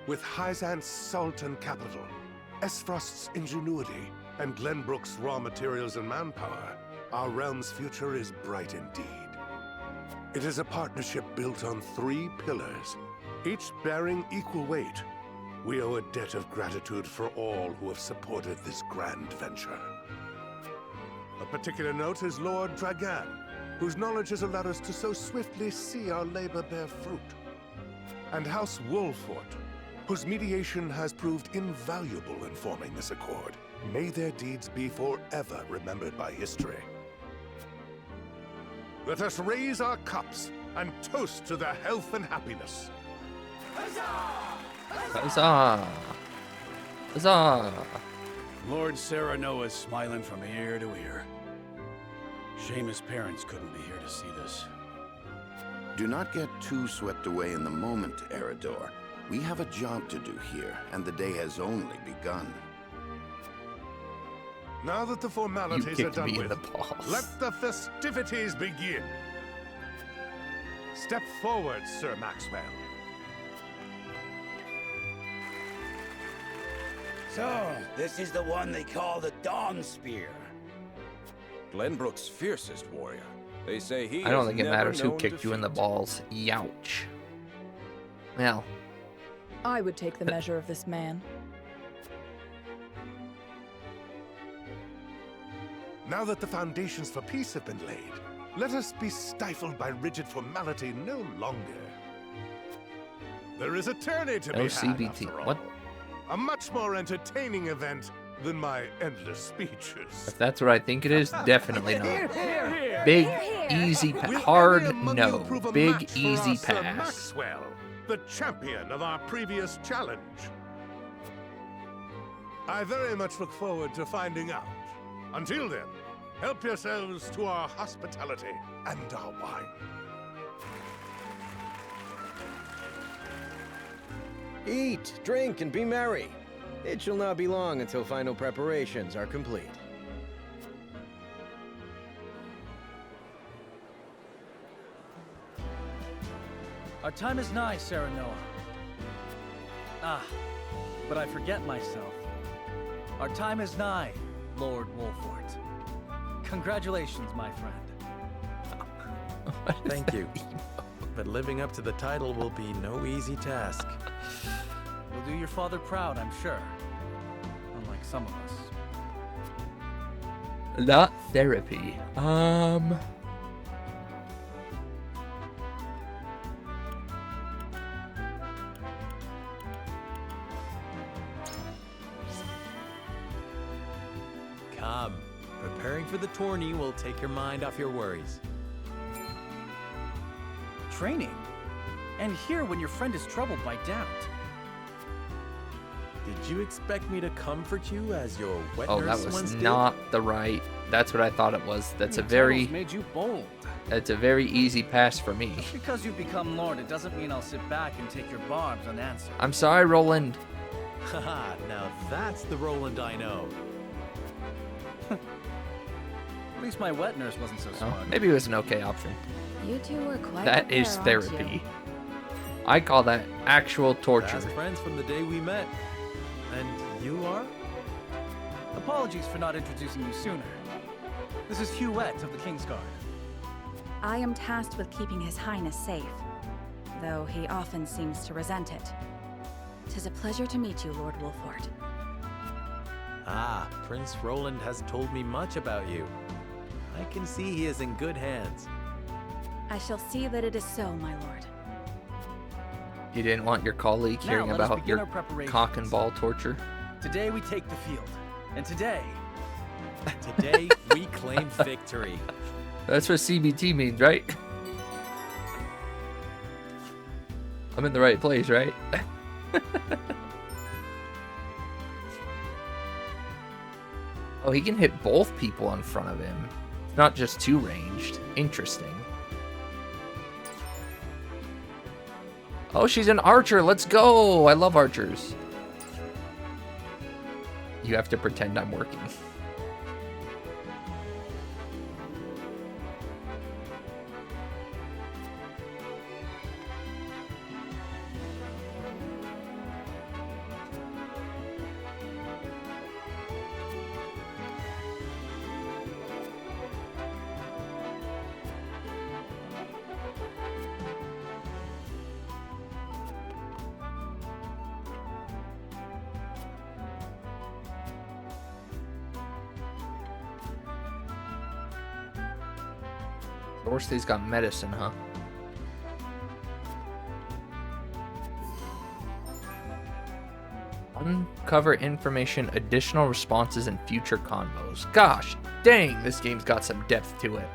With Hyzant's salt and capital, Esfrost's ingenuity, and Glenbrook's raw materials and manpower, our realm's future is bright indeed. It is a partnership built on 3 pillars, each bearing equal weight. We owe a debt of gratitude for all who have supported this grand venture. A particular note is Lord Dragan, whose knowledge has allowed us to so swiftly see our labor bear fruit. And House Wolfort, whose mediation has proved invaluable in forming this accord. May their deeds be forever remembered by history. Let us raise our cups and toast to their health and happiness. Huzzah! Huzzah! Lord Serenoa is smiling from ear to ear. Shame his parents couldn't be here to see this. Do not get too swept away in the moment, Eredor. We have a job to do here, and the day has only begun. Now that the formalities are done with, let the festivities begin. Step forward, Sir Maxwell. So, this is the one they call the Dawn Spear. Glenbrook's fiercest warrior. They say he I don't has think it never matters who known kicked you in the balls. Youch. Well. I would take the measure of this man. Now that the foundations for peace have been laid, let us be stifled by rigid formality no longer. There is a tourney to be had, after all. What? A much more entertaining event than my endless speeches. If that's what I think it is, definitely not. Big, easy, hard no. Big, easy Sir pass. Maxwell, the champion of our previous challenge. I very much look forward to finding out. Until then, help yourselves to our hospitality and our wine. Eat, drink, and be merry. It shall not be long until final preparations are complete. Our time is nigh, Serenoa. Ah, but I forget myself. Our time is nigh, Lord Wolfort. Congratulations, my friend. Thank you. But living up to the title will be no easy task. You'll do your father proud, I'm sure. Unlike some of us. Not therapy. Come. Preparing for the tourney will take your mind off your worries. Training? And here when your friend is troubled by doubt. Did you expect me to comfort you as your wet Oh, nurse that was once did? not the right. That's what I thought it was. That's a Your very. titles made you bold. That's a very easy pass for me. Just because you've become Lord, it doesn't mean I'll sit back and take your barbs unanswered. I'm sorry, Roland. Haha, now that's the Roland I know. At least my wet nurse wasn't so Oh, smart. maybe it was an okay option. You two were quite That the is pair, aren't therapy. you? I call that actual torture. Fast friends from the day we met. And you are? Apologies for not introducing you sooner. This is Huette of the Kingsguard. I am tasked with keeping His Highness safe, though he often seems to resent it. 'Tis a pleasure to meet you, Lord Wolfort. Ah, Prince Roland has told me much about you. I can see he is in good hands. I shall see that it is so, my lord. You didn't want your colleague Now, hearing let us about begin your our preparations. cock and ball torture. Today we take the field. And today... Today we claim victory. That's what CBT means, right? I'm in the right place, right? Oh, he can hit both people in front of him. It's not just two ranged. Interesting. Oh, she's an archer. Let's go. I love archers. You have to pretend I'm working. Dorsley's got medicine, huh? Uncover information, additional responses, and future convos. Gosh, dang, this game's got some depth to it.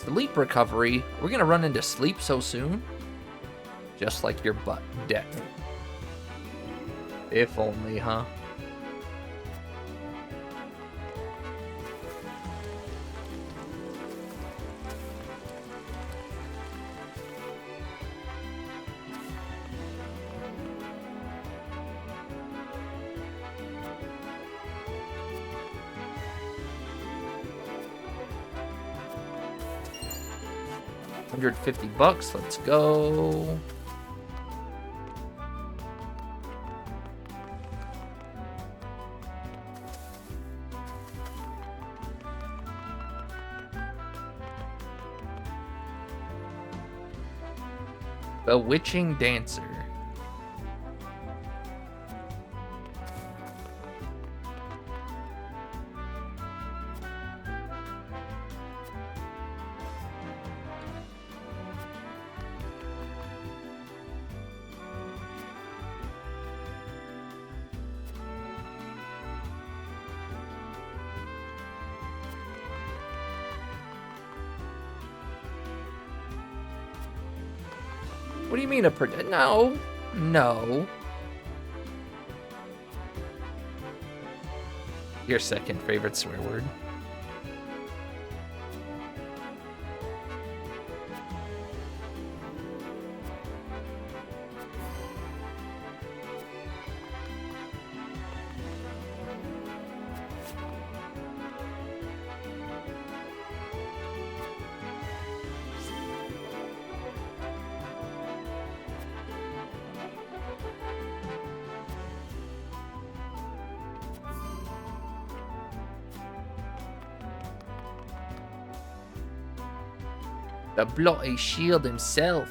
Sleep recovery? Are we gonna run into sleep so soon? Just like your butt death. If only, huh? $150, let's go. Bewitching Dancer. What do you mean a no? No. Your second favorite swear word. The bloody shield himself.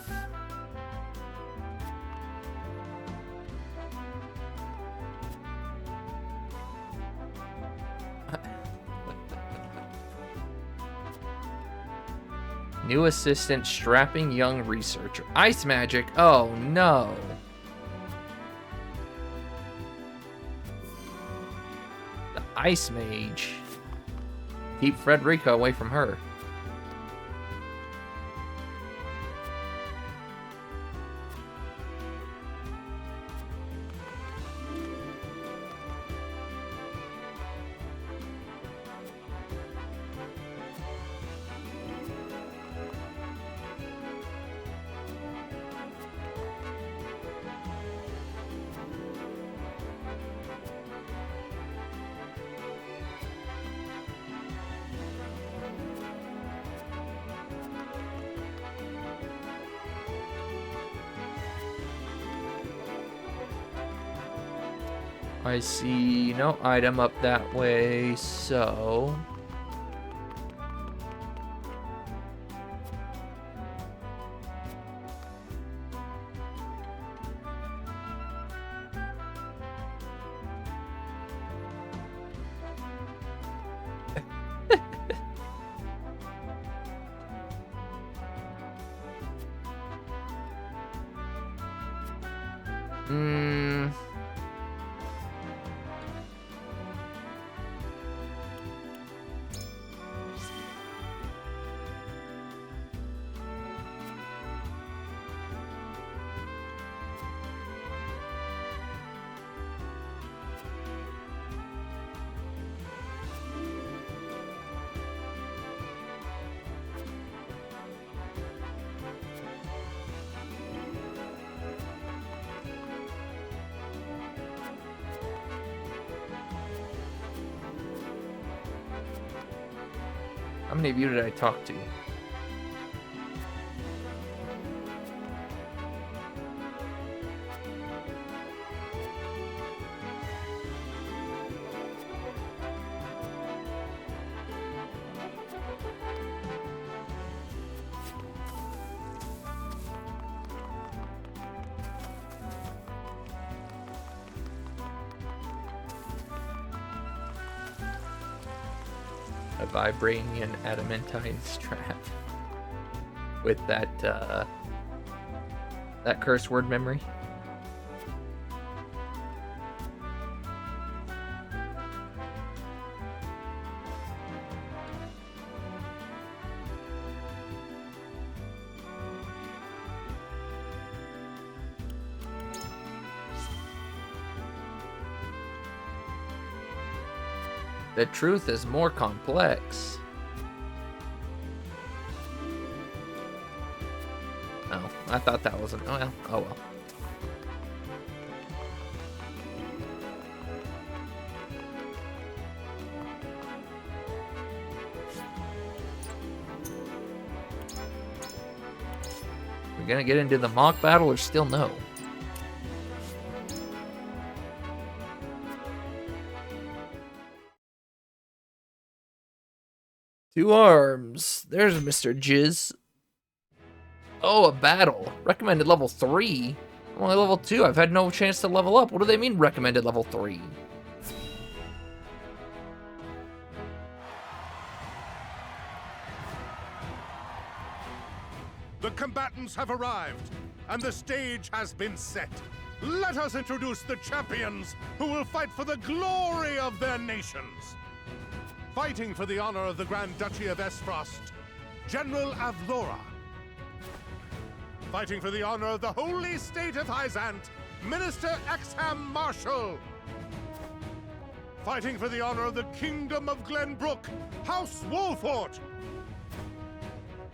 New assistant, strapping young researcher. Ice magic? Oh no. The ice mage. Keep Frederica away from her. I see no item up that way, so... How many of you did I talk to? A Vibranian adamantine strap with that that curse word memory. The truth is more complex. Oh, I thought that wasn't. Oh well. Oh well. We're gonna get into the mock battle or still no? Two arms. There's Mr. Jizz. Oh, a battle. Recommended level 3. I'm only level 2. I've had no chance to level up. What do they mean recommended level 3? The combatants have arrived, and the stage has been set. Let us introduce the champions who will fight for the glory of their nations. Fighting for the honor of the Grand Duchy of Esfrost, General Avlora. Fighting for the honor of the Holy State of Hyzant, Minister Exham Marshall. Fighting for the honor of the Kingdom of Glenbrook, House Wolfort.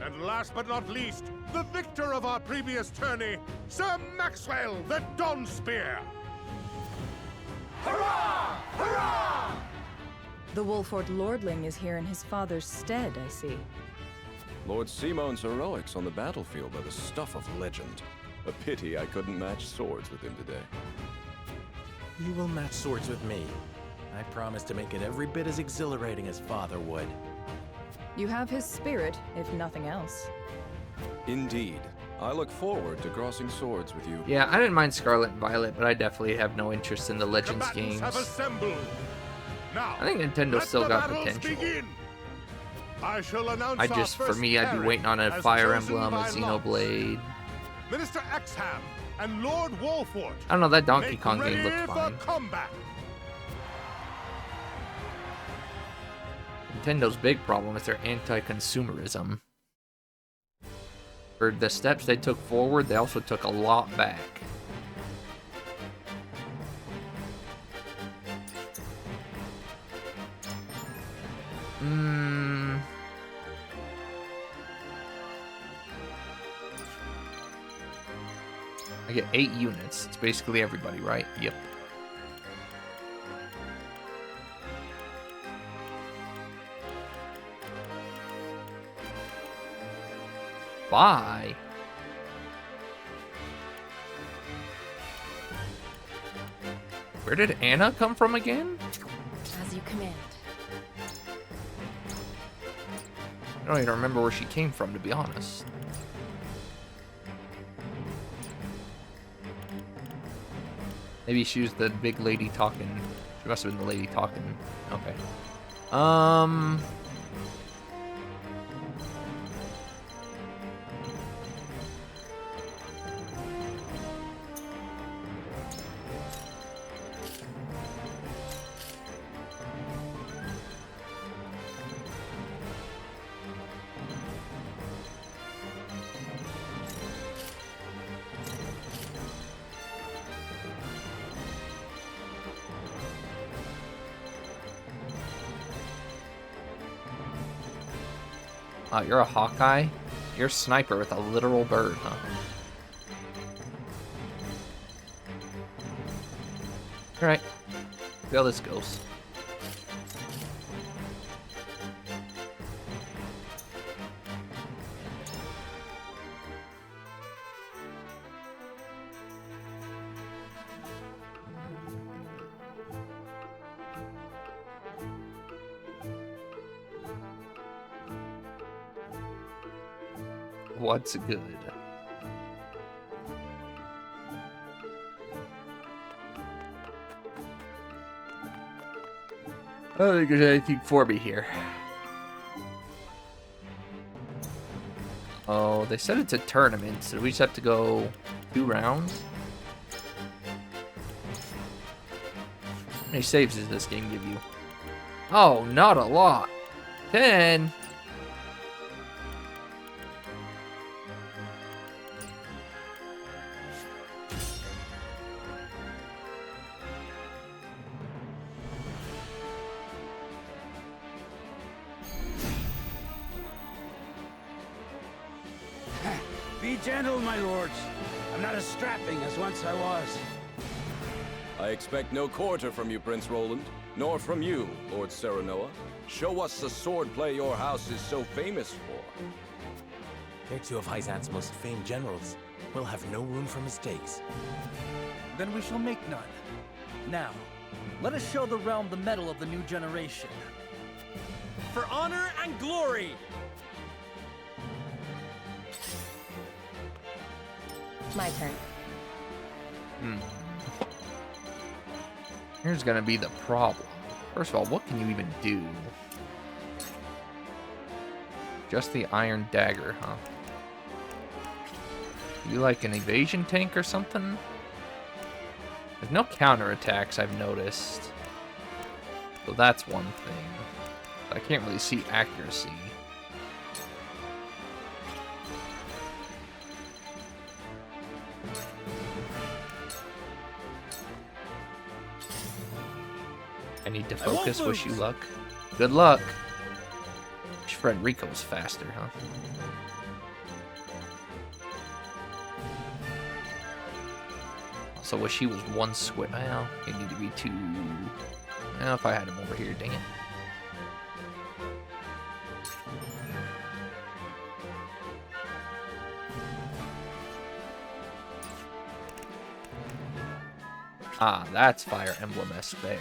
And last but not least, the victor of our previous tourney, Sir Maxwell the Dawnspear. Hurrah! Hurrah! The Wolfort Lordling is here in his father's stead, I see. Lord Simone's heroics on the battlefield are the stuff of legend. A pity I couldn't match swords with him today. You will match swords with me. I promise to make it every bit as exhilarating as Father would. You have his spirit, if nothing else. Indeed. I look forward to crossing swords with you. Yeah, I didn't mind Scarlet and Violet, but I definitely have no interest in the Legends games. Have assembled. Now, I think Nintendo's still got potential. I shall announce For me, I'd be waiting on a Fire Emblem, a Xenoblade. Minister Exham and Lord Wolfort. I don't know, that Donkey Kong game looked fine. Combat. Nintendo's big problem is their anti-consumerism. For the steps they took forward, they also took a lot back. I get 8 units. It's basically everybody, right? Yep. Bye. Where did Anna come from again? As you command. I don't even remember where she came from, to be honest. Maybe she was the big lady talking. She must have been the lady talking. Okay. You're a Hawkeye? You're a sniper with a literal bird, huh? Alright. See how this goes. What's good? I don't think there's anything for me here. Oh, they said it's a tournament, so we just have to go 2 rounds? How many saves does this game give you? Oh, not a lot. 10. Be gentle, my lords. I'm not as strapping as once I was. I expect no quarter from you, Prince Roland, nor from you, Lord Serenoa. Show us the swordplay your house is so famous for. They're 2 of Hyzant's most famed generals. We'll have no room for mistakes. Then we shall make none. Now, let us show the realm the mettle of the new generation. For honor and glory! My turn. Here's gonna be the problem. First of all, what can you even do? Just the iron dagger, huh? You like an evasion tank or something? There's no counterattacks I've noticed. So that's one thing. I can't really see accuracy. I need to focus. Wish you luck. Good luck. Wish Frederica was faster, huh? Also, wish he was 1 square. Well, it need to be 2. Well, if I had him over here, dang it. Ah, that's Fire Emblem-esque there.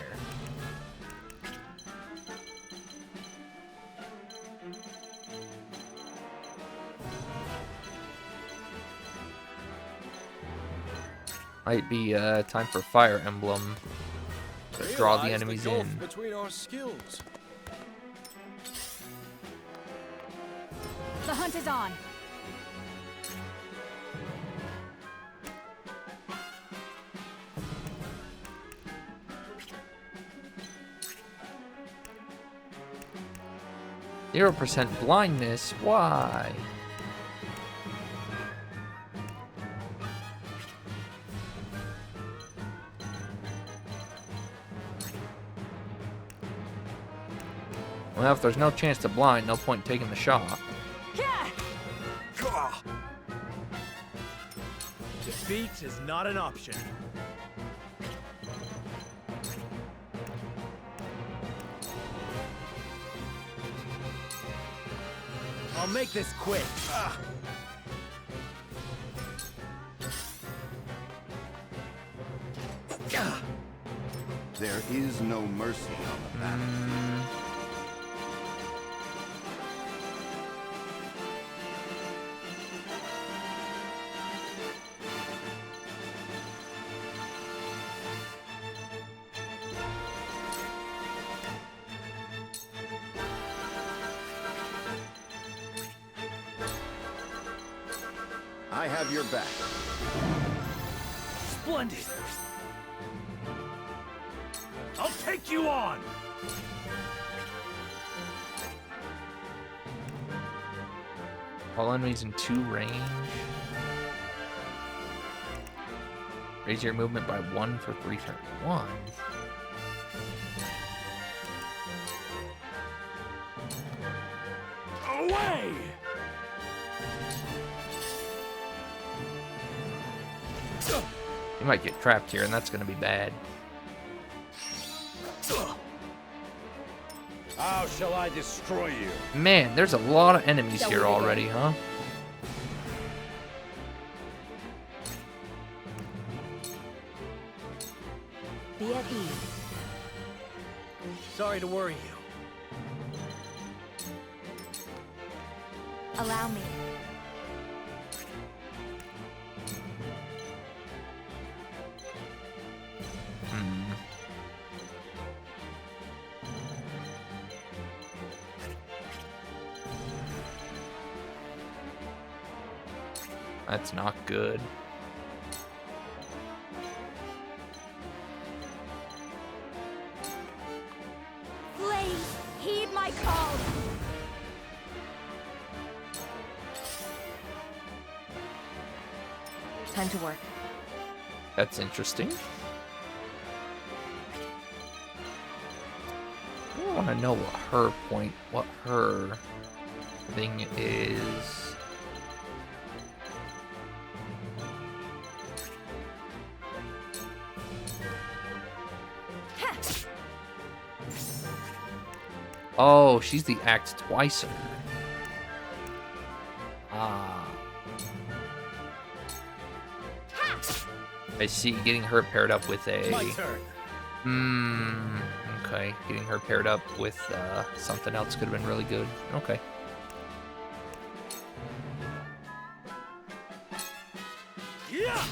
Might be time for Fire Emblem to draw the enemies in. Between our skills. The hunt is on. %0 blindness. Why? Well, if there's no chance to blind, no point in taking the shot. Defeat is not an option. I'll make this quick. There is no mercy on the battlefield. I have your back. Splendid. I'll take you on. All enemies in 2 range. Raise your movement by 1 for 3 turns. 1. Away! You might get trapped here, and that's going to be bad. How shall I destroy you? Man, there's a lot of enemies here already, huh? Be at ease. Sorry to worry you. Allow me. That's not good. Please, heed my call. Time to work. That's interesting. I want to know what her thing is. Oh, she's the Act Twicer. Ah. I see. Getting her paired up with a... My turn. Okay. Getting her paired up with something else could have been really good. Okay. Yeah!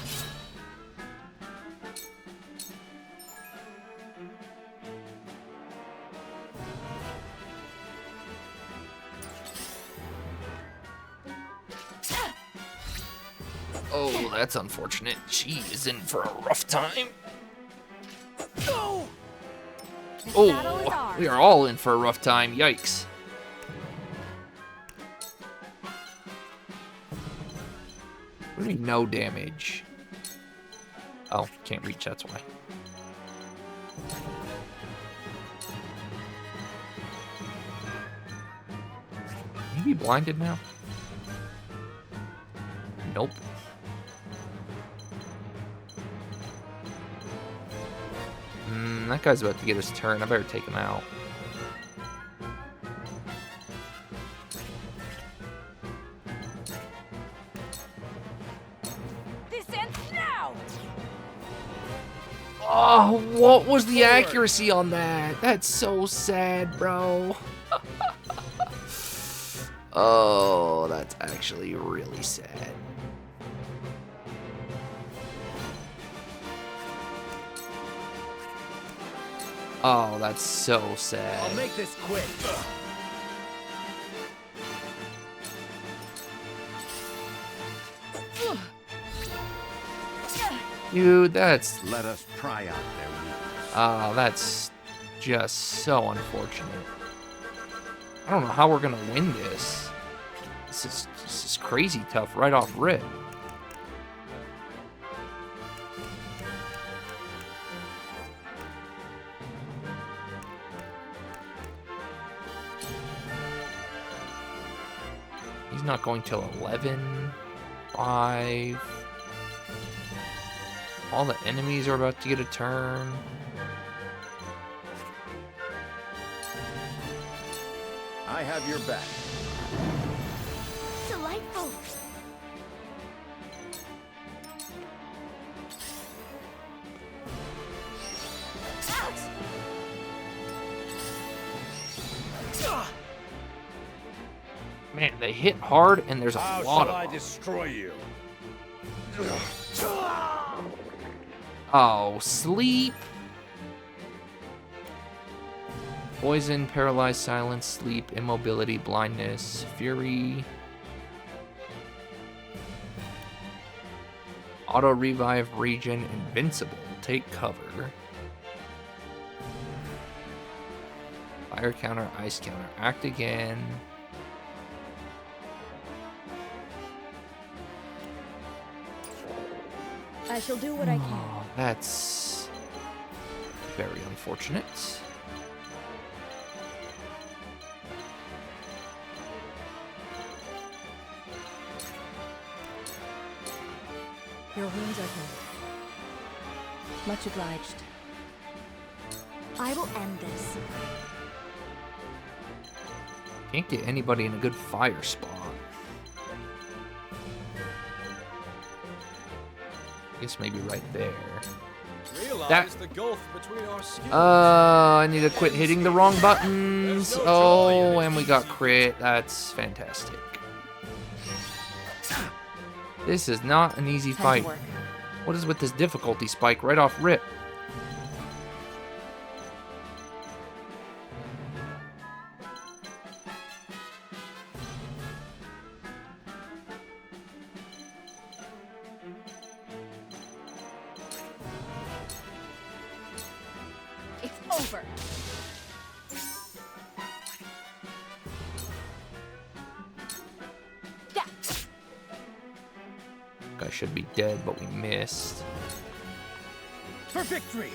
Oh, that's unfortunate. She is in for a rough time. Go! Oh, we are all in for a rough time. Yikes. What do you mean, no damage? Oh, can't reach, that's why. Can he be blinded now? Nope. That guy's about to get his turn. I better take him out. This ends now. Oh, what was the accuracy on that? That's so sad, bro. Oh, that's actually really sad. Oh, that's so sad. I'll make this quick. Dude, that's... Let us pry out their weakness. Oh, that's just so unfortunate. I don't know how we're gonna win this. This is crazy tough right off rip. He's not going till 11, 5. All the enemies are about to get a turn. I have your back. Delightful. Man, they hit hard, and there's a lot of I them. destroy you? Oh, sleep. Poison, paralyzed, silence, sleep, immobility, blindness, fury. Auto revive, regen, invincible. Take cover. Fire counter, ice counter. Act again. I shall do what I can. Oh, that's very unfortunate. Your wounds are healed. Much obliged. I will end this. Can't get anybody in a good fire spot. I guess maybe right there. Realize the gulf between our skills. I need to quit hitting the wrong buttons. Oh, and we got crit. That's fantastic. This is not an easy fight. What is with this difficulty spike right off rip? It's over. Yeah. Guy should be dead, but we missed. For victory!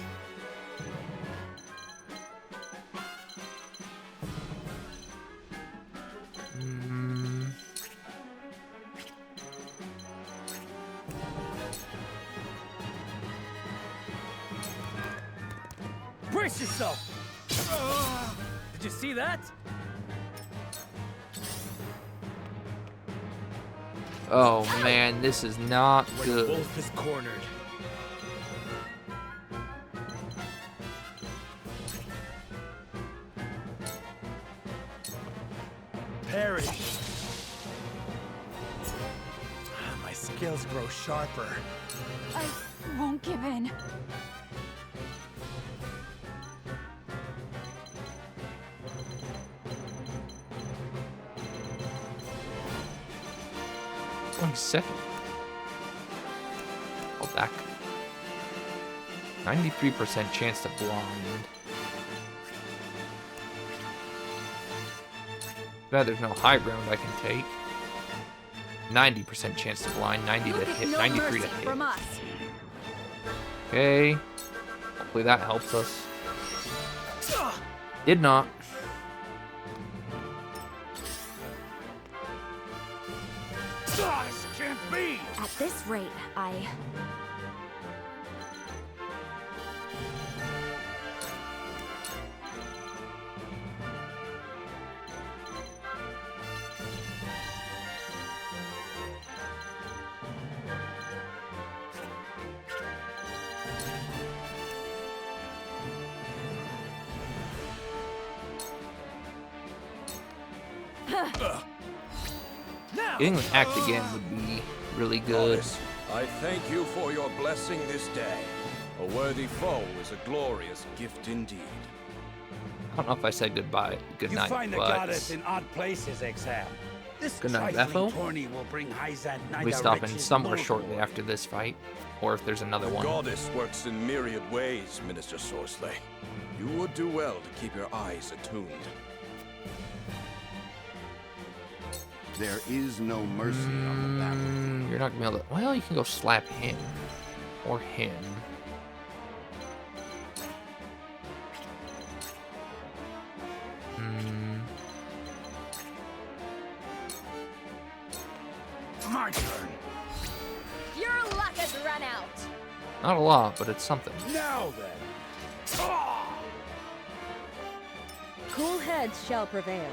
Brace yourself! Did you see that? Oh man, this is not good. Wolf is cornered. Perish. My skills grow sharper. I won't give in. Second. Hold back. 93% chance to blind. Bad there's no high ground I can take. 90% chance to blind, 90 to hit, 93 to hit. From us. Okay. Hopefully that helps us. Did not. Can't be! At this rate, I... Getting an act again would be really good. I thank you for your blessing this day. A worthy foe is a glorious gift indeed. don't know if I said goodbye, good You night, find the but goddess in odd places, Exam. This good night, trifling Beppo. tourney will bring Hyzant neither We stop in riches somewhere nor shortly glory. after this fight, or if there's another The one. goddess works in myriad ways, Minister Sorsley. You would do well to keep your eyes attuned. There is no mercy on the battlefield. You're not gonna be able to. Well, you can go slap him or him. My turn. Your luck has run out. Not a lot, but it's something. Now then. Cool heads shall prevail.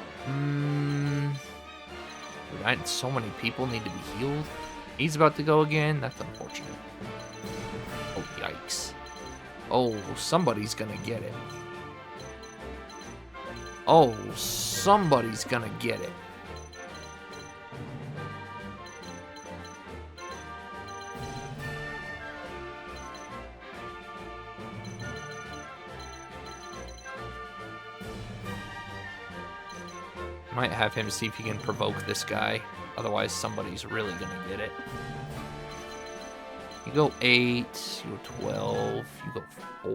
Dude, so many people need to be healed. He's about to go again. That's unfortunate. Oh, yikes. Oh, somebody's gonna get it. Oh, somebody's gonna get it. Might have him see if he can provoke this guy. Otherwise, somebody's really gonna get it. You go 8, you go 12, you go 4.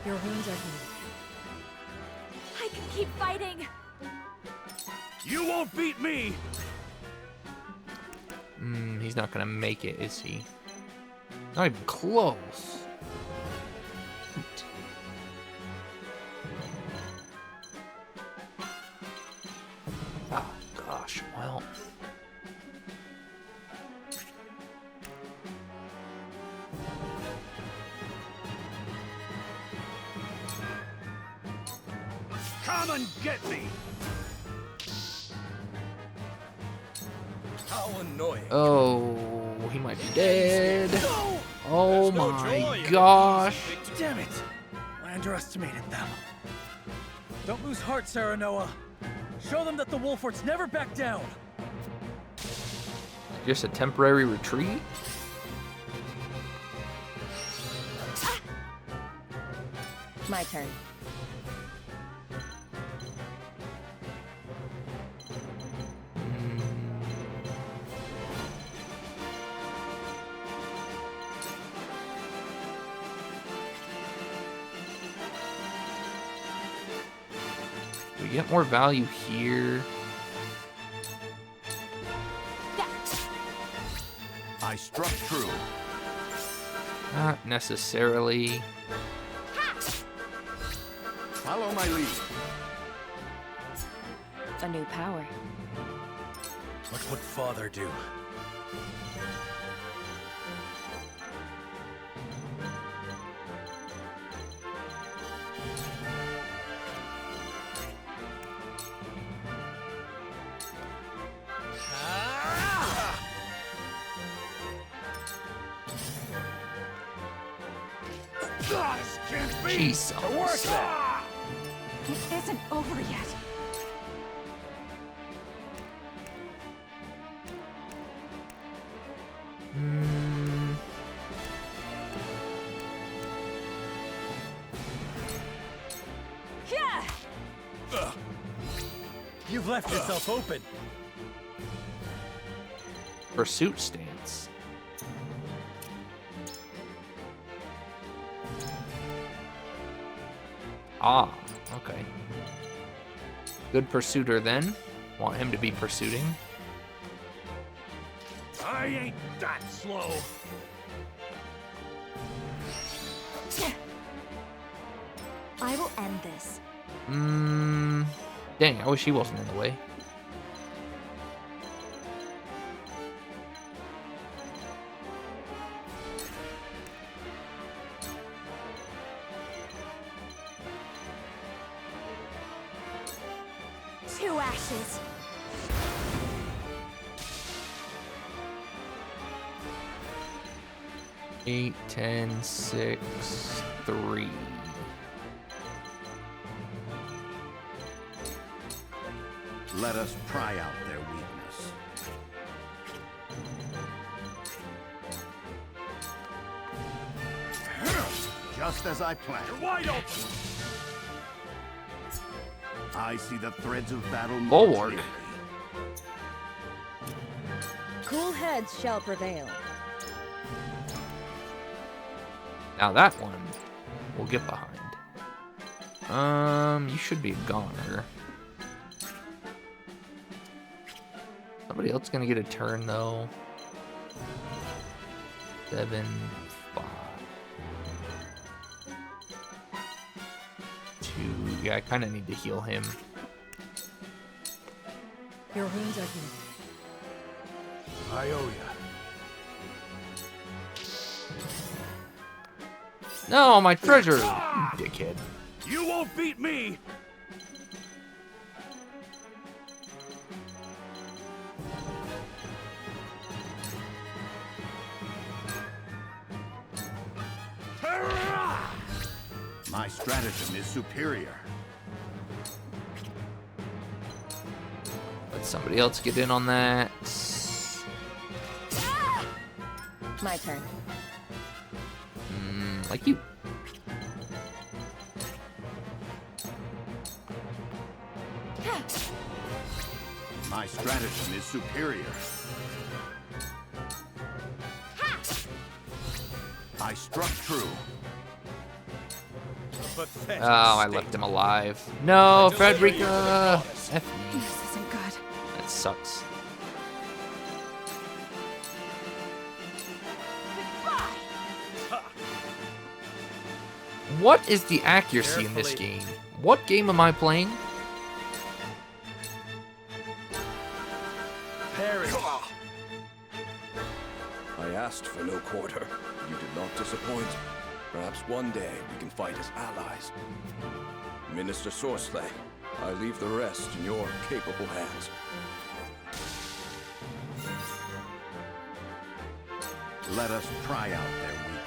Your wounds are healed. I can keep fighting. You won't beat me! He's not gonna make it, is he? Not even close. Oh, gosh, well. Come and get me! How annoying. Oh, he might be dead. Oh no my joy in gosh. Damn it! I underestimated them. Don't lose heart, Serenoa. Show them that the Wolforts never back down. Just a temporary retreat? My turn. We get more value here. I struck true. Not necessarily. Follow my lead. A new power. What would Father do? Goddess can't be! Jesus. Work that! It isn't over yet. Yeah! You've left yourself open. Pursuit stance. Ah, okay. Good pursuiter then. Want him to be pursuing. I ain't that slow. I will end this. Dang, I wish he wasn't in the way. Two ashes. Eight, 10, 6, 3. Let us pry out their weakness. Just as I planned. You're wide open! I see the threads of battle. Bulwark. Cool heads shall prevail. Now that one we'll get behind. You should be a goner. Somebody else gonna get a turn though. 7, 5, 2. Yeah, I kind of need to heal him. Your wounds are healed. I owe ya. No, my treasure, you dickhead. You won't beat me! My stratagem is superior. Let somebody else get in on that. My turn. Like you. My stratagem is superior. I struck true. Oh, I left him alive. No, Frederica! F me. This isn't good. That sucks. What is the accuracy in this game? What game am I playing? I asked for no quarter. You did not disappoint. Perhaps one day we can fight as allies. Minister Sorsley, I leave the rest in your capable hands. Let us try out their weakness.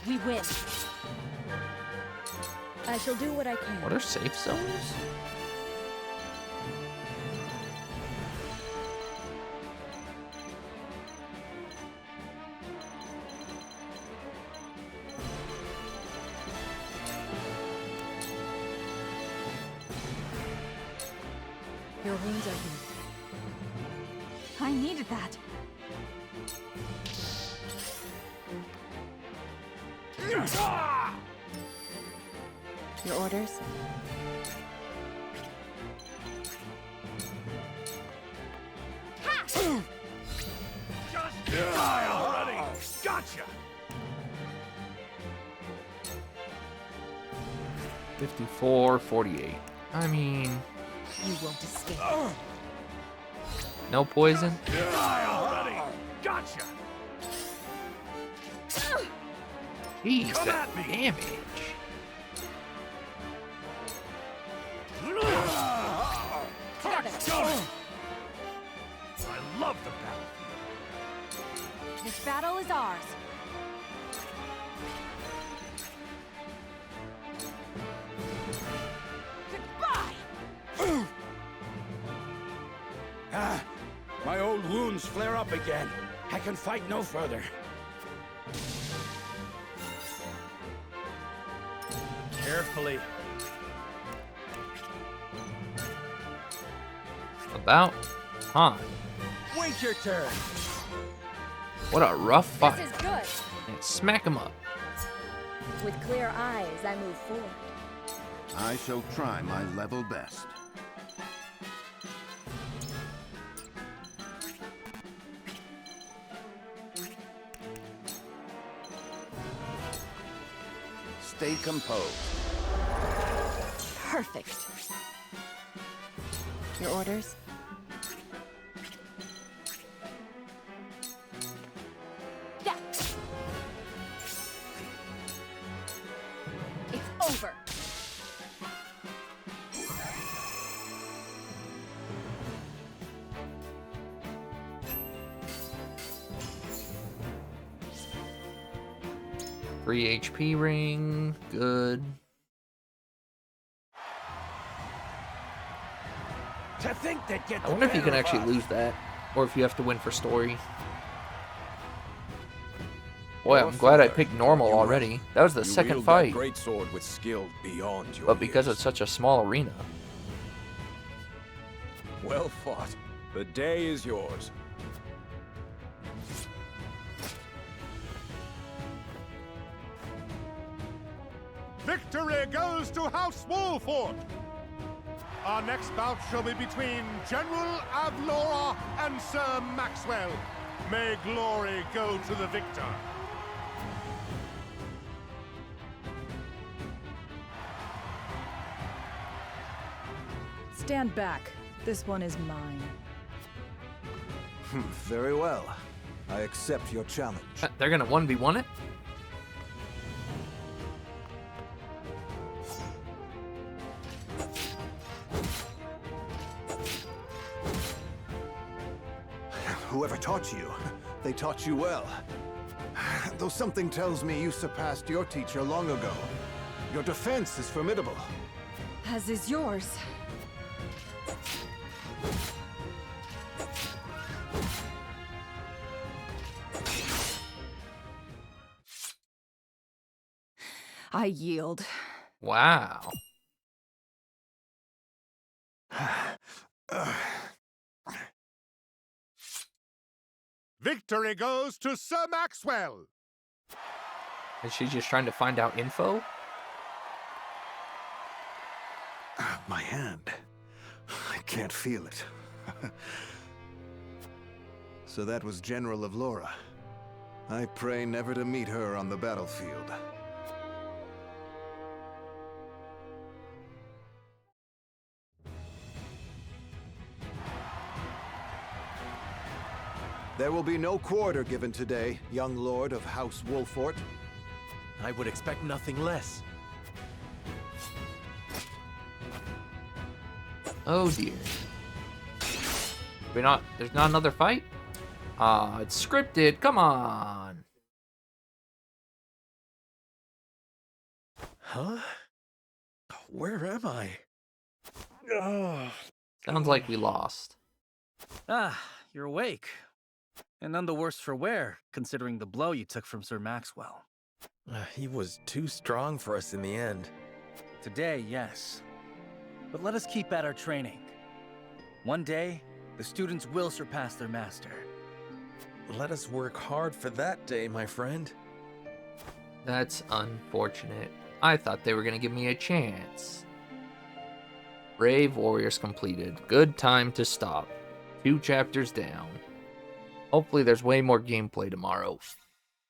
We win. I shall do what I can. What are safe zones? Your wounds are healed. I needed that. Your orders? Just die already! Gotcha! 54, 48. I mean, You won't escape. no poison? Die already! Gotcha! Jeez, Come that at me. damage. I love the battlefield. This battle is ours. My old wounds flare up again. I can fight no further. Carefully. About time. Wait your turn. What a rough fight. This is good. And smack him up. With clear eyes, I move forward. I shall try my level best. Stay composed. Perfect. Your orders? Yeah. It's over. Free HP ring. Good. To think they'd get I wonder if you can the better actually of us. lose that, or if you have to win for story. Boy, I'm glad I picked normal already. That was the second wield fight. That great sword with skill beyond your But because years. it's such a small arena. Well fought. The day is yours. Victory goes to House Wolford! Our next bout shall be between General Avlora and Sir Maxwell. May glory go to the victor. Stand back. This one is mine. Very well. I accept your challenge. They're gonna 1v1 it? Whoever taught you, they taught you well. Though something tells me you surpassed your teacher long ago. Your defense is formidable. As is yours. I yield. Wow. Victory goes to Sir Maxwell. Is she just trying to find out info? My hand. I can't feel it. So that was General of Laura. I pray never to meet her on the battlefield. There will be no quarter given today, young lord of House Wolfort. I would expect nothing less. Oh dear. There's not another fight? It's scripted. Come on. Huh? Where am I? Sounds like we lost. Ah, you're awake. And none the worse for wear, considering the blow you took from Sir Maxwell. He was too strong for us in the end. Today, yes. But let us keep at our training. One day, the students will surpass their master. Let us work hard for that day, my friend. That's unfortunate. I thought they were going to give me a chance. Brave Warriors completed. Good time to stop. 2 chapters down. Hopefully there's way more gameplay tomorrow.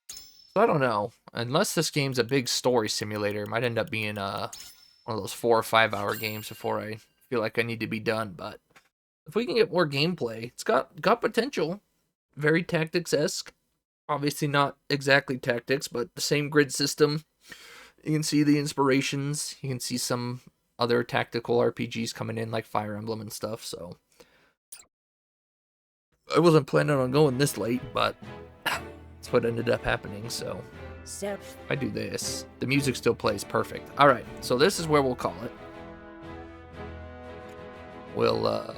So I don't know. Unless this game's a big story simulator, it might end up being one of those 4 or 5 hour games before I feel like I need to be done. But if we can get more gameplay, it's got potential. Very Tactics-esque. Obviously not exactly Tactics, but the same grid system. You can see the inspirations. You can see some other tactical RPGs coming in like Fire Emblem and stuff, so I wasn't planning on going this late, but that's what ended up happening, so I do this. The music still plays perfect. Alright, so this is where we'll call it. We'll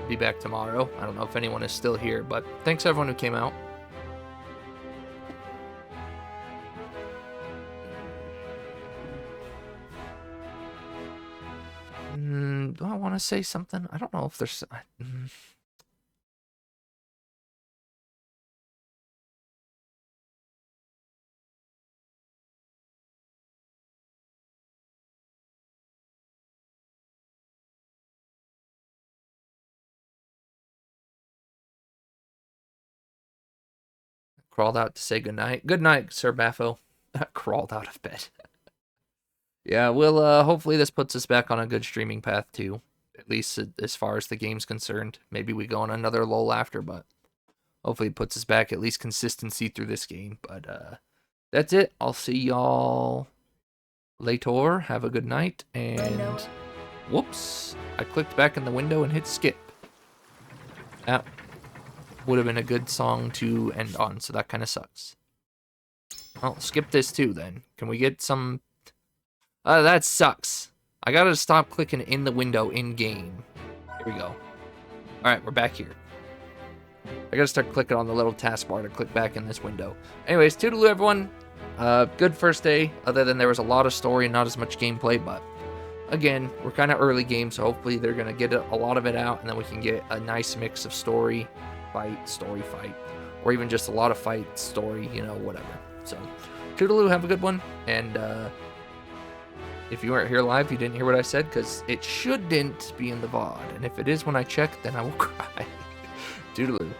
be back tomorrow. I don't know if anyone is still here, but thanks everyone who came out. Do I want to say something? I don't know if there's... Crawled out to say goodnight. Good night, Sir Baffo. Crawled out of bed. Yeah, we'll, hopefully this puts us back on a good streaming path, too. At least as far as the game's concerned. Maybe we go on another lull after, but hopefully it puts us back at least consistency through this game. But, that's it. I'll see y'all later. Have a good night, and... Whoops. I clicked back in the window and hit skip. That would have been a good song to end on, so that kind of sucks. Well, skip this too, then. Can we get some... that sucks. I gotta stop clicking in the window in-game. Here we go. Alright, we're back here. I gotta start clicking on the little taskbar to click back in this window. Anyways, toodaloo everyone. Good first day, other than there was a lot of story and not as much gameplay, but again, we're kind of early game, so hopefully they're gonna get a lot of it out, and then we can get a nice mix of story, fight, or even just a lot of fight, story, you know, whatever. So, toodaloo, have a good one, and if you weren't here live, you didn't hear what I said, because it shouldn't be in the VOD, and if it is when I check, then I will cry. Toodaloo.